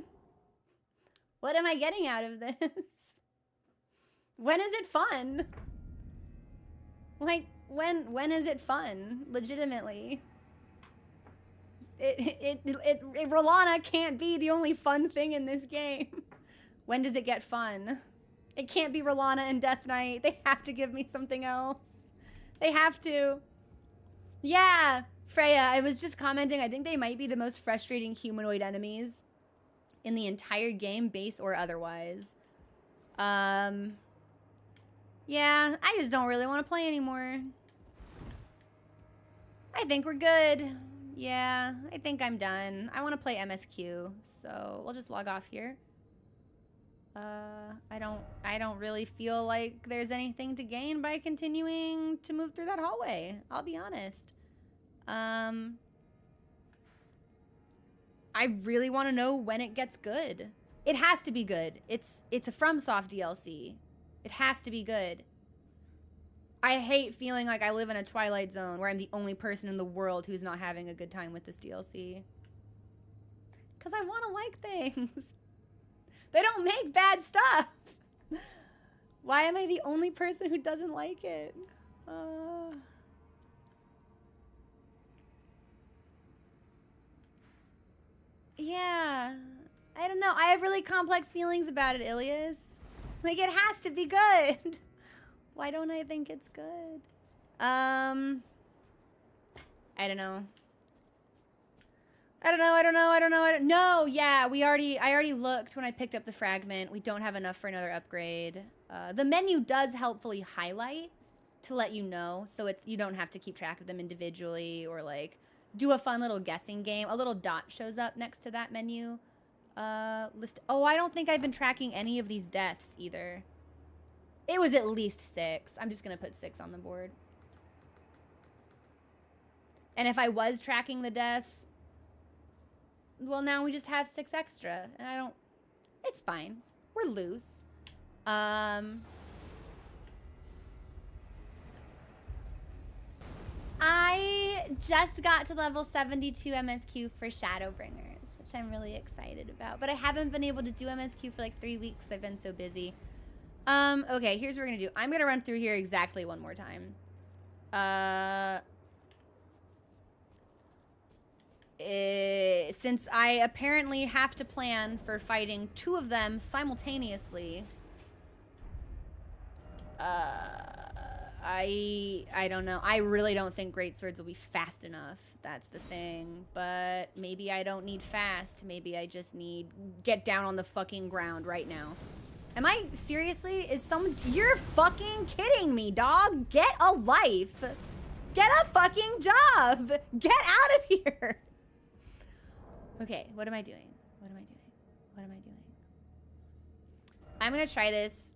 What am I getting out of this? When is it fun? Like, when is it fun? Legitimately. Rolana can't be the only fun thing in this game. When does it get fun? It can't be Rolana and Death Knight. They have to give me something else. They have to. Yeah, Freya, I was just commenting. I think they might be the most frustrating humanoid enemies in the entire game, base or otherwise. Yeah, I just don't really want to play anymore. I think we're good. Yeah, I think I'm done. I want to play MSQ, so we'll just log off here. I don't really feel like there's anything to gain by continuing to move through that hallway. I'll be honest. I really want to know when it gets good. It has to be good. It's a FromSoft DLC. It has to be good. I hate feeling like I live in a Twilight Zone where I'm the only person in the world who's not having a good time with this DLC. Because I want to like things. They don't make bad stuff. Why am I the only person who doesn't like it? Yeah. I don't know. I have really complex feelings about it, Ilias. Like, it has to be good. Why don't I think it's good? I don't know. No, yeah, I already looked when I picked up the fragment. We don't have enough for another upgrade. The menu does helpfully highlight to let you know, so you don't have to keep track of them individually or like do a fun little guessing game. A little dot shows up next to that menu list. Oh, I don't think I've been tracking any of these deaths either. It was at least 6. I'm just gonna put 6 on the board. And if I was tracking the deaths, well, now we just have 6 extra, and I don't... It's fine. We're loose. I just got to level 72 MSQ for Shadowbringers, which I'm really excited about. But I haven't been able to do MSQ for like 3 weeks. I've been so busy. Okay, here's what we're gonna do. I'm gonna run through here exactly one more time. Since I apparently have to plan for fighting 2 of them simultaneously, I don't know. I really don't think great swords will be fast enough. That's the thing. But maybe I don't need fast. Maybe I just need get down on the fucking ground right now. Am I seriously? Is someone? You're fucking kidding me, dog. Get a life. Get a fucking job. Get out of here. Okay, what am I doing? What am I doing? What am I doing? I'm gonna try this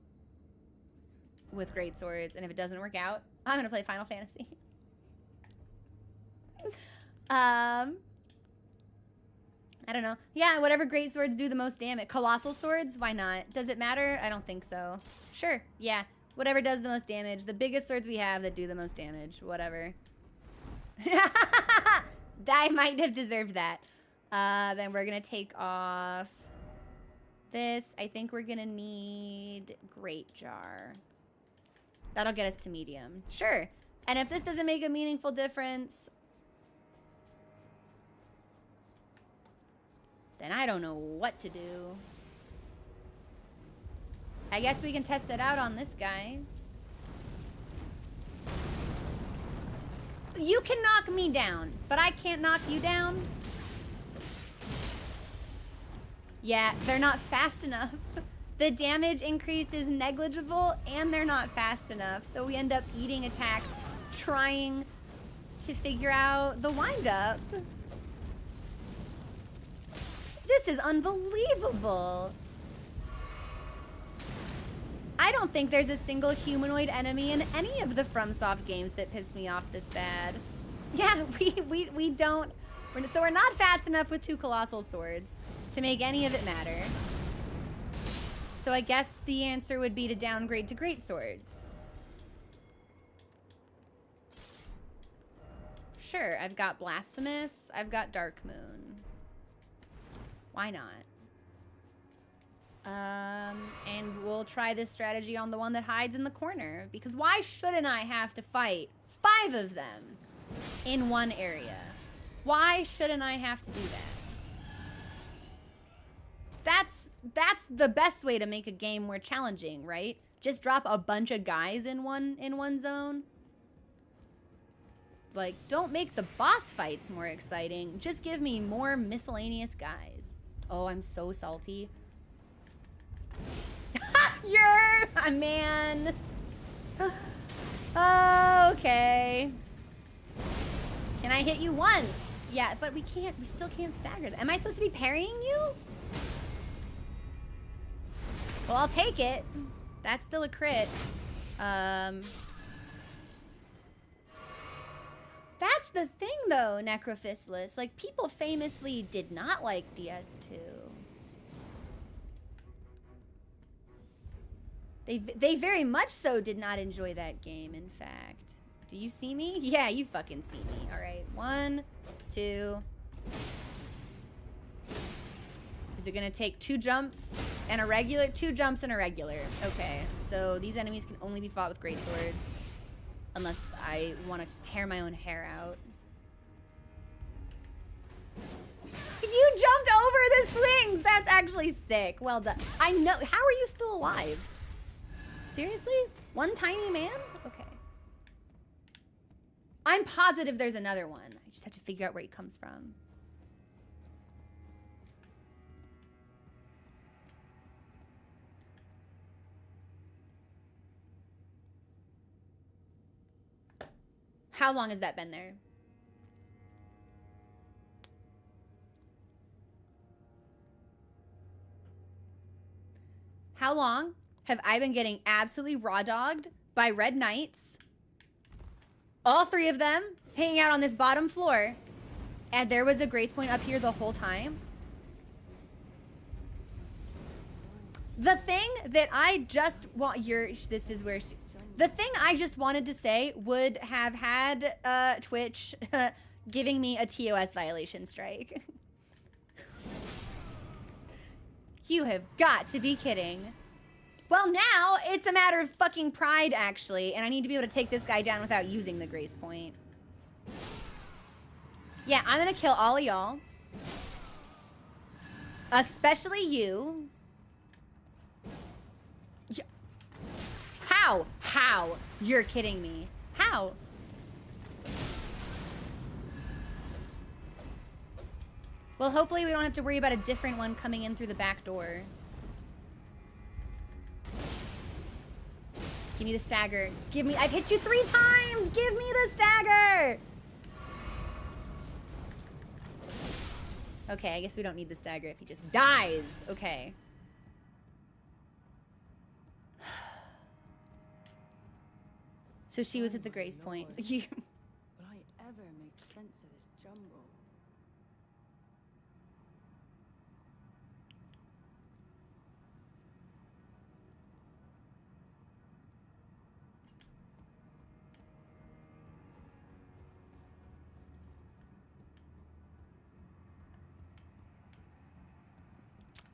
with great swords, and if it doesn't work out, I'm gonna play Final Fantasy. I don't know. Yeah, whatever great swords do the most damage. Colossal swords, why not? Does it matter? I don't think so. Sure, yeah. Whatever does the most damage. The biggest swords we have that do the most damage. Whatever. I might have deserved that. Then we're gonna take off this. I think we're gonna need Great Jar. That'll get us to medium. Sure. And if this doesn't make a meaningful difference, then I don't know what to do. I guess we can test it out on this guy. You can knock me down, but I can't knock you down. Yeah, they're not fast enough. The damage increase is negligible, and they're not fast enough. So we end up eating attacks, trying to figure out the wind-up. This is unbelievable. I don't think there's a single humanoid enemy in any of the FromSoft games that piss me off this bad. Yeah, we don't. So we're not fast enough with 2 colossal swords to make any of it matter. So I guess the answer would be to downgrade to great swords. Sure, I've got Blasphemous, I've got Dark Moon. Why not? And we'll try this strategy on the one that hides in the corner, because why shouldn't I have to fight 5 of them in one area? Why shouldn't I have to do that? That's the best way to make a game more challenging, right? Just drop a bunch of guys in one zone. Like, don't make the boss fights more exciting. Just give me more miscellaneous guys. Oh, I'm so salty. You're a man. Okay. Can I hit you once? Yeah, but we still can't stagger them. Am I supposed to be parrying you? Well, I'll take it. That's still a crit. That's the thing, though, Necrophystless. Like, people famously did not like DS2. They very much so did not enjoy that game, in fact. Do you see me? Yeah, you fucking see me. All right, 1, 2. Is it gonna take 2 jumps and a regular? 2 jumps and a regular. Okay, so these enemies can only be fought with great swords. Unless I want to tear my own hair out. You jumped over the swings! That's actually sick. Well done. I know. How are you still alive? Seriously? One tiny man? Okay. I'm positive there's another one. I just have to figure out where he comes from. How long has that been there? How long have I been getting absolutely raw dogged by red knights? All 3 of them hanging out on this bottom floor. And there was a grace point up here the whole time. The thing that I just want, this is where the thing I just wanted to say would have had Twitch giving me a TOS violation strike. You have got to be kidding. Well, now it's a matter of fucking pride, actually, and I need to be able to take this guy down without using the grace point. Yeah, I'm gonna kill all of y'all. Especially you. How? How? You're kidding me. How? Well, hopefully we don't have to worry about a different one coming in through the back door. Give me the stagger. Give me, I've hit you 3 times! Give me the stagger! Okay, I guess we don't need the stagger if he just dies. Okay. So she was at the grace point. You. Will I ever make sense of this jumble?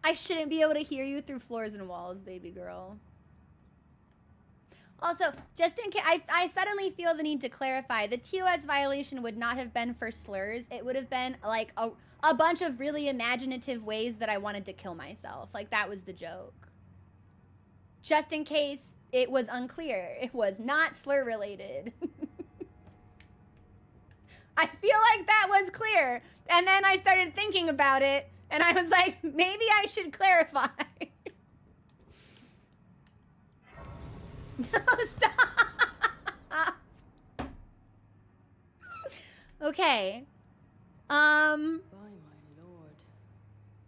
I shouldn't be able to hear you through floors and walls, baby girl. Also, just in case, I suddenly feel the need to clarify. The TOS violation would not have been for slurs. It would have been like a bunch of really imaginative ways that I wanted to kill myself. Like, that was the joke. Just in case it was unclear. It was not slur related. I feel like that was clear. And then I started thinking about it, and I was like, maybe I should clarify. No, stop. Okay. By my lord,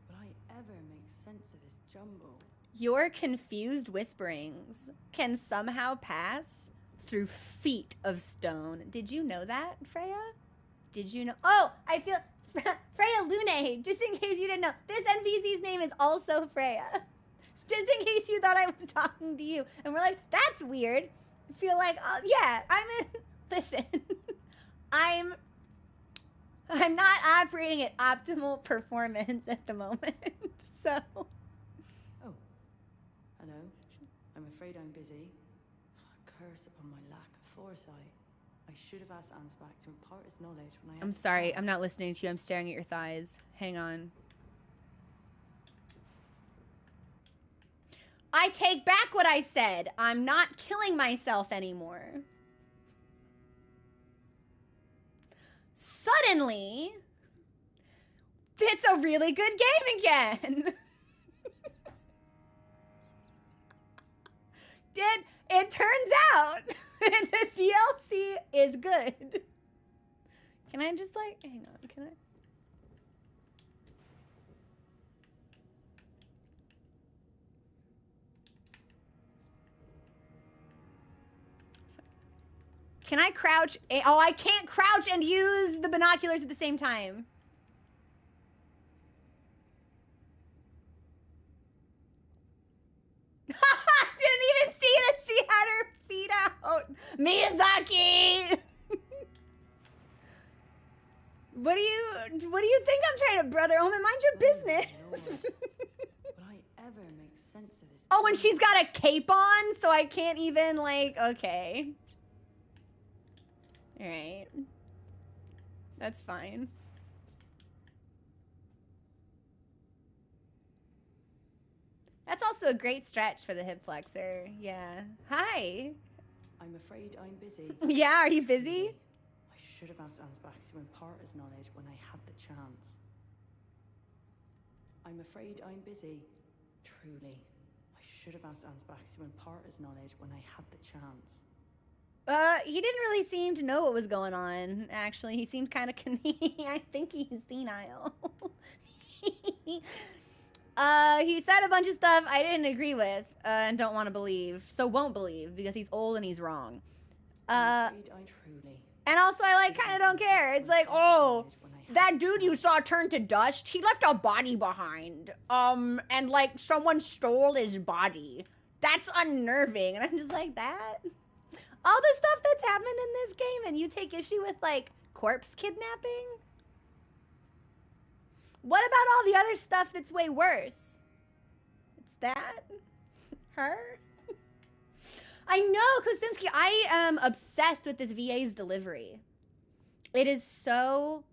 will I ever make sense of this jumble? Your confused whisperings can somehow pass through feet of stone. Did you know that, Freya? Did you know? Oh, I feel Freya Lune. Just in case you didn't know, this NPC's name is also Freya. Just in case you thought I was talking to you. And we're like, that's weird. I feel like, yeah, listen. I'm not operating at optimal performance at the moment. So. Oh. Hello. I'm afraid I'm busy. Curse upon my lack of foresight. I should have asked Ansbach to impart his knowledge when I had I'm the sorry. chance. I'm not listening to you. I'm staring at your thighs. Hang on. I take back what I said. I'm not killing myself anymore. Suddenly, it's a really good game again. It turns out the DLC is good. Can I just like, hang on, can I? Can I crouch? Oh, I can't crouch and use the binoculars at the same time. Didn't even see that she had her feet out. Miyazaki! What do you think I'm trying to brother home? Mind your business. Will I ever make sense of this? Oh, and she's got a cape on, so I can't even like, okay. All right. That's fine. That's also a great stretch for the hip flexor. Yeah. Hi. I'm afraid I'm busy. Yeah, are you busy? I should have asked Ansbach to impart his knowledge when I had the chance. I'm afraid I'm busy. Truly. I should have asked Ansbach to impart his knowledge when I had the chance. He didn't really seem to know what was going on, actually. He seemed kind of I think he's senile. He said a bunch of stuff I didn't agree with, and don't want to believe. So won't believe, because he's old and he's wrong. I'm afraid I truly. And also I like kind of don't care. It's like, oh, that dude you saw turn to dust, he left a body behind. And like someone stole his body. That's unnerving. And I'm just like, that? All the stuff that's happened in this game, and you take issue with like corpse kidnapping? What about all the other stuff that's way worse? It's that? Her? I know, Kosinski. I am obsessed with this VA's delivery. It is so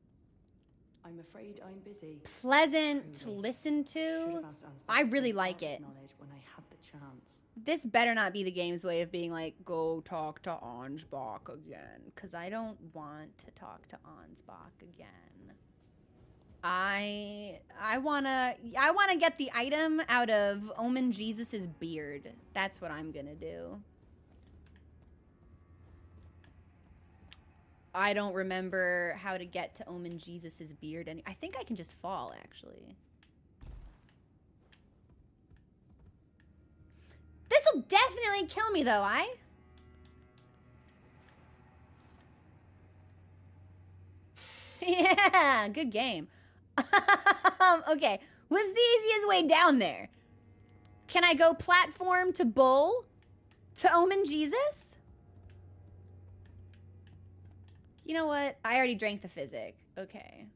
I'm afraid I'm busy. pleasant to Truly. listen Should to. have asked Ansbach I to really impart like his it. knowledge when I had the chance. This better not be the game's way of being like, go talk to Ansbach again. Because I don't want to talk to Ansbach again. I wanna get the item out of Omen Jesus's beard. That's what I'm gonna do. I don't remember how to get to Omen Jesus's beard. I think I can just fall, actually. This'll definitely kill me, though, Yeah, good game. Okay, what's the easiest way down there? Can I go platform to bull? To Omen Jesus? You know what? I already drank the physic. Okay.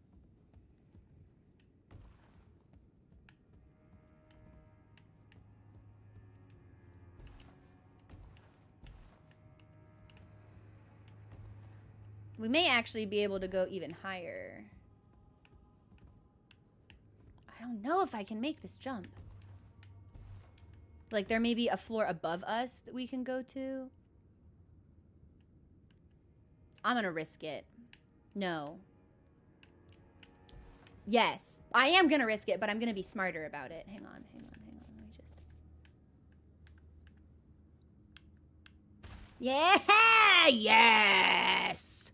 We may actually be able to go even higher. I don't know if I can make this jump. Like, there may be a floor above us that we can go to. I'm gonna risk it. No. Yes. I am gonna risk it, but I'm gonna be smarter about it. Hang on. Let me just... Yeah! Yes!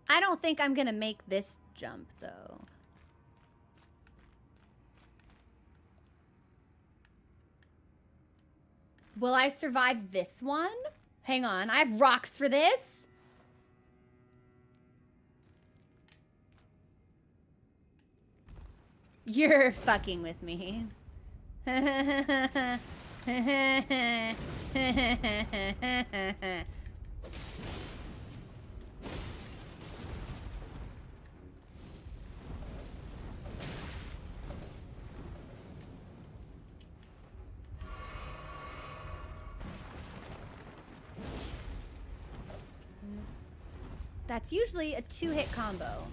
I don't think I'm gonna make this jump, though. Will I survive this one? Hang on, I have rocks for this. You're fucking with me. That's usually a 2-hit combo.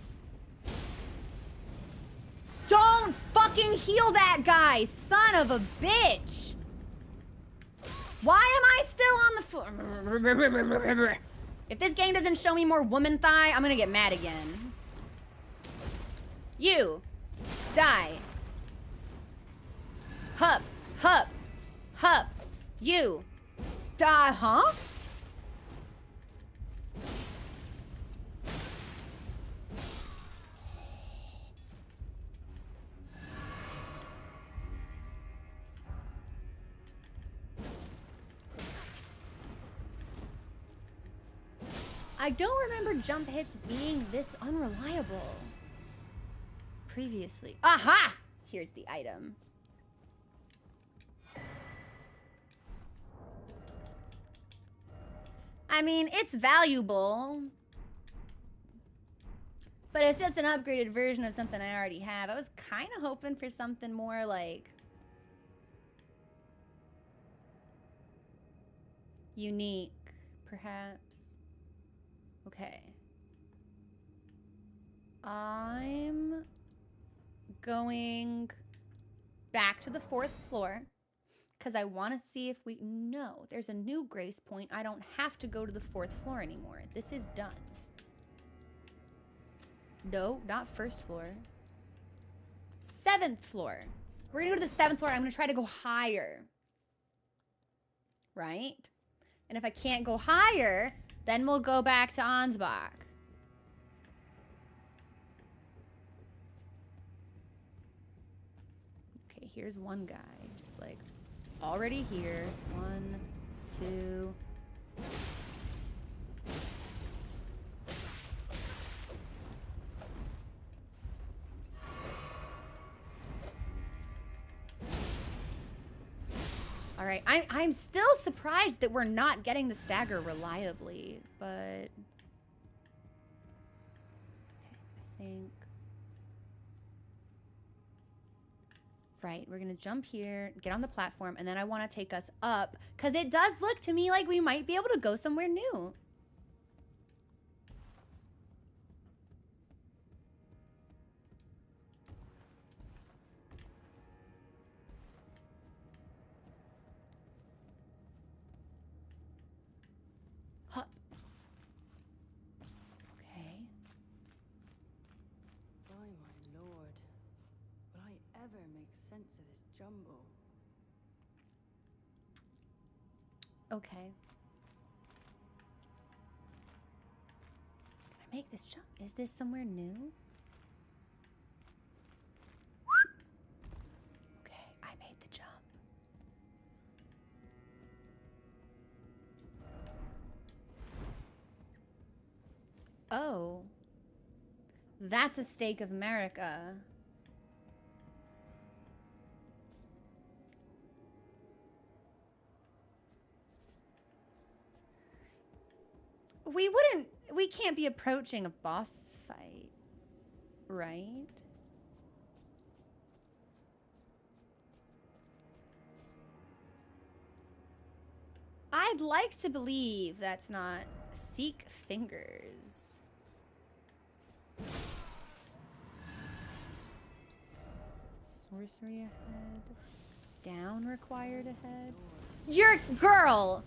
Don't fucking heal that guy, son of a bitch! Why am I still on the floor? If this game doesn't show me more woman thigh, I'm gonna get mad again. You. Die. Hup. Hup. Hup. You. Die, huh? I don't remember jump hits being this unreliable previously. Aha! Here's the item. I mean, it's valuable, but it's just an upgraded version of something I already have. I was kind of hoping for something more like unique, perhaps. Okay. I'm going back to the 4th floor because I want to see if we... No, there's a new grace point. I don't have to go to the 4th floor anymore. This is done. No, not 1st floor. 7th floor. We're going to go to the 7th floor. I'm going to try to go higher. Right? And if I can't go higher... Then we'll go back to Ansbach. Okay, here's one guy. Just like already here. 1, 2. All right, I'm still surprised that we're not getting the stagger reliably, but think. Right, we're gonna jump here, get on the platform, and then I want to take us up, because it does look to me like we might be able to go somewhere new. Huh. Okay. By my lord, will I ever make sense of this jumble? Okay. Can I make this jump? Is this somewhere new? Okay, I made the jump. Oh. That's a stake of America. We can't be approaching a boss fight, right? I'd like to believe that's not Seek Fingers. Sorcery ahead. Down required ahead. Your girl!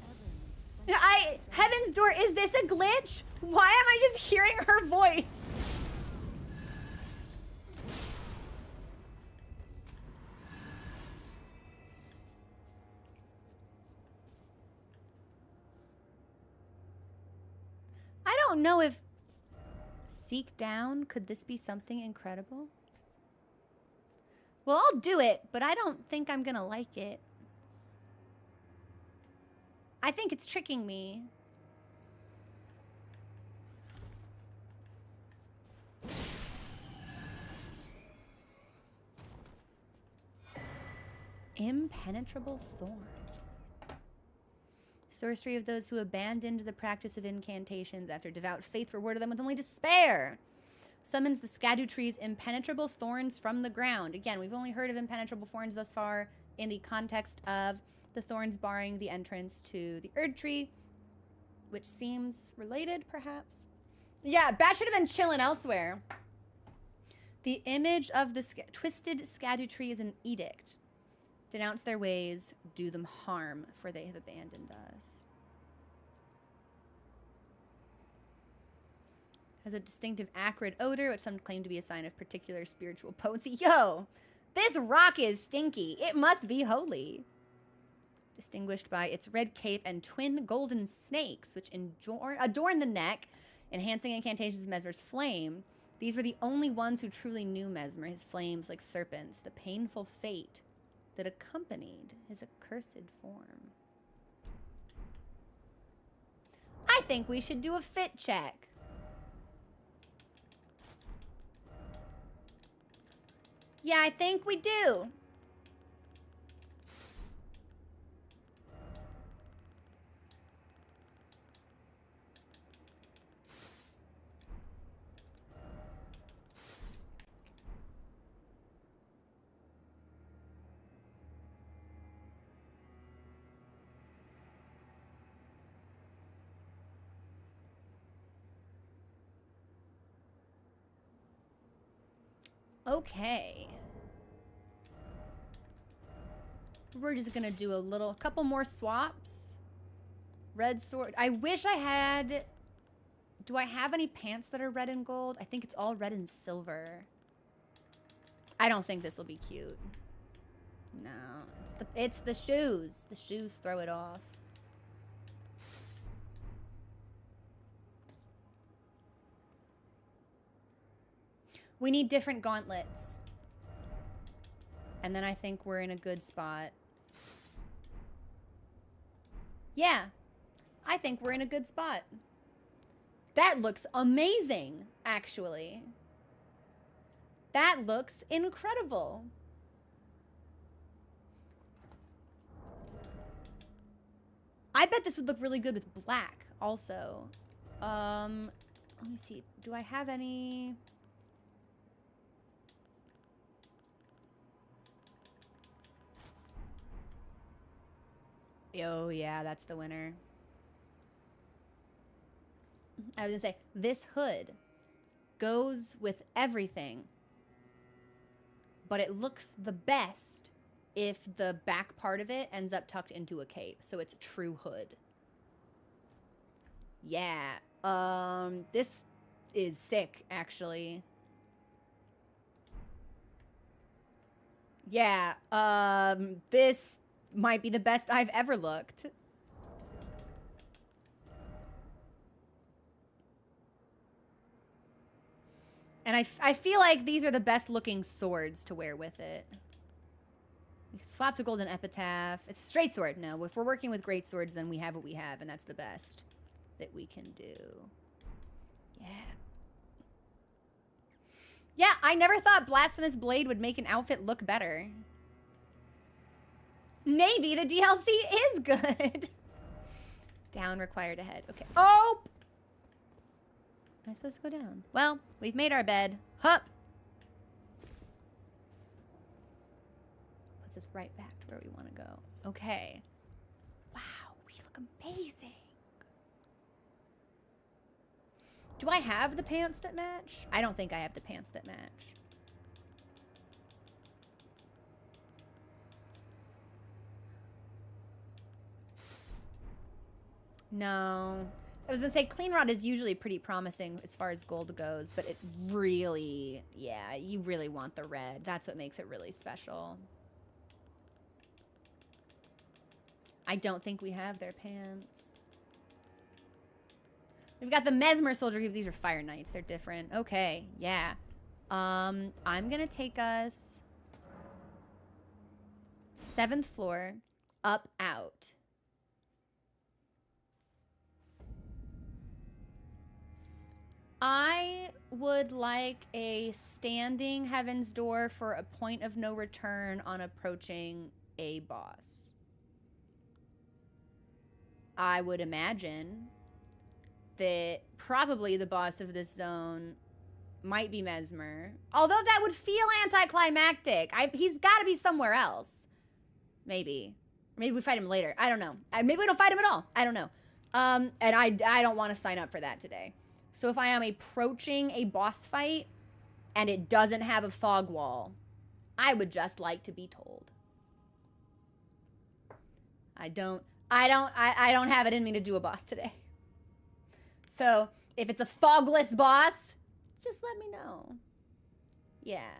Heaven's Door, is this a glitch? Why am I just hearing her voice? I don't know if Seek Down, could this be something incredible? Well, I'll do it, but I don't think I'm gonna like it. I think it's tricking me. Impenetrable thorns. Sorcery of those who abandoned the practice of incantations after devout faith rewarded them with only despair. Summons the Scadu tree's impenetrable thorns from the ground. Again, we've only heard of impenetrable thorns thus far in the context of the thorns barring the entrance to the Erd tree, which seems related, perhaps. Yeah, Bat should have been chilling elsewhere. The image of the twisted Scadu tree is an edict. Denounce their ways, do them harm, for they have abandoned us. Has a distinctive acrid odor, which some claim to be a sign of particular spiritual potency. Yo, this rock is stinky. It must be holy. Distinguished by its red cape and twin golden snakes, which adorn the neck, enhancing incantations of Mesmer's flame. These were the only ones who truly knew Mesmer, his flames like serpents, the painful fate that accompanied his accursed form. I think we should do a fit check. Yeah, I think we do. Okay. We're just gonna do a couple more swaps. Red sword. I wish I had... Do I have any pants that are red and gold? I think it's all red and silver. I don't think this will be cute. No, it's the shoes. The shoes throw it off. We need different gauntlets. And then I think we're in a good spot. Yeah, I think we're in a good spot. That looks amazing, actually. That looks incredible. I bet this would look really good with black also. Let me see. Do I have any... Oh, yeah, that's the winner. I was gonna say, this hood goes with everything, but it looks the best if the back part of it ends up tucked into a cape, so it's a true hood. Yeah, this is sick, actually. Yeah, this might be the best I've ever looked. And I feel like these are the best looking swords to wear with it. We can swap to golden epitaph. It's a straight sword. No, if we're working with great swords, then we have what we have, and that's the best that we can do. Yeah. Yeah, I never thought Blasphemous Blade would make an outfit look better. Maybe the DLC is good. Down, required ahead. Okay. Oh! Am I supposed to go down? Well, we've made our bed. Hup! Puts us right back to where we want to go. Okay. Wow, we look amazing. Do I have the pants that match? I don't think I have the pants that match. No. I was gonna say Clean Rod is usually pretty promising as far as gold goes, but it really, yeah, you really want the red. That's what makes it really special. I don't think we have their pants. We've got the Mesmer Soldier. These are Fire Knights. They're different. Okay, yeah. I'm gonna take us 7th floor, up, out. I would like a standing Heaven's Door for a point of no return on approaching a boss. I would imagine that probably the boss of this zone might be Mesmer. Although that would feel anticlimactic. He's got to be somewhere else. Maybe. Maybe we fight him later. I don't know. Maybe we don't fight him at all. I don't know. And I don't want to sign up for that today. So if I am approaching a boss fight and it doesn't have a fog wall, I would just like to be told. I don't have it in me to do a boss today. So if it's a fogless boss, just let me know. Yeah.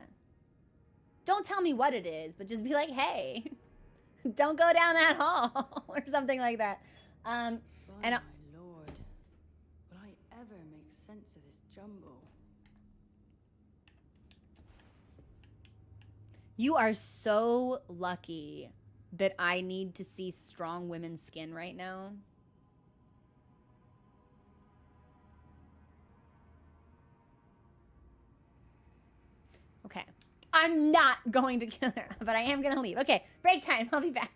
Don't tell me what it is, but just be like, hey, don't go down that hall or something like that. And My lord, will I ever make sense of this jumble? You are so lucky that I need to see strong women's skin right now. Okay. I'm not going to kill her, but I am going to leave. Okay, break time. I'll be back.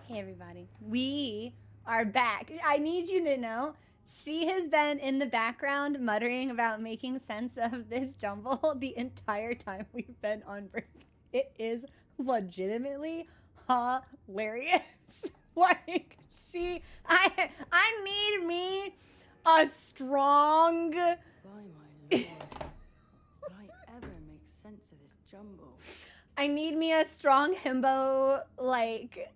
Hey, everybody. We are back. I need you to know she has been in the background muttering about making sense of this jumble the entire time we've been on break. It is legitimately hilarious. Like, I need me a strong... By my lord, will I ever make sense of this jumble? I need me a strong himbo, like,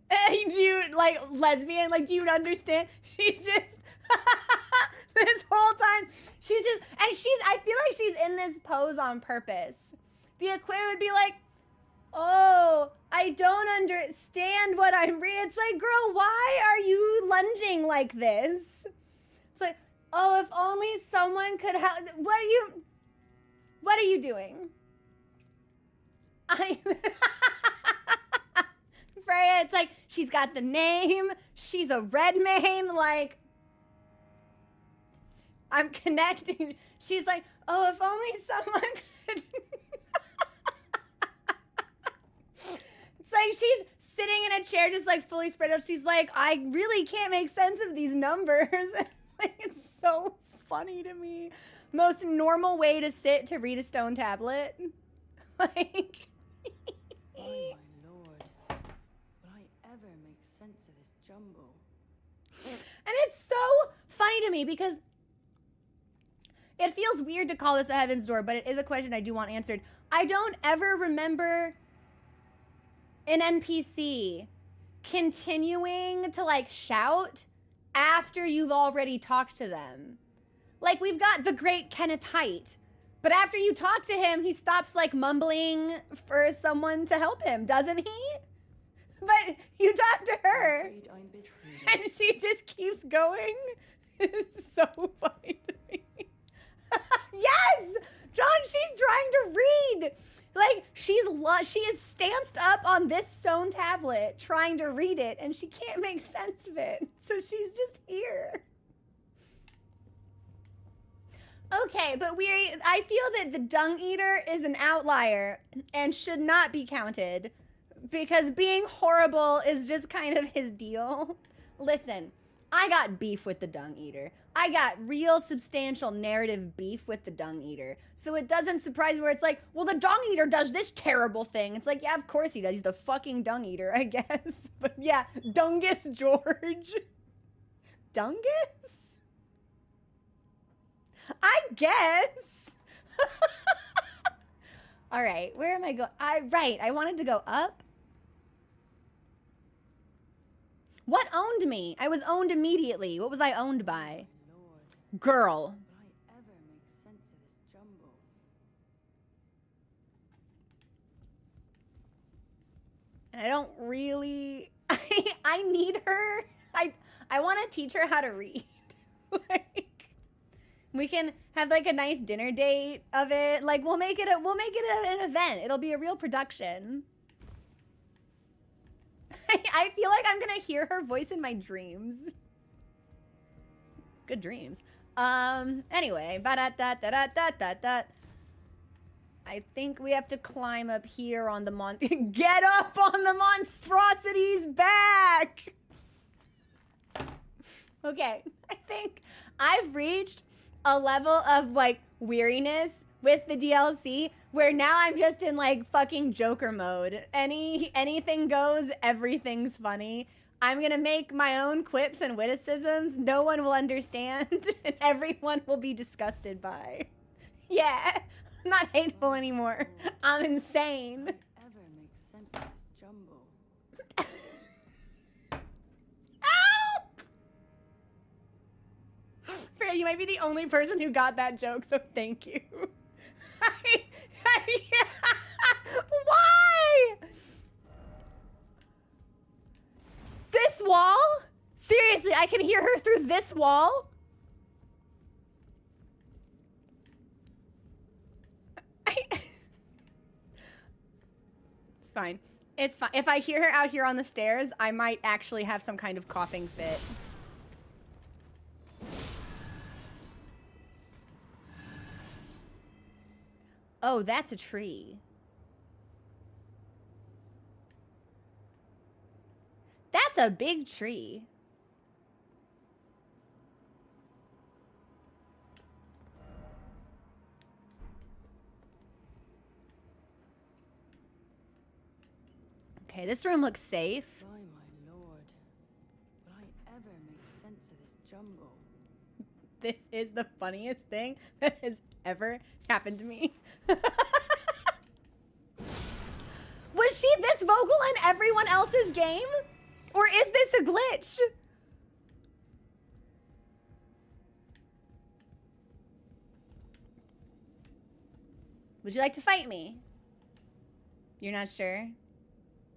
lesbian, like, do you understand? She's just, this whole time, I feel like she's in this pose on purpose. The equator would be like, oh, I don't understand what I'm reading. It's like, girl, why are you lunging like this? It's like, oh, if only someone could help. What are you doing? Freya, it's like, she's got the name, she's a red main, like, I'm connecting. She's like, oh, if only someone could. It's like she's sitting in a chair just like fully spread out. She's like, I really can't make sense of these numbers. Like, it's so funny to me. Most normal way to sit to read a stone tablet. Like. Oh my lord. Will I ever make sense of this jumble? And it's so funny to me because it feels weird to call this a Heaven's Door, but it is a question I do want answered. I don't ever remember an NPC continuing to like shout after you've already talked to them. Like we've got the great Kenneth Haight, but after you talk to him, he stops like mumbling for someone to help him, doesn't he? But you talk to her I'm afraid I'm busy. and she just keeps going. It's so funny to me. Yes! John, she's trying to read. Like, she is stanced up on this stone tablet trying to read it, and she can't make sense of it. So she's just here. Okay, but I feel that the Dung Eater is an outlier and should not be counted because being horrible is just kind of his deal. Listen, I got beef with the Dung Eater. I got real substantial narrative beef with the Dung Eater. So it doesn't surprise me where it's like, well, the Dung Eater does this terrible thing. It's like, yeah, of course he does. He's the fucking Dung Eater, I guess. But yeah, Dungus George. Dungus? I guess. All right, where am I going? Right, I wanted to go up. What owned me? I was owned immediately. What was I owned by? Lord, Girl. will I ever make sense of this jumble? And I don't really I need her. I want to teach her how to read. Like we can have like a nice dinner date of it. Like we'll make it an event. It'll be a real production. I feel like I'm gonna hear her voice in my dreams. Good dreams. Anyway, ba-da-da-da-da-da-da-da. I think we have to climb up here on the get up on the monstrosity's back! Okay, I think I've reached a level of like weariness with the DLC where now I'm just in like fucking Joker mode. Anything goes, everything's funny. I'm gonna make my own quips and witticisms no one will understand and everyone will be disgusted by. Yeah, I'm not hateful anymore. I'm insane. Will I ever make sense of this jumble? Help! Freya, you might be the only person who got that joke, so thank you. Why? This wall? Seriously, I can hear her through this wall? It's fine. It's fine. If I hear her out here on the stairs, I might actually have some kind of coughing fit. Oh, that's a tree. That's a big tree. Okay, this room looks safe. By my lord, will I ever make sense of this jumble? This is the funniest thing that has ever happened to me. Was she this vocal in everyone else's game? Or is this a glitch? Would you like to fight me? You're not sure?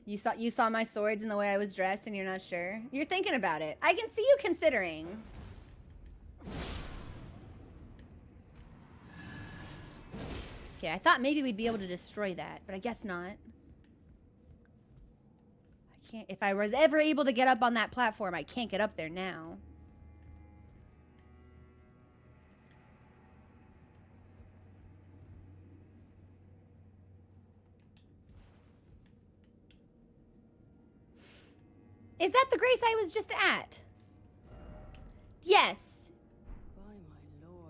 You saw my swords and the way I was dressed and you're not sure? You're thinking about it. I can see you considering. Okay, I thought maybe we'd be able to destroy that, but I guess not. I can't, if I was ever able to get up on that platform, I can't get up there now. Is that the grace I was just at? Yes. By my lord.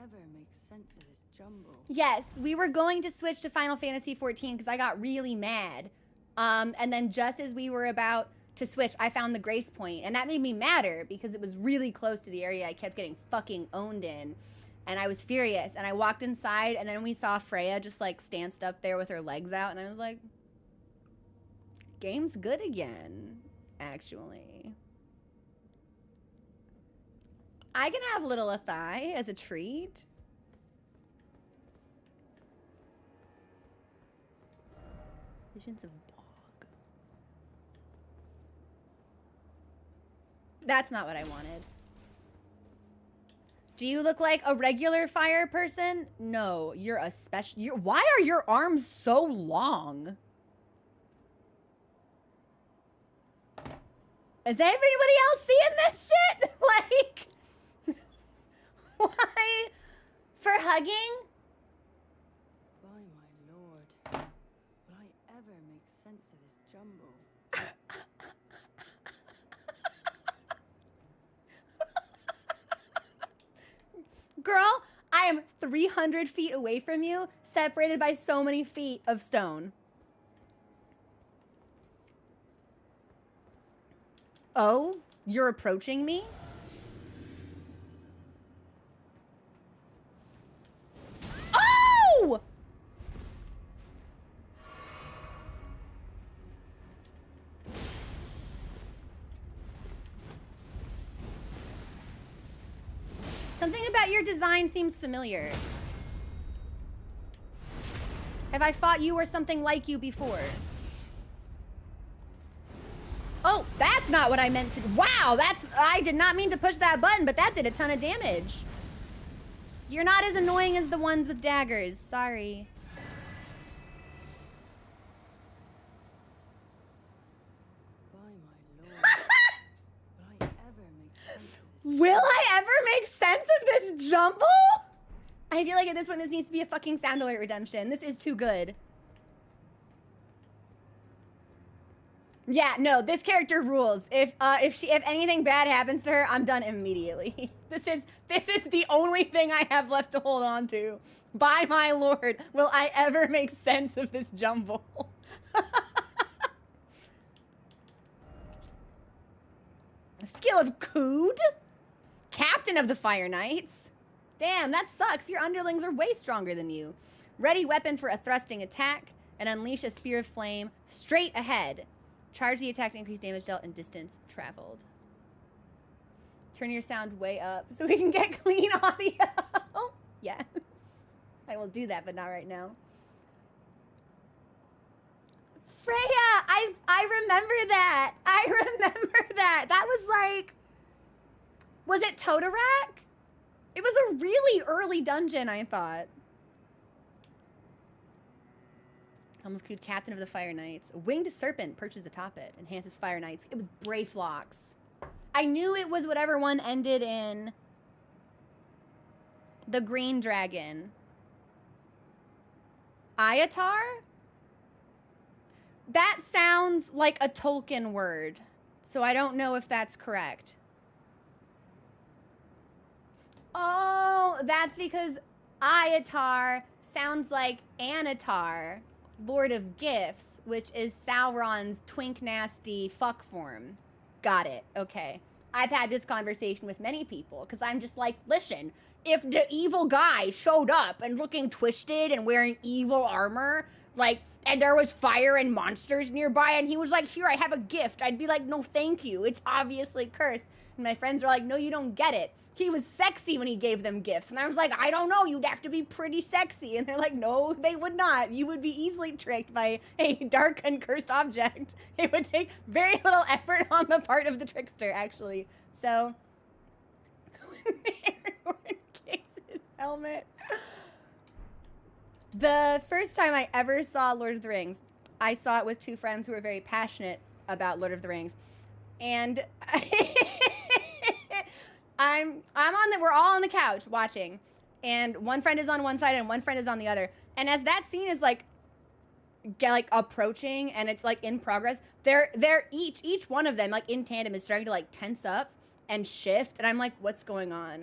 ever make sense of this jumble? Yes, we were going to switch to Final Fantasy 14 because I got really mad. And then just as we were about to switch, I found the Grace Point, and that made me madder because it was really close to the area I kept getting fucking owned in. And I was furious, and I walked inside, and then we saw Freya just like stanced up there with her legs out, and I was like, game's good again, actually. I can have little Athai as a treat. Visions of Bog. That's not what I wanted. Do you look like a regular fire person? No, you're a special. Why are your arms so long? Is everybody else seeing this shit? Like, why? For hugging? By my lord, will I ever make sense of this jumble? Girl, I am 300 feet away from you, separated by so many feet of stone. Oh, you're approaching me? Oh! Something about your design seems familiar. Have I fought you or something like you before? Oh, that's not what I meant to. Wow, I did not mean to push that button, but that did a ton of damage. You're not as annoying as the ones with daggers. Sorry. By my lord, will I ever make sense of this? Will I ever make sense of this jumble? I feel like at this point this needs to be a fucking sound alert redemption. This is too good. Yeah, no, this character rules. If anything bad happens to her, I'm done immediately. This is the only thing I have left to hold on to. By my lord, will I ever make sense of this jumble? Skill of Cood? Captain of the Fire Knights? Damn, that sucks. Your underlings are way stronger than you. Ready weapon for a thrusting attack and unleash a spear of flame straight ahead. Charge the attack to increase damage dealt and distance traveled. Turn your sound way up so we can get clean audio. Yes. I will do that, but not right now. Freya! I remember that. I remember that. That was like... Was it Totorak? It was a really early dungeon, I thought. Helm of Cood, Captain of the Fire Knights. A winged serpent perches atop it. Enhances Fire Knights. It was Brayflox. I knew it was whatever one ended in the green dragon. Ayatar? That sounds like a Tolkien word, so I don't know if that's correct. Oh, that's because Ayatar sounds like Anatar, Lord of Gifts, which is Sauron's twink nasty fuck form. Got it. Okay. I've had this conversation with many people because I'm just like, listen, if the evil guy showed up and looking twisted and wearing evil armor, like, and there was fire and monsters nearby and he was like, here, I have a gift, I'd be like, no, thank you. It's obviously cursed. And my friends are like, no, you don't get it. He was sexy when he gave them gifts. And I was like, I don't know, you'd have to be pretty sexy. And they're like, no, they would not. You would be easily tricked by a dark and cursed object. It would take very little effort on the part of the trickster, actually. So, Aragorn kicks his helmet. The first time I ever saw Lord of the Rings, I saw it with two friends who were very passionate about Lord of the Rings. And we're all on the couch watching, and one friend is on one side and one friend is on the other. And as that scene is like approaching and it's like in progress, they're each one of them like in tandem is starting to like tense up and shift. And I'm like, what's going on?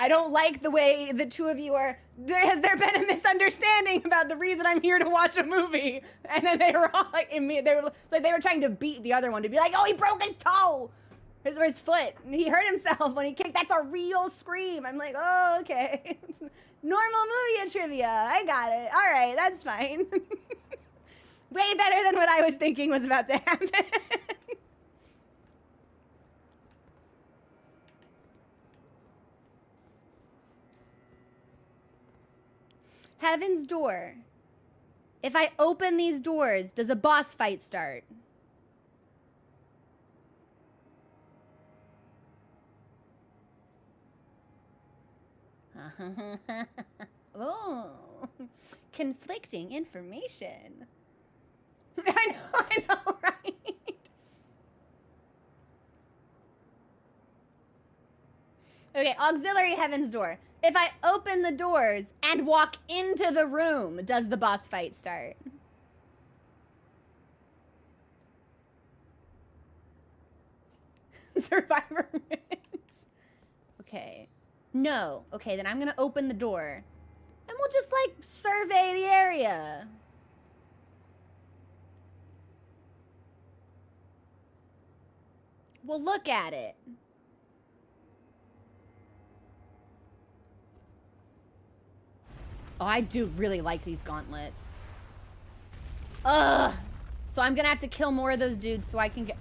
I don't like the way the two of you are. Has there been a misunderstanding about the reason I'm here to watch a movie? And then they were all like, they were trying to beat the other one to be like, oh, he broke his toe, his foot, and he hurt himself when he kicked. That's a real scream. I'm like, oh, okay. Normal movie trivia. I got it. All right, that's fine. Way better than what I was thinking was about to happen. Heaven's Door. If I open these doors, does a boss fight start? Oh, conflicting information. I know, right? Okay, auxiliary Heaven's Door. If I open the doors and walk into the room, does the boss fight start? Survivor wins. Okay. No. Okay, then I'm gonna open the door. And we'll just, like, survey the area. We'll look at it. Oh, I do really like these gauntlets. Ugh. So I'm gonna have to kill more of those dudes so I can get...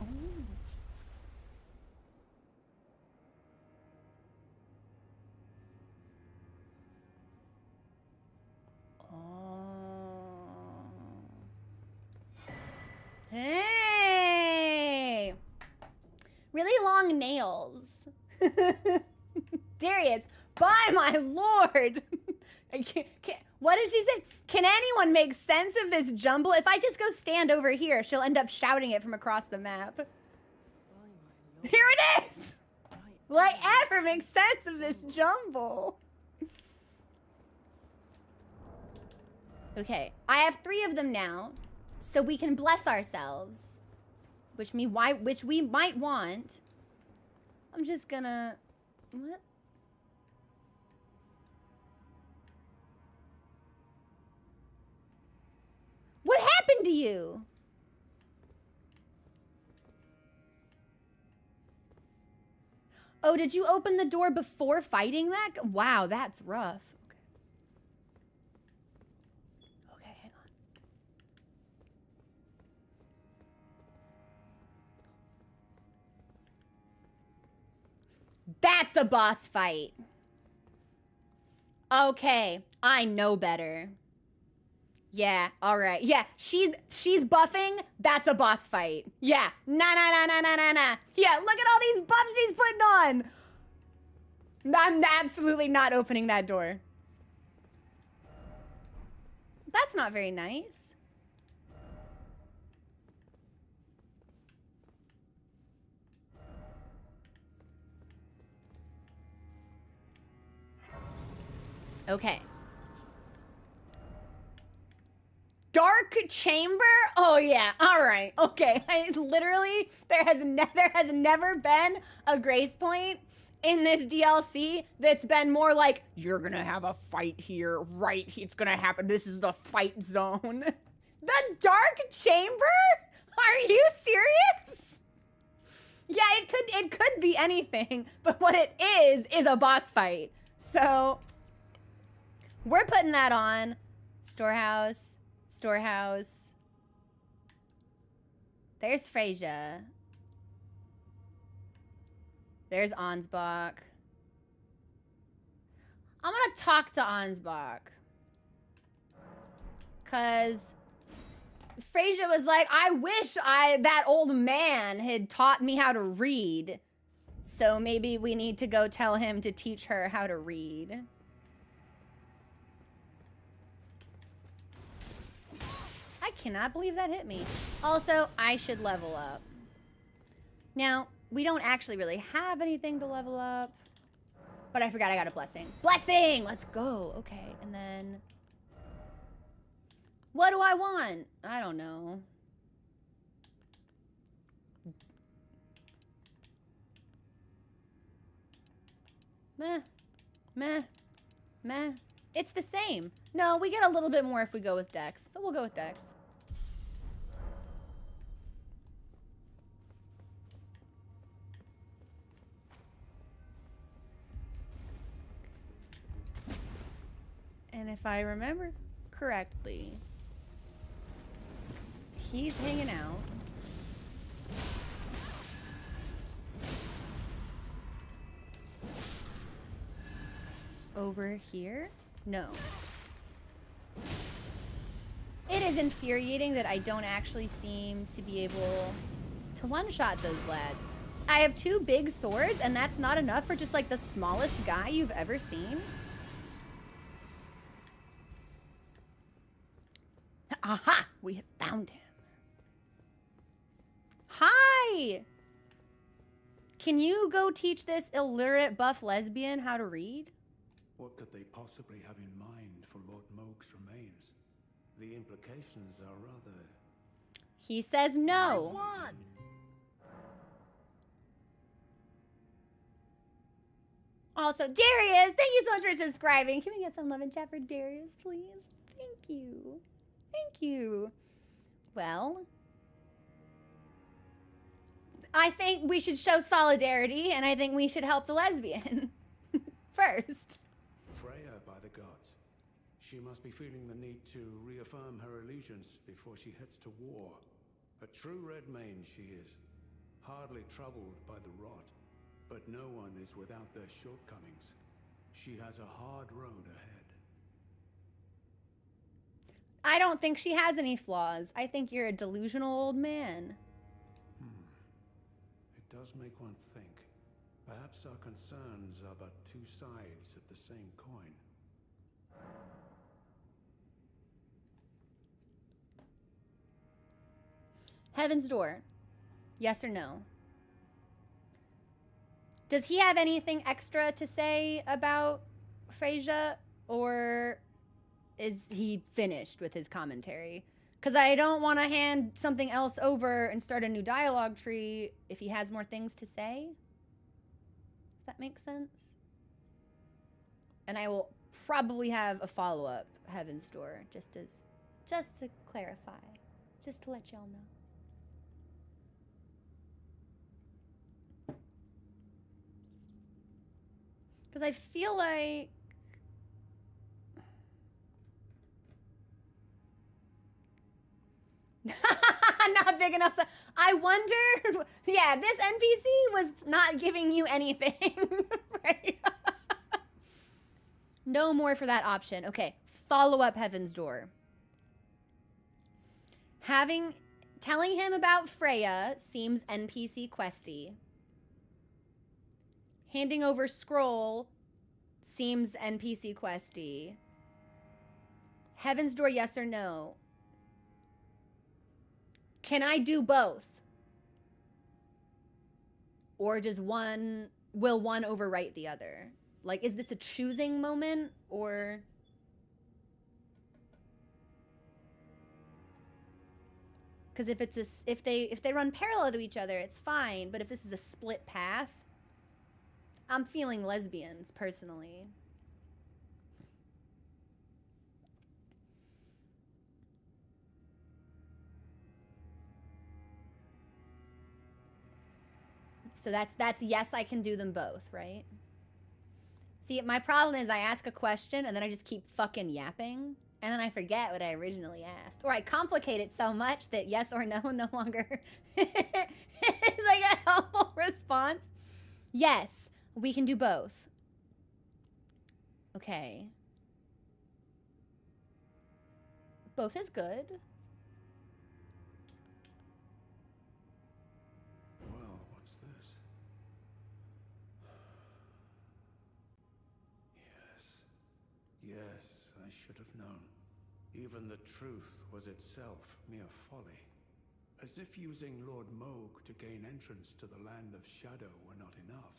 Oh. Hey! Really long nails. Darius, by my lord! What did she say? Can anyone make sense of this jumble? If I just go stand over here, she'll end up shouting it from across the map. Here it is! Will I ever make sense of this jumble? Okay, I have 3 of them now, so we can bless ourselves, which we might want. I'm just gonna... What? What happened to you? Oh, did you open the door before fighting that? Wow, that's rough. Okay. Okay, hang on. That's a boss fight. Okay, I know better. Yeah, all right. Yeah, she's buffing. That's a boss fight. Yeah. Nah. Yeah, look at all these buffs she's putting on. I'm absolutely not opening that door. That's not very nice. Okay. Dark chamber? Oh yeah. All right. Okay. Literally, there has never been a grace point in this DLC that's been more like, you're gonna have a fight here, right? It's gonna happen. This is the fight zone. The dark chamber? Are you serious? Yeah, it could be anything, but what it is a boss fight. So we're putting that on. Storehouse. There's Freyja. There's Ansbach. I'm gonna talk to Ansbach. Cause Freyja was like, I wish that old man had taught me how to read. So maybe we need to go tell him to teach her how to read. I cannot believe that hit me. Also, I should level up. Now, we don't actually really have anything to level up. But I forgot I got a blessing. Blessing! Let's go. Okay, and then... What do I want? I don't know. Meh. Meh. Meh. It's the same. No, we get a little bit more if we go with Dex. So we'll go with Dex. And if I remember correctly, he's hanging out. Over here? No. It is infuriating that I don't actually seem to be able to one-shot those lads. I have 2 big swords, and that's not enough for just like the smallest guy you've ever seen. Aha! We have found him. Hi! Can you go teach this illiterate buff lesbian how to read? What could they possibly have in mind for Lord Moog's remains? The implications are rather... He says I no. won. Also, Darius, thank you so much for subscribing. Can we get some love in chat for Darius, please? Thank you. Thank you. Well, I think we should show solidarity, and I think we should help the lesbian first. Freya, by the gods. She must be feeling the need to reaffirm her allegiance before she heads to war. A true Redmane she is, hardly troubled by the rot. But no one is without their shortcomings. She has a hard road ahead. I don't think she has any flaws. I think you're a delusional old man. It does make one think. Perhaps our concerns are but 2 sides of the same coin. Heaven's Door. Yes or no? Does he have anything extra to say about Freyja, or is he finished with his commentary? Because I don't want to hand something else over and start a new dialogue tree if he has more things to say. Does that make sense? And I will probably have a follow-up Heaven's Door, just to clarify, just to let y'all know. Because I feel like... Not big enough. I wonder... Yeah, this NPC was not giving you anything. Right? No more for that option. Okay, follow up Heaven's Door. Telling him about Freya seems NPC questy. Handing over scroll seems NPC questy. Heaven's Door, yes or no? Can I do both? Or will one overwrite the other? Like, is this a choosing moment, or... Because if they run parallel to each other, it's fine. But if this is a split path, I'm feeling lesbians, personally. So that's yes, I can do them both, right? See, my problem is I ask a question and then I just keep fucking yapping. And then I forget what I originally asked. Or I complicate it so much that yes or no no longer is like a helpful response. Yes, we can do both. Okay. Both is good. Well, what's this? Yes, I should have known. Even the truth was itself mere folly. As if using Lord Moog to gain entrance to the Land of Shadow were not enough,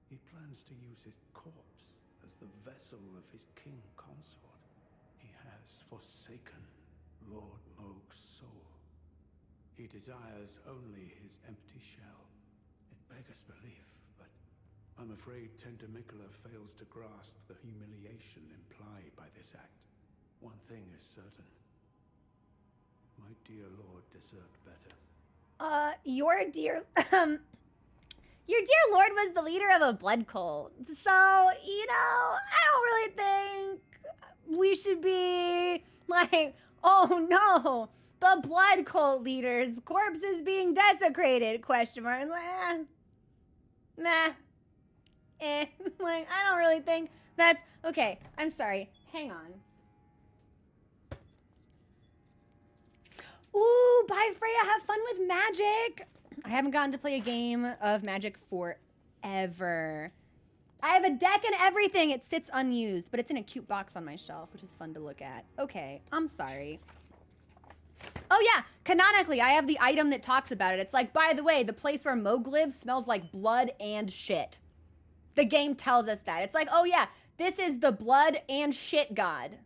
he plans to use his corpse as the vessel of his king consort. He has forsaken Lord Moog's soul. He desires only his empty shell. It beggars belief, but I'm afraid Tentamicola fails to grasp the humiliation implied by this act. One thing is certain. My dear lord deserved better. Your dear, your dear lord was the leader of a blood cult. So, I don't really think we should be like, oh no, the blood cult leader's corpse is being desecrated, question mark. Like, nah. Like, I don't really think that's okay. I'm sorry. Hang on. Ooh, bye Freya. Have fun with Magic. I haven't gotten to play a game of Magic forever. I have a deck and everything. It sits unused, but it's in a cute box on my shelf, which is fun to look at. Okay, I'm sorry. Oh yeah, canonically, I have the item that talks about it. It's like, by the way, the place where Mohg lives smells like blood and shit. The game tells us that. It's like, oh yeah, this is the blood and shit god.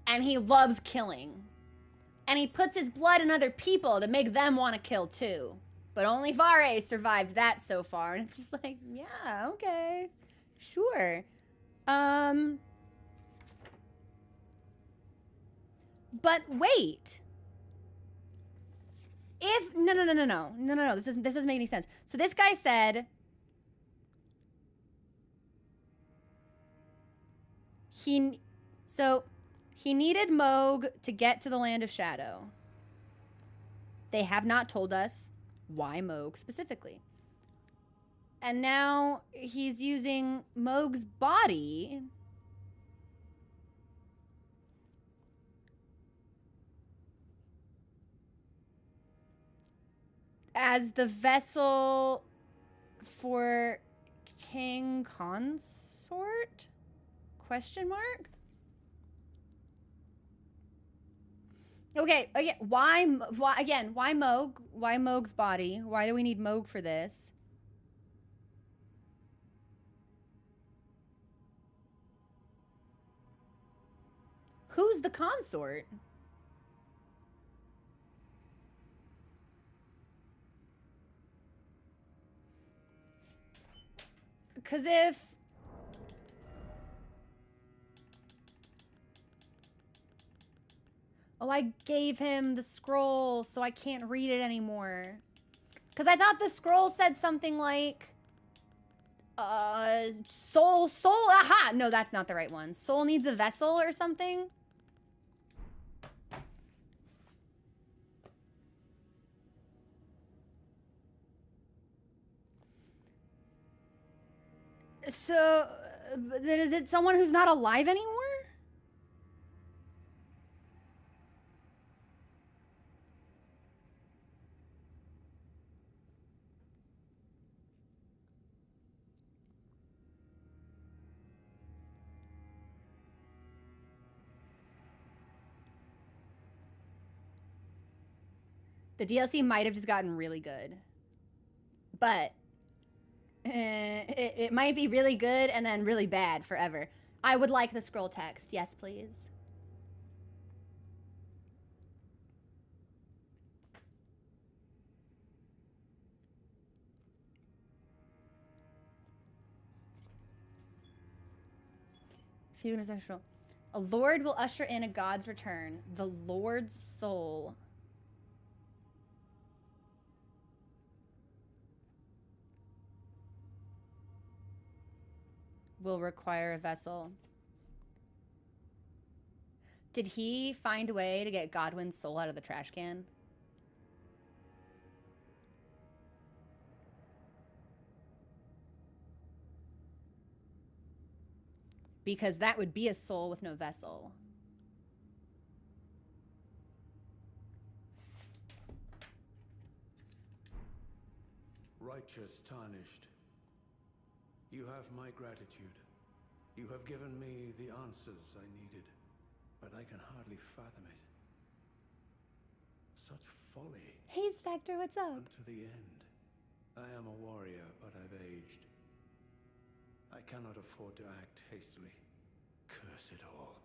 And he loves killing. And he puts his blood in other people to make them want to kill too. But only Vare survived that so far. And it's just like, yeah, okay. Sure. But wait. If, no. This doesn't make any sense. So this guy said, he needed Mohg to get to the Land of Shadow. They have not told us why Mohg specifically. And now he's using Mohg's body as the vessel for King Consort? Question mark? Okay, why Mohg? Why Mohg's body? Why do we need Mohg for this? Who's the consort? Because if... Oh, I gave him the scroll, so I can't read it anymore. Because I thought the scroll said something like... soul, aha! No, that's not the right one. Soul needs a vessel or something? So, then is it someone who's not alive anymore? The DLC might have just gotten really good. But it might be really good and then really bad forever. I would like the scroll text. Yes, please. A lord will usher in a god's return. The Lord's soul. Will require a vessel. Did he find a way to get Godwyn's soul out of the trash can? Because that would be a soul with no vessel. Righteous Tarnished, you have my gratitude. You have given me the answers I needed, but I can hardly fathom it. Such folly. Hey, Spectre, what's up? Unto the end. I am a warrior, but I've aged. I cannot afford to act hastily. Curse it all.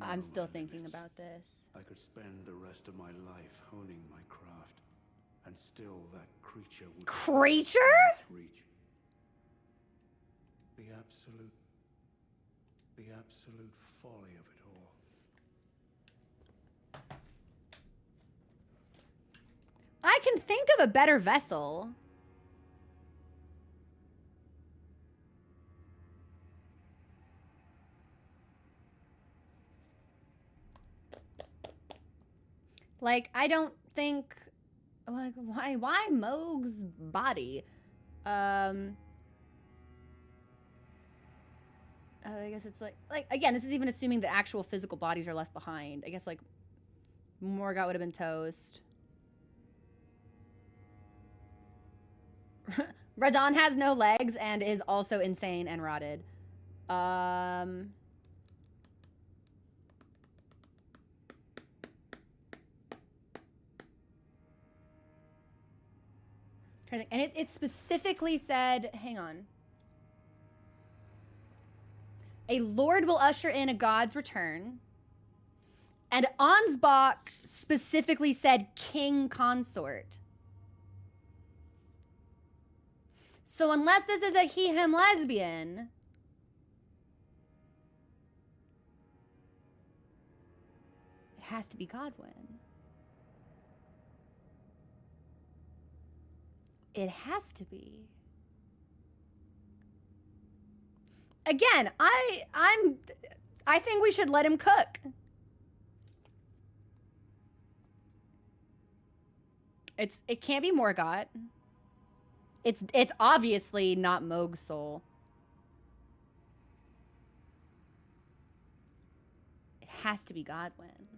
I'm still my thinking limits. about this. I could spend the rest of my life honing my craft, And still that creature would Creature? reach. The absolute folly of it all. I can think of a better vessel. Like, I don't think, like, why Moog's body? I guess it's like, again, this is even assuming that actual physical bodies are left behind. I guess, like, Morgott would have been toast. Radon has no legs and is also insane and rotted. Trying to think. And it specifically said, hang on. A lord will usher in a god's return. And Ansbach specifically said king consort. So unless this is a he, him lesbian, it has to be Godwyn. It has to be. Again, I think we should let him cook. It can't be Morgott. It's obviously not Moog's soul. It has to be Godwyn.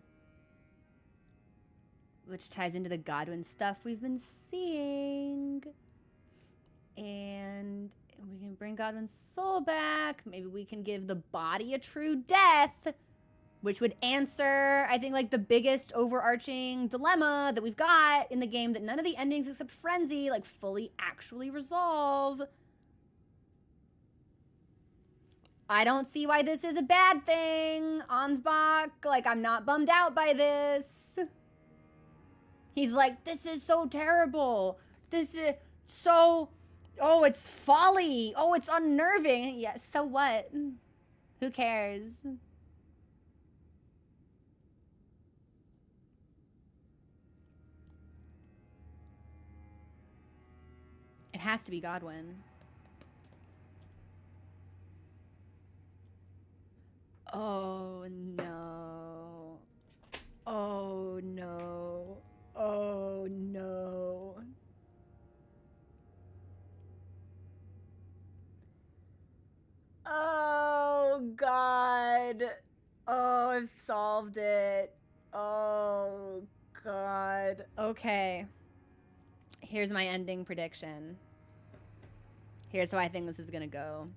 Which ties into the Godwyn stuff we've been seeing. And we can bring Godwyn's soul back. Maybe we can give the body a true death, which would answer, I think, like the biggest overarching dilemma that we've got in the game that none of the endings except Frenzy like fully actually resolve. I don't see why this is a bad thing. Ansbach, like, I'm not bummed out by this. He's like, this is so terrible. This is so, oh, it's folly. Oh, it's unnerving. Yeah, so what? Who cares? It has to be Godwyn. Oh, no. Oh, no. Oh, no. Oh, God. Oh, I've solved it. Oh, God. Okay. Here's my ending prediction. Here's how I think this is gonna go.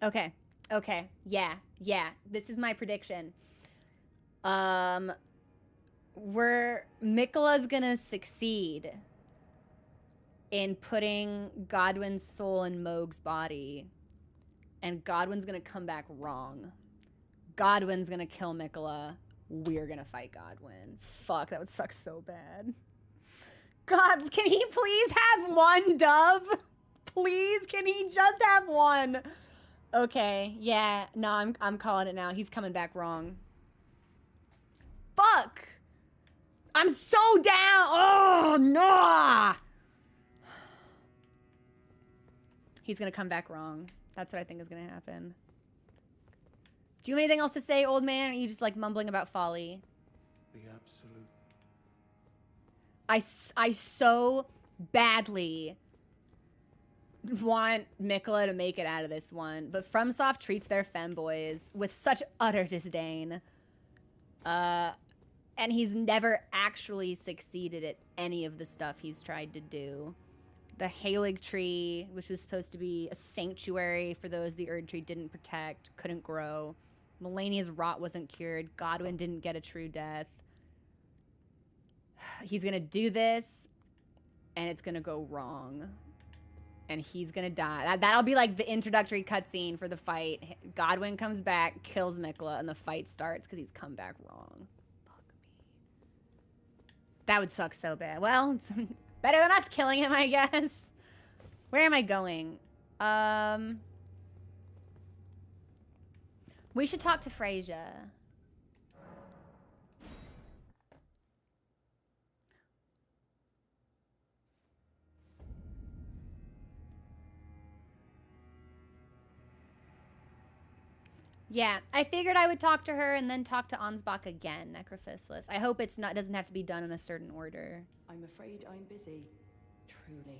Okay. Okay. Yeah. This is my prediction. Miquella's gonna succeed in putting Godwyn's soul in Moog's body. And Godwyn's gonna come back wrong. Godwyn's gonna kill Miquella. We're gonna fight Godwyn. Fuck, that would suck so bad. God, can he please have one dove? Please, can he just have one? Okay, yeah, no, I'm calling it now. He's coming back wrong. Fuck! I'm so down! Oh, no! He's gonna come back wrong. That's what I think is gonna happen. Do you have anything else to say, old man? Or are you just like mumbling about folly? The absolute. I so badly want Miquella to make it out of this one, but FromSoft treats their femboys with such utter disdain. And he's never actually succeeded at any of the stuff he's tried to do. The Halig tree, which was supposed to be a sanctuary for those the Erd tree didn't protect, couldn't grow. Melania's rot wasn't cured. Godwyn didn't get a true death. He's gonna do this, and it's gonna go wrong. and he's gonna die. That'll be like the introductory cutscene for the fight. Godwyn comes back, kills Mikla, and the fight starts because he's come back wrong. Fuck me. That would suck so bad. Well, it's better than us killing him, I guess. Where am I going? We should talk to Freyja. Yeah, I figured I would talk to her and then talk to Ansbach again, Necrophyslis. I hope it's not doesn't have to be done in a certain order. I'm afraid I'm busy. Truly.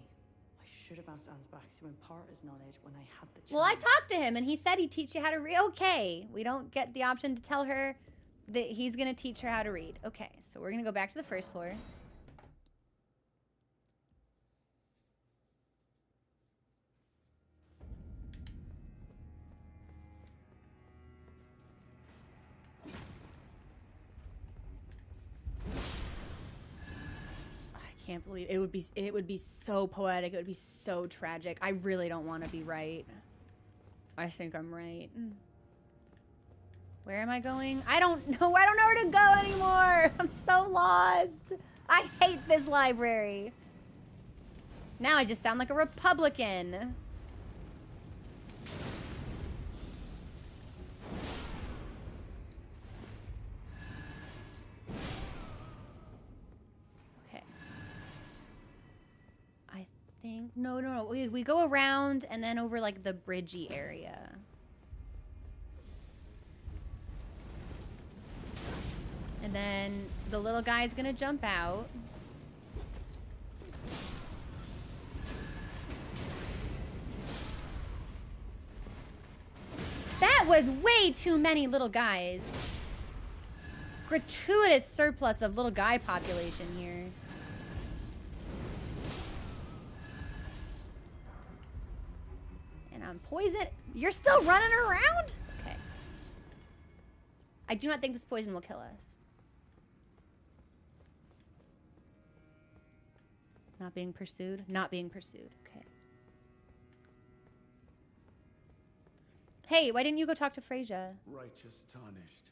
I should have asked Ansbach to impart his knowledge when I had the chance. Well, I talked to him and he said he'd teach you how to read. Okay, we don't get the option to tell her that he's going to teach her how to read. Okay, so we're going to go back to the first floor. I can't believe it would be so poetic. It would be so tragic. I really don't want to be right. I think I'm right. Where am I going? I don't know. I don't know where to go anymore. I'm so lost. I hate this library. Now I just sound like a Republican. Think no we go around and then over like the bridgey area. And then the little guy's gonna jump out. That was way too many little guys. Gratuitous surplus of little guy population here. I'm poisoned. You're still running around? Okay. I do not think this poison will kill us. Not being pursued? Not being pursued. Okay. Hey, why didn't you go talk to Freyja? Righteous Tarnished,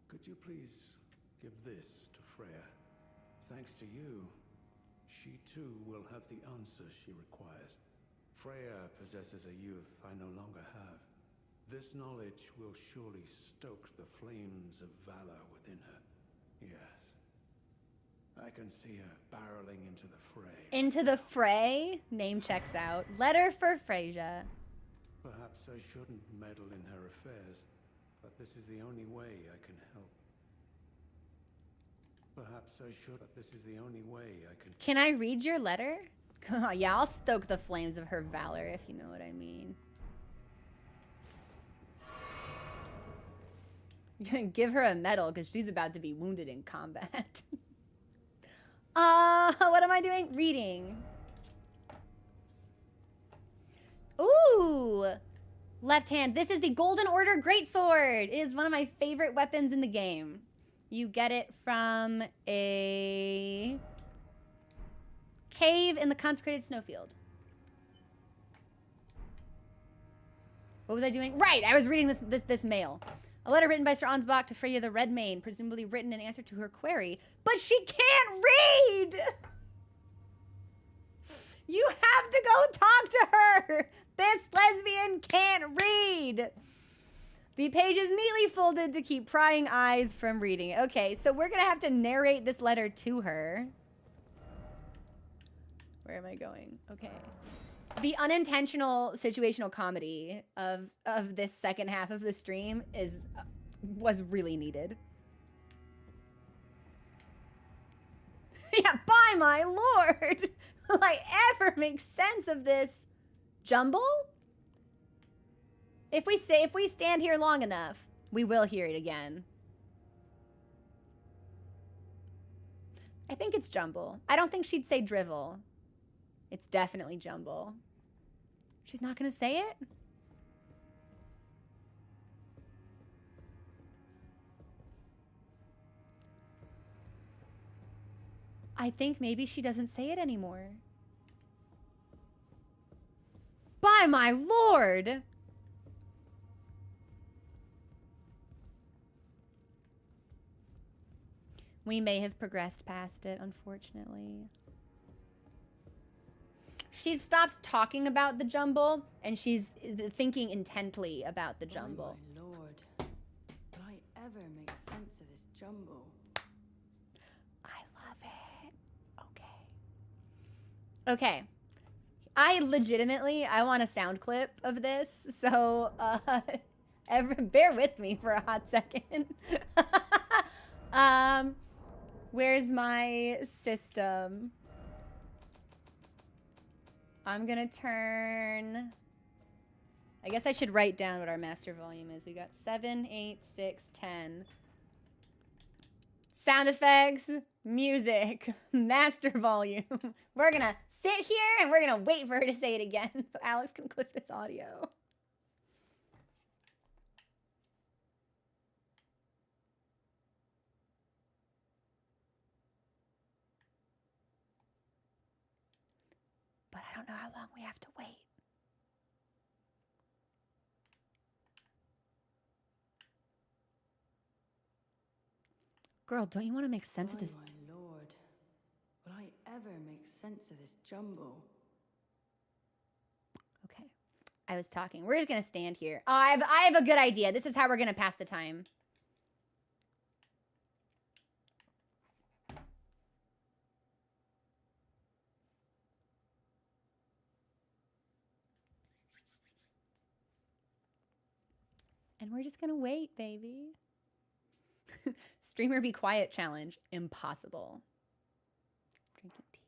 could you please give this to Freya? Thanks to you, she too will have the answer she requires. Freya possesses a youth I no longer have. This knowledge will surely stoke the flames of valor within her. Yes. I can see her barreling into the fray. Into the fray? Name checks out. Letter for Freyja. Perhaps I shouldn't meddle in her affairs, but this is the only way I can help. Perhaps I should, but this is the only way I can... Can I read your letter? Yeah, I'll stoke the flames of her valor, if you know what I mean. You're gonna give her a medal because she's about to be wounded in combat. What am I doing? Reading. Ooh! Left hand. This is the Golden Order Greatsword. It is one of my favorite weapons in the game. You get it from a... cave in the consecrated snowfield. What was I doing? Right, I was reading this mail. A letter written by Sir Ansbach to Freyja the Redmane, presumably written in answer to her query. But she can't read! You have to go talk to her! This lesbian can't read! The page is neatly folded to keep prying eyes from reading it. Okay, so we're gonna have to narrate this letter to her. Where am I going? Okay. The unintentional situational comedy of this second half of the stream was really needed. Yeah, by my lord! Will I ever make sense of this jumble? If we stand here long enough, we will hear it again. I think it's jumble. I don't think she'd say drivel. It's definitely jumble. She's not gonna say it? I think maybe she doesn't say it anymore. By my lord! We may have progressed past it, unfortunately. She's stopped talking about the jumble, and she's thinking intently about the jumble. Oh my lord. Will I ever make sense of this jumble? I love it. Okay. Okay. I want a sound clip of this, so bear with me for a hot second. Where's my system? I'm gonna turn... I guess I should write down what our master volume is. We got 7, 8, 6, 10. Sound effects, music, master volume. We're gonna sit here and we're gonna wait for her to say it again so Alex can clip this audio. But I don't know how long we have to wait. Girl, don't you want to make sense of this? My lord. Will I ever make sense of this jumble? Okay. I was talking. We're just going to stand here. Oh, I have a good idea. This is how we're going to pass the time. And we're just going to wait, baby. Streamer be quiet challenge. Impossible. Drinking tea.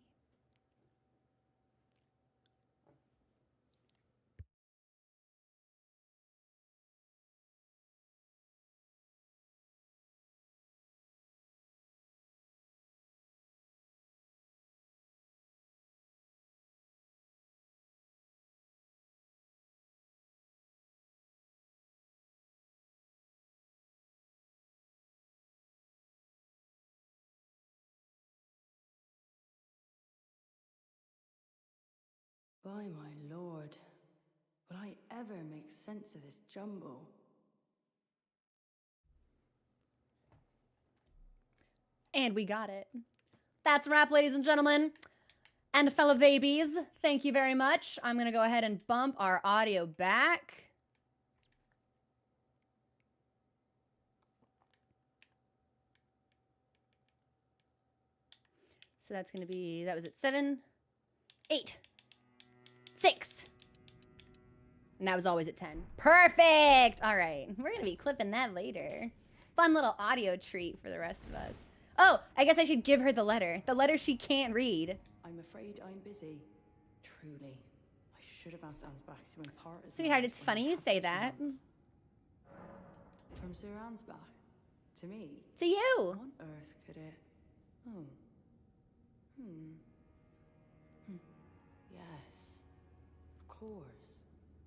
By my lord. Will I ever make sense of this jumble? And we got it. That's a wrap, ladies and gentlemen. And fellow babies, thank you very much. I'm going to go ahead and bump our audio back. So that's going to be, that was at 7, 8, 6. And that was always at 10. Perfect. All right. We're going to be clipping that later. Fun little audio treat for the rest of us. Oh, I guess I should give her the letter. The letter she can't read. I'm afraid I'm busy. Truly. I should have asked Ansbach to impart his Sweetheart, knowledge it's when funny I you had say the that. chance. From Sir Ansbach? To me? To you. On earth could it? Oh. Yes. Of course.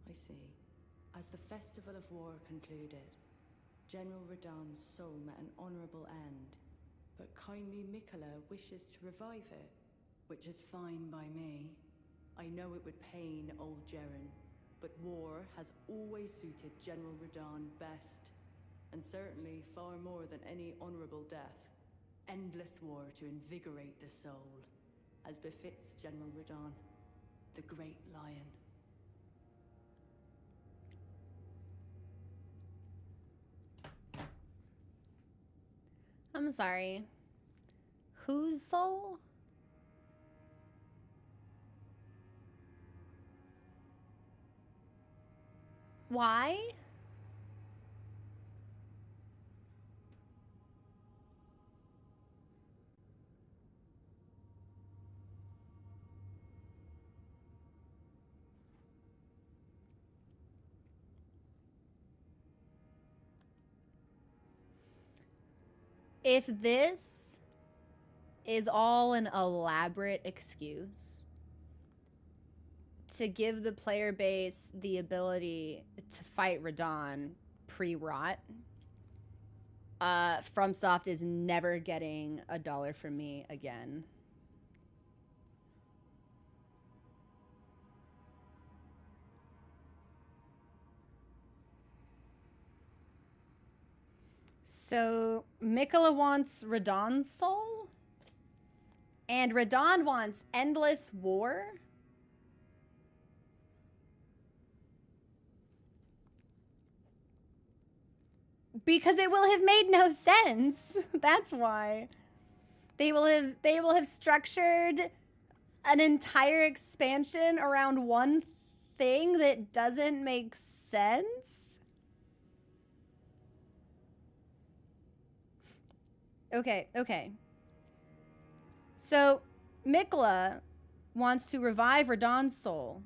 I see. As the Festival of War concluded, General Radahn's soul met an honorable end, but kindly Mikola wishes to revive it, which is fine by me. I know it would pain old Jeren, but war has always suited General Radahn best, and certainly far more than any honorable death. Endless war to invigorate the soul, as befits General Radahn, the Great Lion. I'm sorry. Whose soul? Why? If this is all an elaborate excuse to give the player base the ability to fight Radahn pre-rot, FromSoft is never getting $1 from me again. So Miquella wants Radahn's soul, and Radahn wants endless war. Because it will have made no sense. That's why. They will have structured an entire expansion around one thing that doesn't make sense. Okay. So, Miquella wants to revive Radahn's soul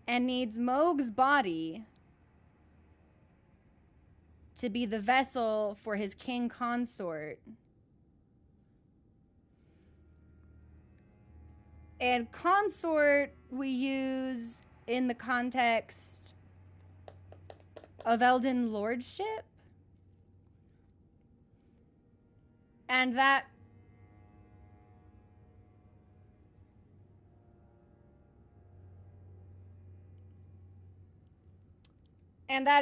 and needs Mohg's body to be the vessel for his king consort. And consort we use in the context of Elden Lordship. And that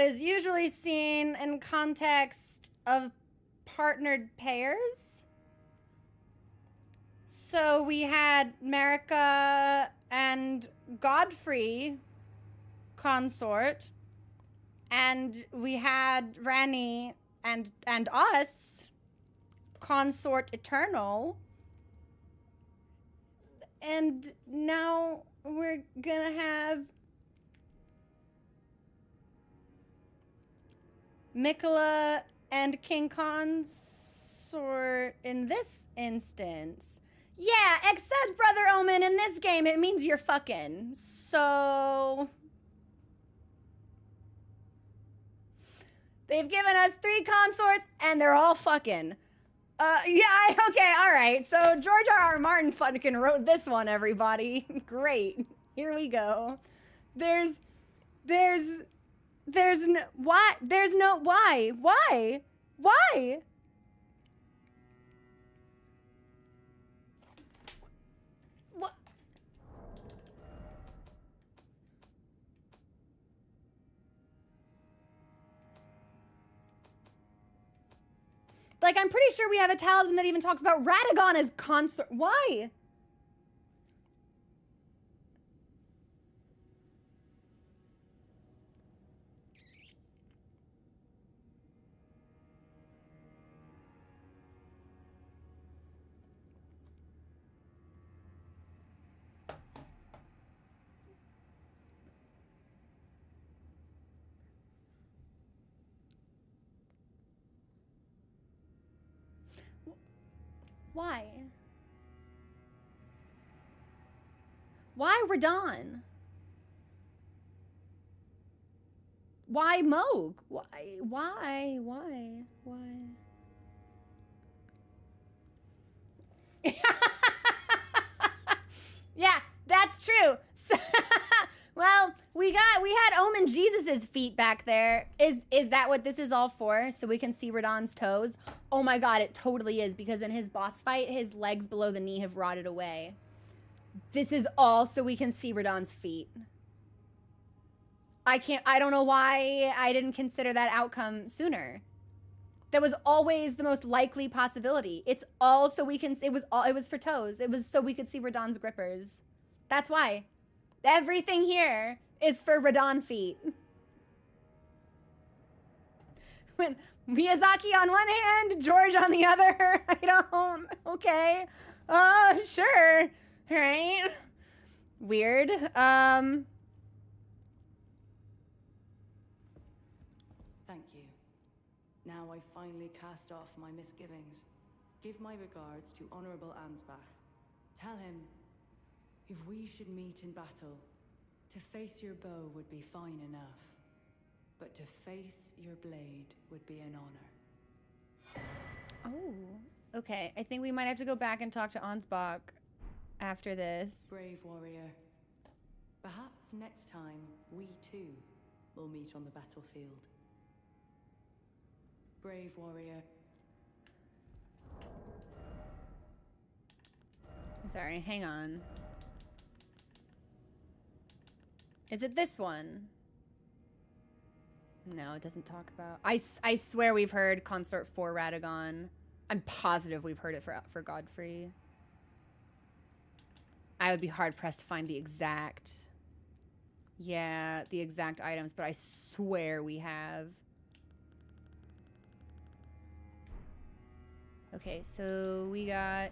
is usually seen in context of partnered pairs. So we had Marika and Godfrey consort, and we had Ranni and us consort eternal. And now we're gonna have Miquella and King Consort in this instance. Yeah, except Brother Omen, in this game, it means you're fucking. So they've given us 3 consorts, and they're all fucking. Okay, all right. So George R.R. Martin fucking wrote this one, everybody. Great. Here we go. There's no, why? There's no, why? Why? Why? What? Like, I'm pretty sure we have a talisman that even talks about Radagon as consort. Why? Why? Why Radahn? Why Mohg? Why? Yeah, that's true. Well, we had Omen Jesus's feet back there. Is that what this is all for? So we can see Radahn's toes? Oh my god, it totally is, because in his boss fight, his legs below the knee have rotted away. This is all so we can see Radahn's feet. I don't know why I didn't consider that outcome sooner. That was always the most likely possibility. It's all so we can, it was for toes. It was so we could see Radahn's grippers. That's why. Everything here is for Radahn feet. When Miyazaki on one hand, George on the other, I don't, okay. Sure, right? Weird. Thank you. Now I finally cast off my misgivings. Give my regards to Honorable Ansbach. Tell him, if we should meet in battle, to face your bow would be fine enough. But to face your blade would be an honor. Oh, okay. I think we might have to go back and talk to Ansbach after this. Brave warrior. Perhaps next time, we too will meet on the battlefield. Brave warrior. Sorry, hang on. Is it this one? No, it doesn't talk about. I swear we've heard Consort for Radagon. I'm positive we've heard it for Godfrey. I would be hard pressed to find the exact. Yeah, the exact items, but I swear we have. Okay, so we got.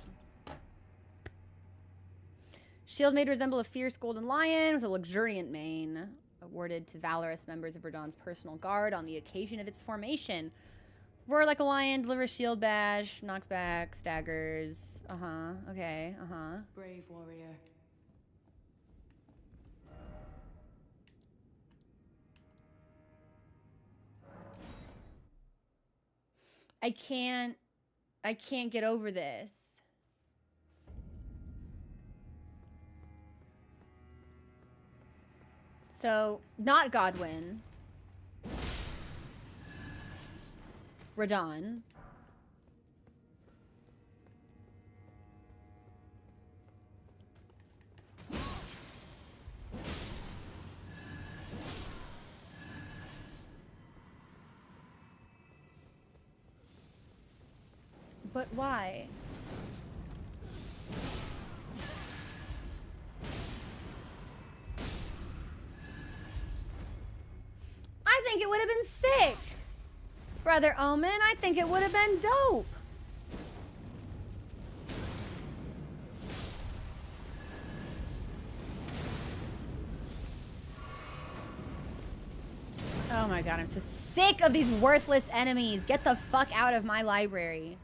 Shield made to resemble a fierce golden lion with a luxuriant mane. Awarded to valorous members of Radahn's personal guard on the occasion of its formation. Roar like a lion, deliver a shield bash, knocks back, staggers. Okay, Brave warrior. I can't get over this. So, not Godwyn. Radahn. But why? I think it would have been sick. Brother Omen, I think it would have been dope. Oh my god, I'm so sick of these worthless enemies. Get the fuck out of my library.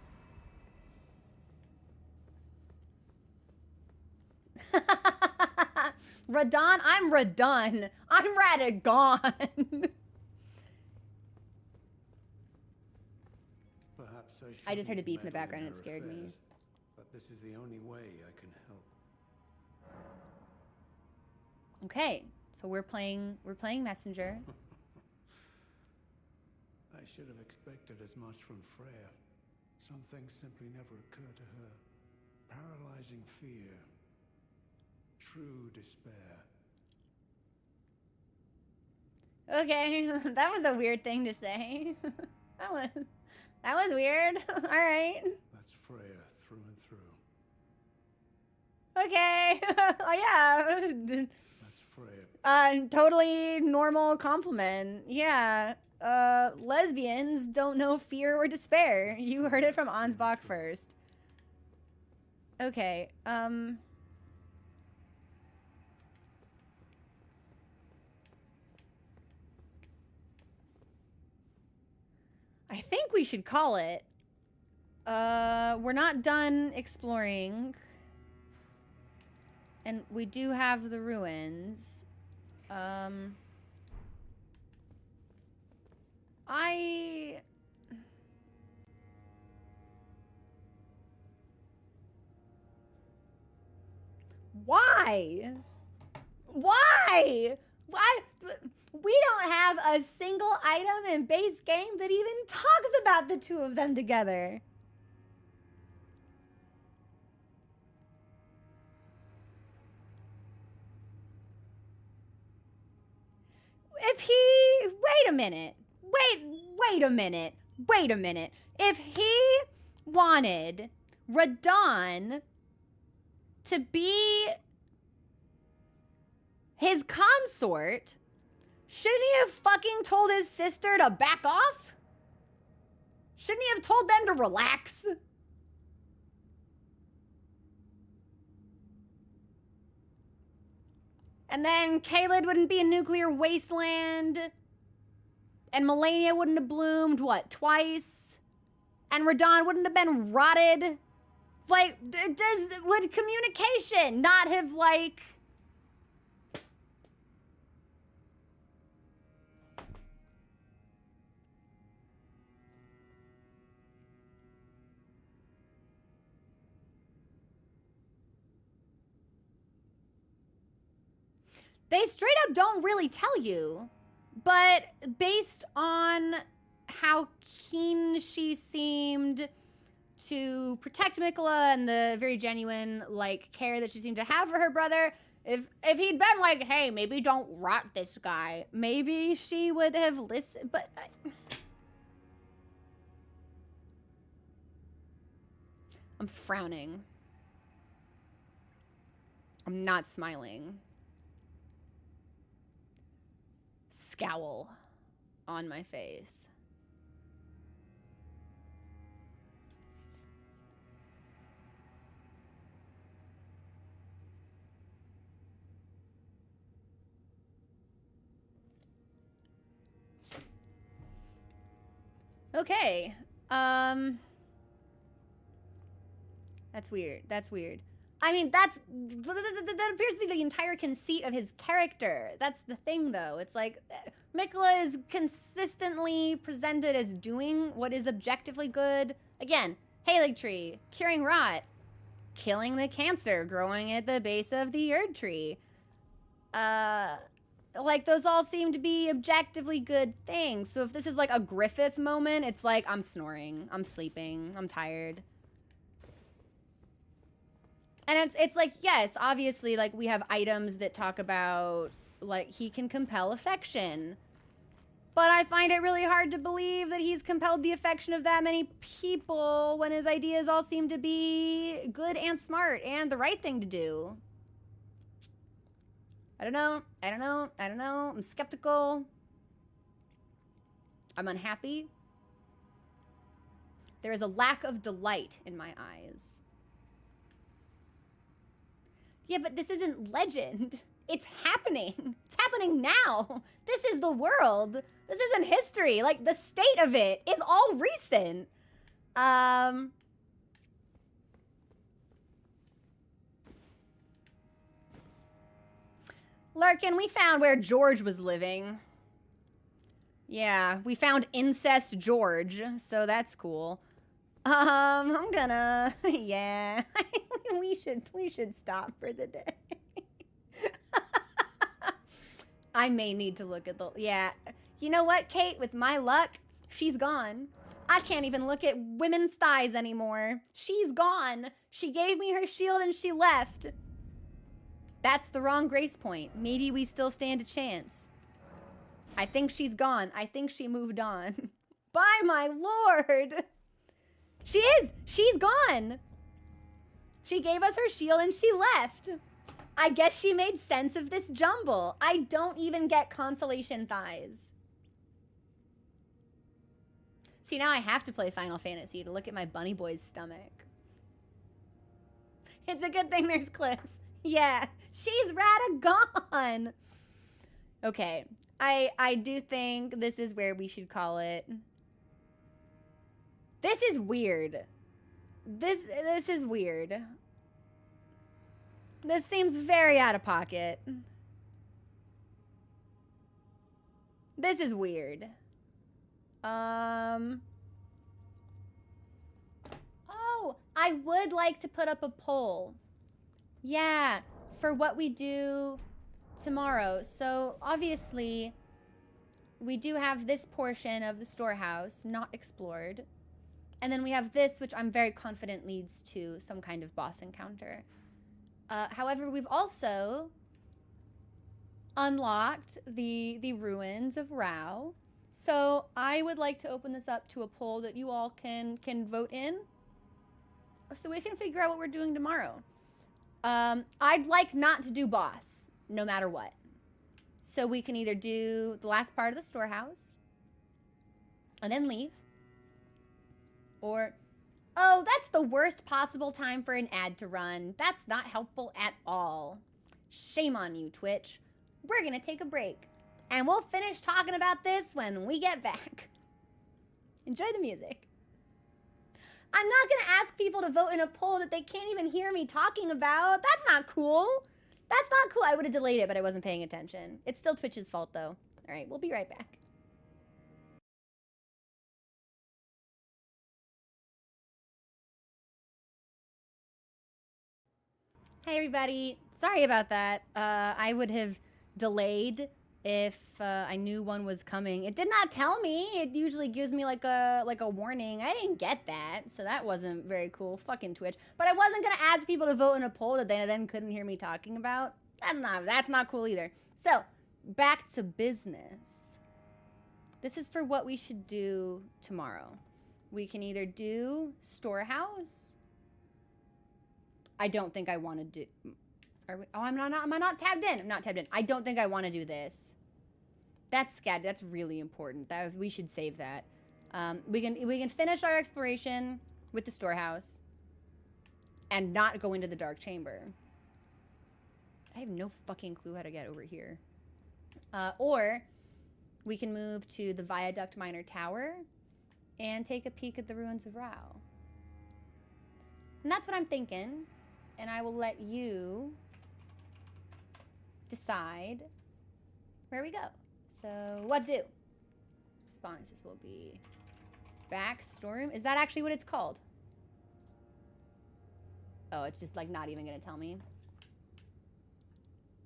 Radahn, I'm Radahn. I'm Radagon. Perhaps I just heard a shouldn't beep in the meddle background and their it scared me. affairs, but this is the only way I can help. Okay, so we're playing Messenger. I should have expected as much from Freya. Some things simply never occur to her. Paralyzing fear. True despair. Okay, that was a weird thing to say. that was weird. All right. That's Freya through and through. Okay. Oh yeah. That's Freya. Totally normal compliment. Yeah. Lesbians don't know fear or despair. You heard it from Ansbach first. Okay. I think we should call it. We're not done exploring. And we do have the ruins. Why? Why? Why? We don't have a single item in base game that even talks about the two of them together. If he... Wait a minute. Wait a minute. Wait a minute. If he wanted Radahn to be his consort, shouldn't he have fucking told his sister to back off? Shouldn't he have told them to relax? And then Caelid wouldn't be a nuclear wasteland. And Melania wouldn't have bloomed, what, twice? And Radahn wouldn't have been rotted? Like, would communication not have, like... They straight up don't really tell you, but based on how keen she seemed to protect Mikola and the very genuine, like, care that she seemed to have for her brother, If he'd been like, hey, maybe don't rot this guy, maybe she would have listened, but... I'm frowning. I'm not smiling. Scowl on my face. Okay. That's weird. That's weird. I mean, that appears to be the entire conceit of his character. That's the thing, though. It's like, Miquella is consistently presented as doing what is objectively good. Again, Haligtree, curing rot, killing the cancer growing at the base of the Erd Tree. Like, those all seem to be objectively good things. So if this is like a Griffith moment, it's like, I'm snoring, I'm sleeping, I'm tired. And it's like, yes, obviously, like, we have items that talk about, like, he can compel affection. But I find it really hard to believe that he's compelled the affection of that many people when his ideas all seem to be good and smart and the right thing to do. I don't know. I don't know. I don't know. I'm skeptical. I'm unhappy. There is a lack of delight in my eyes. Yeah, but this isn't legend. It's happening. It's happening now. This is the world. This isn't history. Like, the state of it is all recent. Larkin, we found where George was living. Yeah, we found incest George, so that's cool. I'm gonna, yeah, we should stop for the day. I may need to look at the, yeah. You know what, Kate, with my luck, she's gone. I can't even look at women's thighs anymore. She's gone. She gave me her shield and she left. That's the wrong grace point. Maybe we still stand a chance. I think she's gone. I think she moved on. By my lord. She is. She's gone. She gave us her shield and she left. I guess she made sense of this jumble. I don't even get consolation thighs. See, now I have to play Final Fantasy to look at my bunny boy's stomach. It's a good thing there's clips. Yeah, she's rata gone. Okay, I do think this is where we should call it. This is weird. This is weird. This seems very out of pocket. This is weird. Oh, I would like to put up a poll. Yeah, for what we do tomorrow. So obviously, we do have this portion of the storehouse not explored. And then we have this, which I'm very confident leads to some kind of boss encounter. However, we've also unlocked the ruins of Rao. So I would like to open this up to a poll that you all can vote in, so we can figure out what we're doing tomorrow. I'd like not to do boss, no matter what. So we can either do the last part of the storehouse and then leave. Or, oh, that's the worst possible time for an ad to run. That's not helpful at all. Shame on you, Twitch. We're gonna take a break. And we'll finish talking about this when we get back. Enjoy the music. I'm not gonna ask people to vote in a poll that they can't even hear me talking about. That's not cool. That's not cool. I would have delayed it, but I wasn't paying attention. It's still Twitch's fault, though. All right, we'll be right back. Hey, everybody. Sorry about that. I would have delayed if I knew one was coming. It did not tell me. It usually gives me like a warning. I didn't get that, so that wasn't very cool. Fucking Twitch. But I wasn't gonna ask people to vote in a poll that they then couldn't hear me talking about. That's not cool either. So, back to business. This is for what we should do tomorrow. We can either do storehouse. I don't think I want to do. Are we? Oh, am I not tabbed in? I'm not tabbed in. I don't think I want to do this. That's scad. That's really important. That we should save that. We can finish our exploration with the storehouse and not go into the dark chamber. I have no fucking clue how to get over here. Or we can move to the Viaduct Minor Tower and take a peek at the ruins of Rao. And that's what I'm thinking. And I will let you decide where we go. So, what do? Responses will be back storeroom. Is that actually what it's called? Oh, it's just like not even gonna tell me.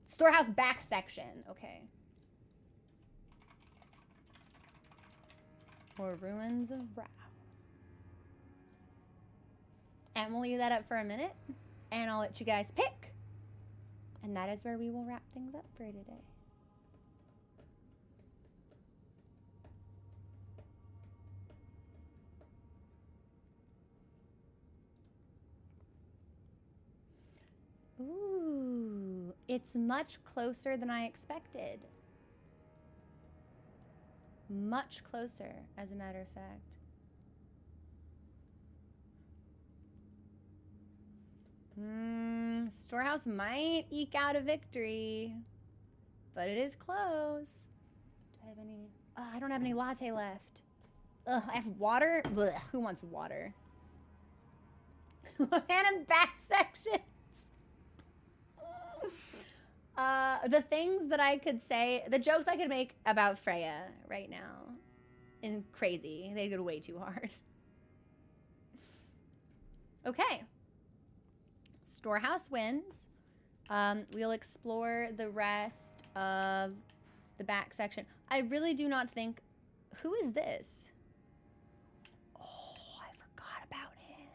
Storehouse back section. Okay. Or ruins of Rao. And we'll leave that up for a minute. And I'll let you guys pick. And that is where we will wrap things up for today. Ooh, it's much closer than I expected. Much closer, as a matter of fact. Storehouse might eke out a victory, but it is close. Do I have any? Oh, I don't have any latte left. Ugh, I have water? Blech, who wants water? And back sections. The things that I could say, the jokes I could make about Freya right now is crazy. They go way too hard. Okay. Storehouse wins. We'll explore the rest of the back section. I really do not think... Who is this? Oh, I forgot about him.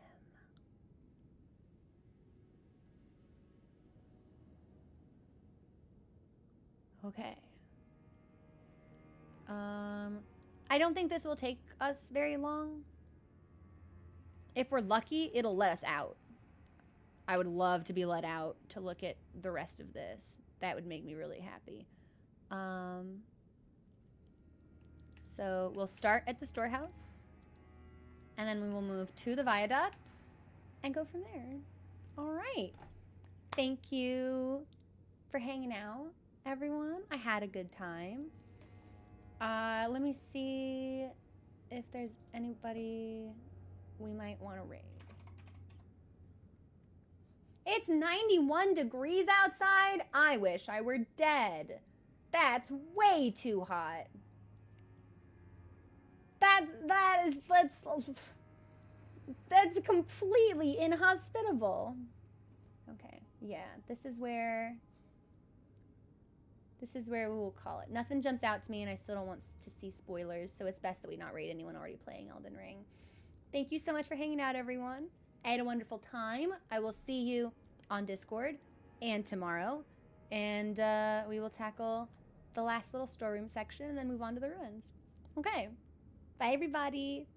Okay. I don't think this will take us very long. If we're lucky, it'll let us out. I would love to be let out to look at the rest of this. That would make me really happy. So we'll start at the storehouse. And then we will move to the viaduct and go from there. All right. Thank you for hanging out, everyone. I had a good time. Let me see if there's anybody we might want to raid. It's 91 degrees outside. I wish I were dead. That's way too hot. That's completely inhospitable. Okay, yeah, this is where we will call it. Nothing jumps out to me, and I still don't want to see spoilers, so it's best that we not raid anyone already playing Elden Ring. Thank you so much for hanging out, everyone. I had a wonderful time. I will see you on Discord and tomorrow, and we will tackle the last little storeroom section and then move on to the ruins. Okay, bye everybody.